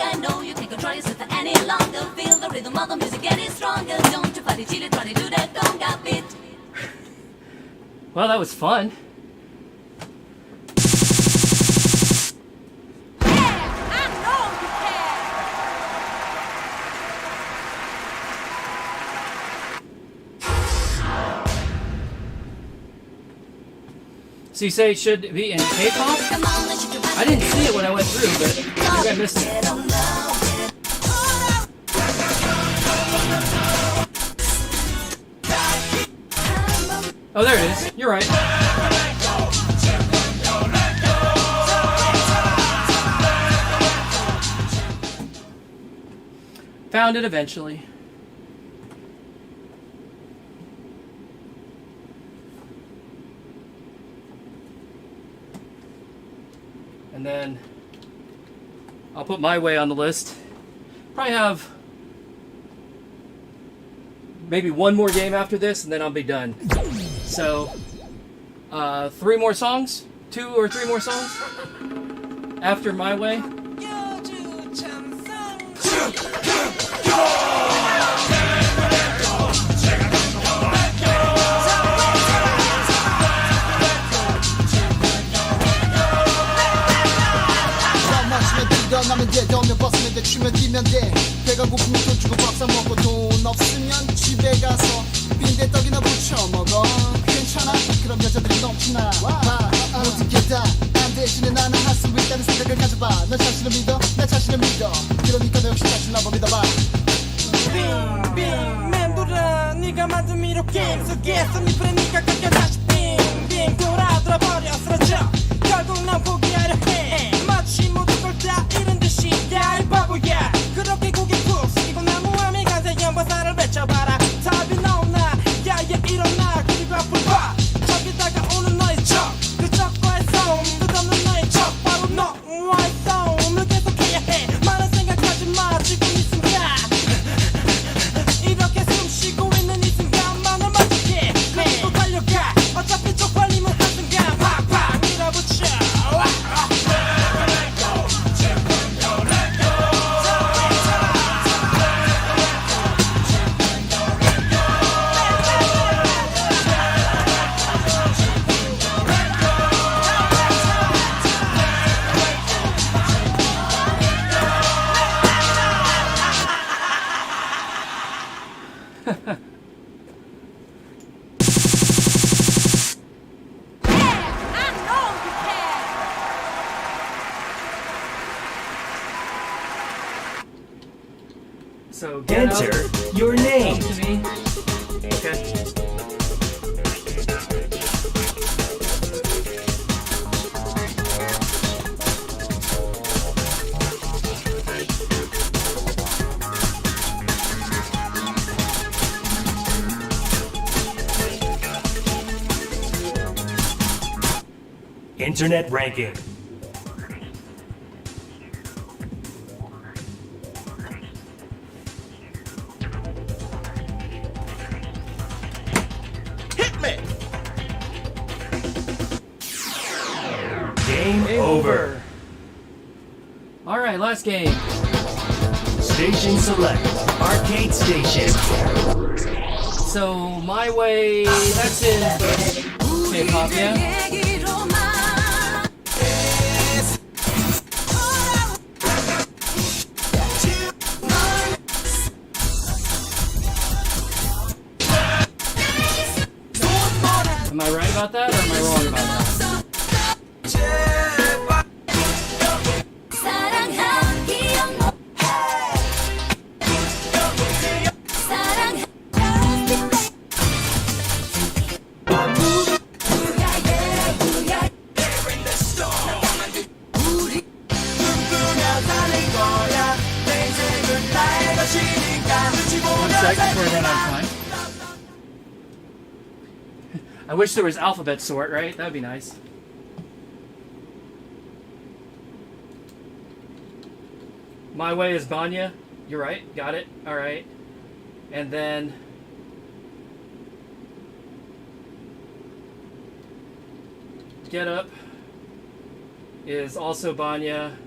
I know you can't control yourself any longer. Feel the rhythm of the music getting stronger. Don't you fight it, chill it, try to do that conga beat. Well, that was fun. So you say it should be in K-pop? Come on, let's shoot your I didn't see it when I went through, but maybe I missed it. Oh, there it is. You're right. Found it eventually. And then I'll put My Way on the list. Probably have maybe one more game after this, and then I'll be done. So, 3 more songs? 2 or 3 more songs? After My Way? 나는 대더면 벗으면 돼 추면 뛰면 돼 배가 고프면 돈 주고 밥 사 먹고 돈 없으면 집에 가서 빈대 떡이나 부쳐 먹어 괜찮아 그럼 여자들이 넘치나 어떻게 다 안 대신에 나는 할 수 있다는 생각을 가져봐 너 자신을 믿어 나 자신을 믿어 그러니까 너 역시 자신을 한번 믿어봐 빙빙 맴돌아 네가 만든 미로 게임 속에서 네 프레니까 깎여 다시 빙빙 돌아들어 버려 쓰러져 결국 난 포기하려 해 마치 모든 걸 다 잃은 듯이 야 이 바보야 그렇게 고개 푹 숙이고 나무함이 가세 연보사를 외쳐봐라 답이 나오나 야야 일어나 그리고 앞을 봐 저기다가 오는 너의 적그 적과의 싸움 끝없는 너의 적 바로 너와의 싸움을 계속해야 해 많은 생각하지 마 지금 이 순간 이렇게 숨 쉬고 있는 이 순간만을 만족해 그리고 달려가 어차피 쪽팔림은 한순간 팍팍 밀어붙여 So get Enter out your name. to me. Okay. Internet ranking. Hit me! Game over. All right, last game. Station select. Arcade station. So My Way, that's in K-pop, yeah? Am I right about that, or am I wrong about that? Before I run out of time. I wish there was alphabet sort, right? That would be nice. My Way is Banya. You're right. Got it. All right. And then Get Up is also Banya.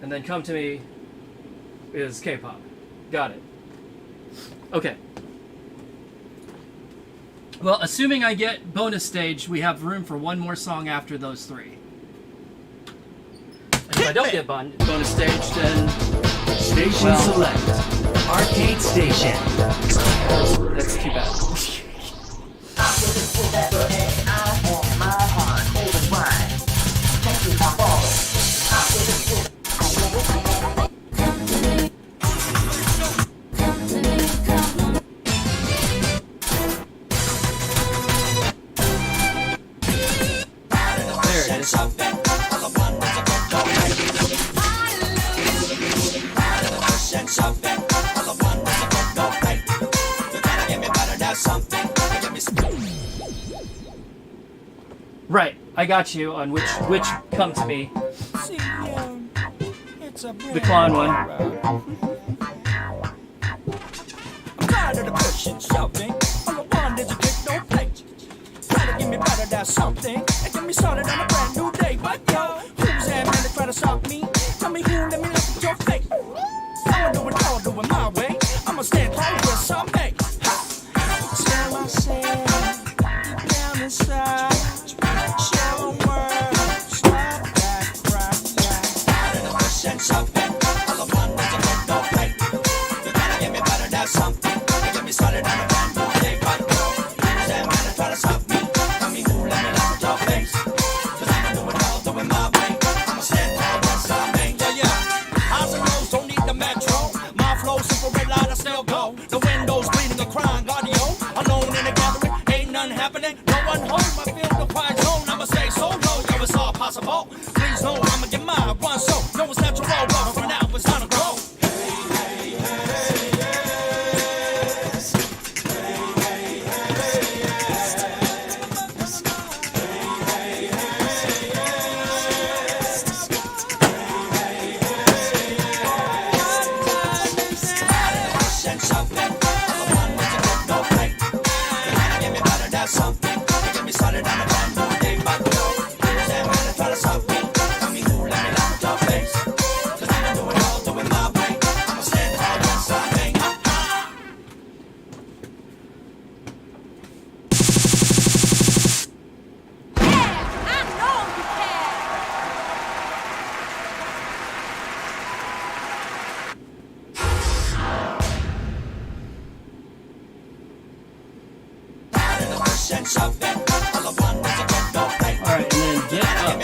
And then Come to Me is K-pop. Got it. Okay. Well, assuming I get bonus stage, we have room for one more song after those three. And if I don't get bonus stage, then Station Well. select. Arcade station. that's too bad. There it is. Right, I got you on which Come to Me, See, it's a the clown one. I'm tired of the pushing, shoving. All I want is a kick, no play. Try to give me better, that's something. And get me started on a brand new day. But yo, who's that man that try to stop me? Tell me who, let me look at your face. I'ma do it all, do it my way. I'ma stand tall with someday. Tell myself, deep down inside. Shallow world, stop that crap, yeah. Something, all I want is a good no play. You gotta give me better, that's something. Get me started on a brand new day. But yo, who's that man that try to stop me? Tell me who, let me look at your face. Cause I'ma do it all, do it my way. I'ma stand tall, yes I may. Yeah. Highs and lows, don't need the metro. My flow, simple red light, I still go. The windows bleeding, a crying audio. Alone in a gathering, ain't nothing happening. No one home, I feel the quiet zone. I'ma stay so low, yo, it's all possible. Please know I'ma get my one so. Yo, it's natural, but for now it's time to grow. Alright, and then Get Up.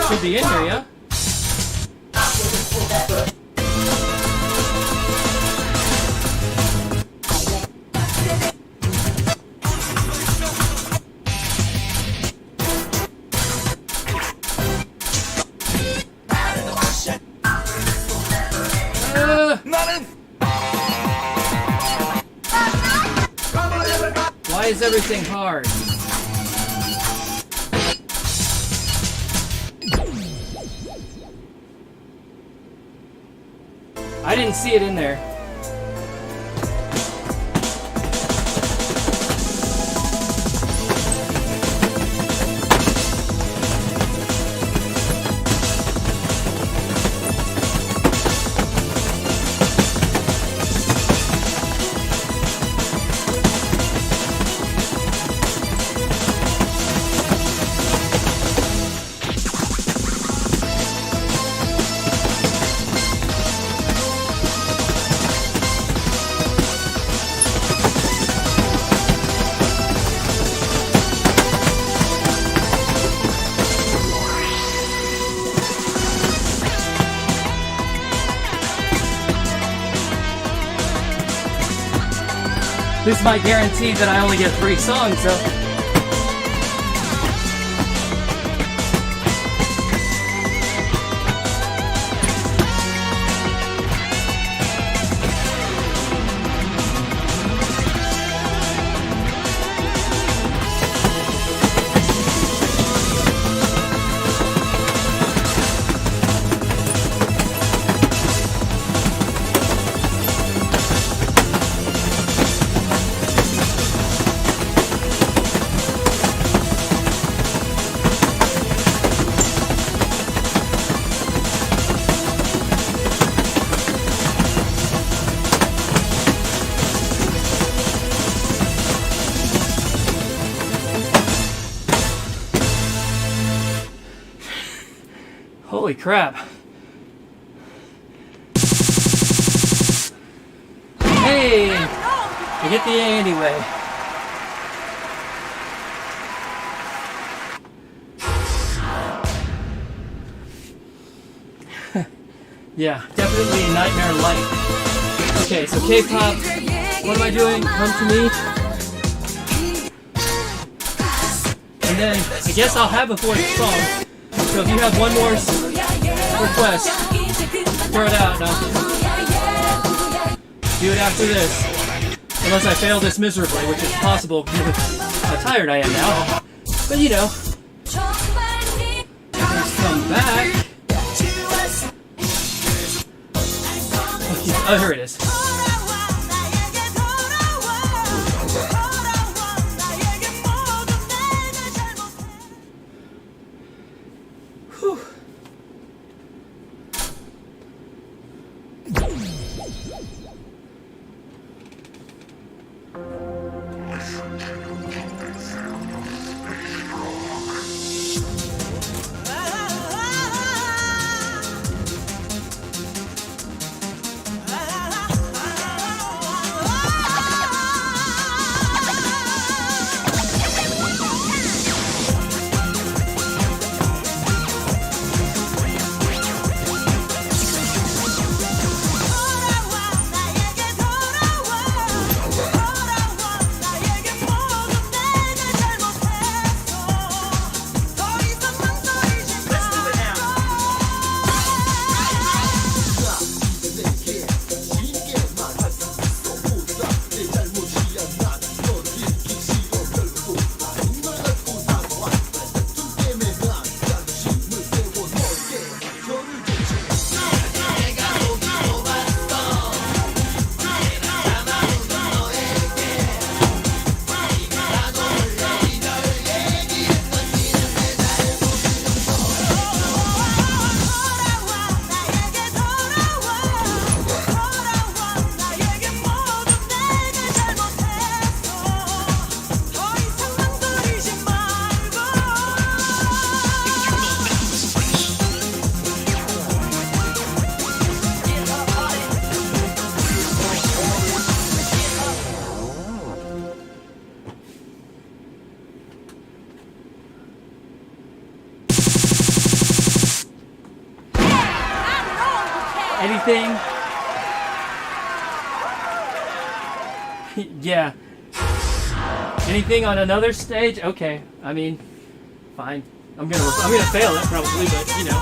Should be in here, yeah? Why is everything hard? I didn't see it in there. This might guarantee that I only get 3 songs, so. Holy crap. Hey! I get the A anyway. Yeah, definitely Nightmare Light. Okay, so K-pop. What am I doing? Come to me. And then I guess I'll have a fourth song. So if you have one more request, throw it out and I'll do it after this. Unless I fail this miserably, which is possible given how tired I am now. But you know, just come back. Oh, here it is. Whew. Anything? Yeah. Anything on another stage? Okay. I mean, fine. I'm gonna fail it probably, but you know.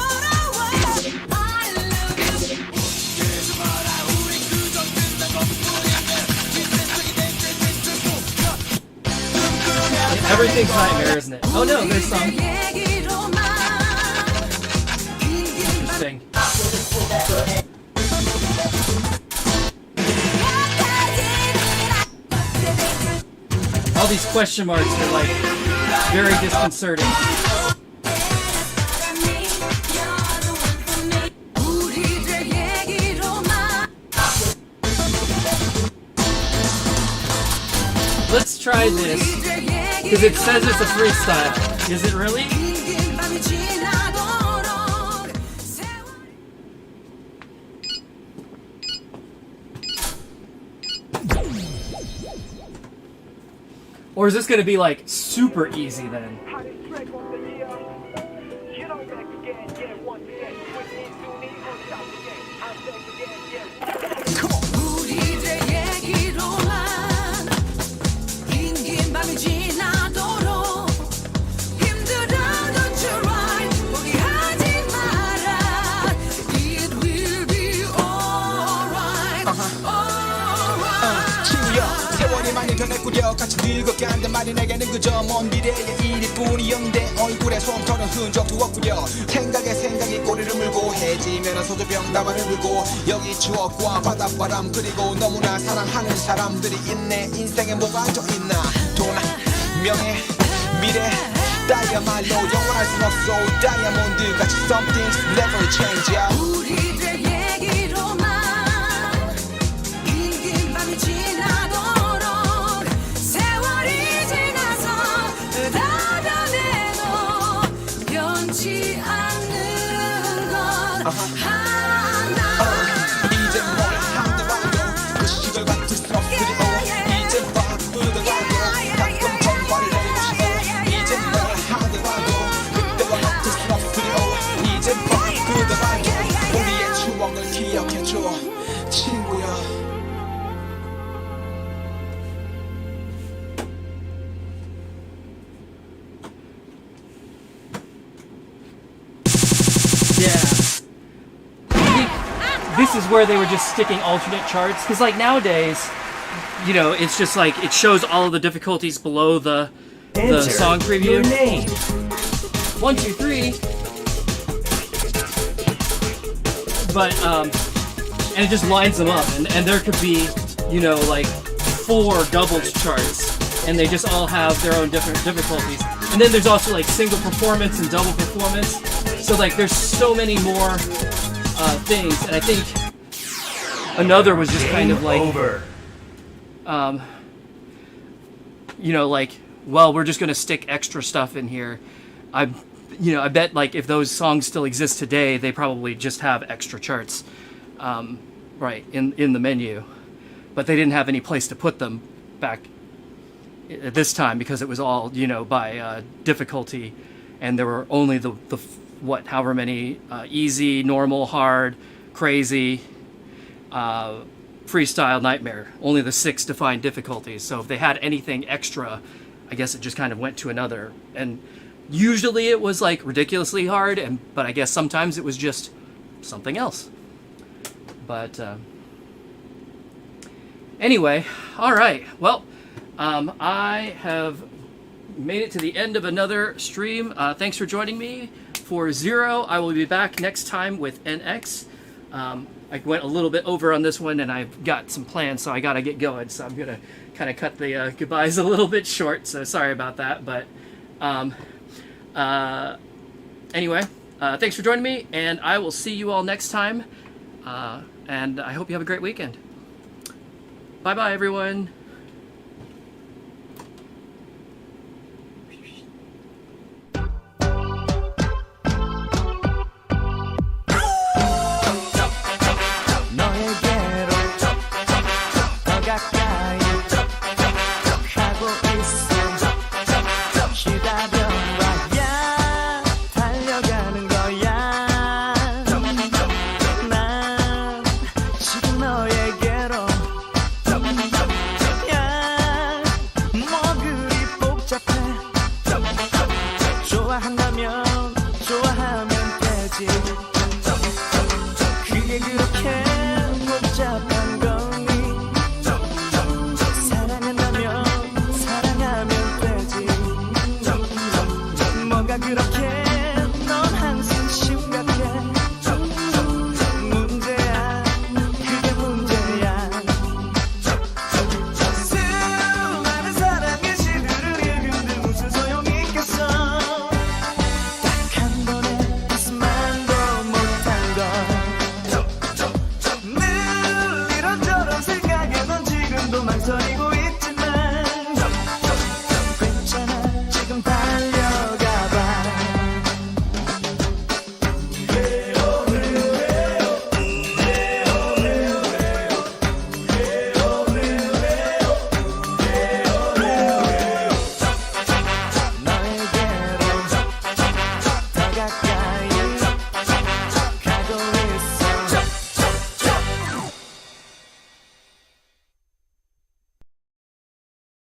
Everything's Nightmare, isn't it? Oh no, there's some. Interesting. All these question marks are like very disconcerting. Let's try this, because it says it's a freestyle. Is it really? Or is this going to be like super easy then? 많이 변했구려 같이 늙었게 한단 말이 내게는 그저 먼 미래의 일뿐이었는데 얼굴에 솜털은 흔적도 없구려 생각이 꼬리를 물고 해지면은 소주병 나만을 불고 여기 추억과 바닷바람 그리고 너무나 사랑하는 사람들이 있네 인생에 뭐가 안져있나 돈, 명예, 미래 다이아말로 영원할 순 없어 다이아몬드 같이 some things never change 우리들 얘기로만 긴 밤이 지나도록 세월이 지나서 다 변해도 변치 않는 것 이제 뭘 하더라도 그 시절 같은 순 없으리오 이제 바쁘더라도 가끔 전화를 해보고 싶어 이제 뭘 하더라도 그때와 같은 순 없으리오 이제 바쁘더라도 우리의 추억을 기억해줘 친구야. Yeah. I think this is where they were just sticking alternate charts, because like nowadays, you know, it's just like it shows all of the difficulties below the Enter song preview. your name. 1, 2, 3. But and it just lines them up, and there could be, you know, like 4 doubles charts, and they just all have their own different difficulties. And then there's also like single performance and double performance. So like there's so many more things, and I think another was just kind of like, Over. you know, like, well, we're just gonna stick extra stuff in here. I bet like if those songs still exist today, they probably just have extra charts, right in the menu, but they didn't have any place to put them back at this time because it was all, you know, by difficulty, and there were only the however many easy, normal, hard, crazy, freestyle, nightmare, only the 6 defined difficulties. So if they had anything extra, I guess it just kind of went to another, and usually it was like ridiculously hard, but I guess sometimes it was just something else. But anyway, all right, well, I have made it to the end of another stream. Thanks for joining me for 0. I will be back next time with NX. I went a little bit over on this one, and I've got some plans, so I gotta get going. So I'm gonna kind of cut the goodbyes a little bit short. So sorry about that. But anyway, thanks for joining me, and I will see you all next time. And I hope you have a great weekend. Bye bye, everyone.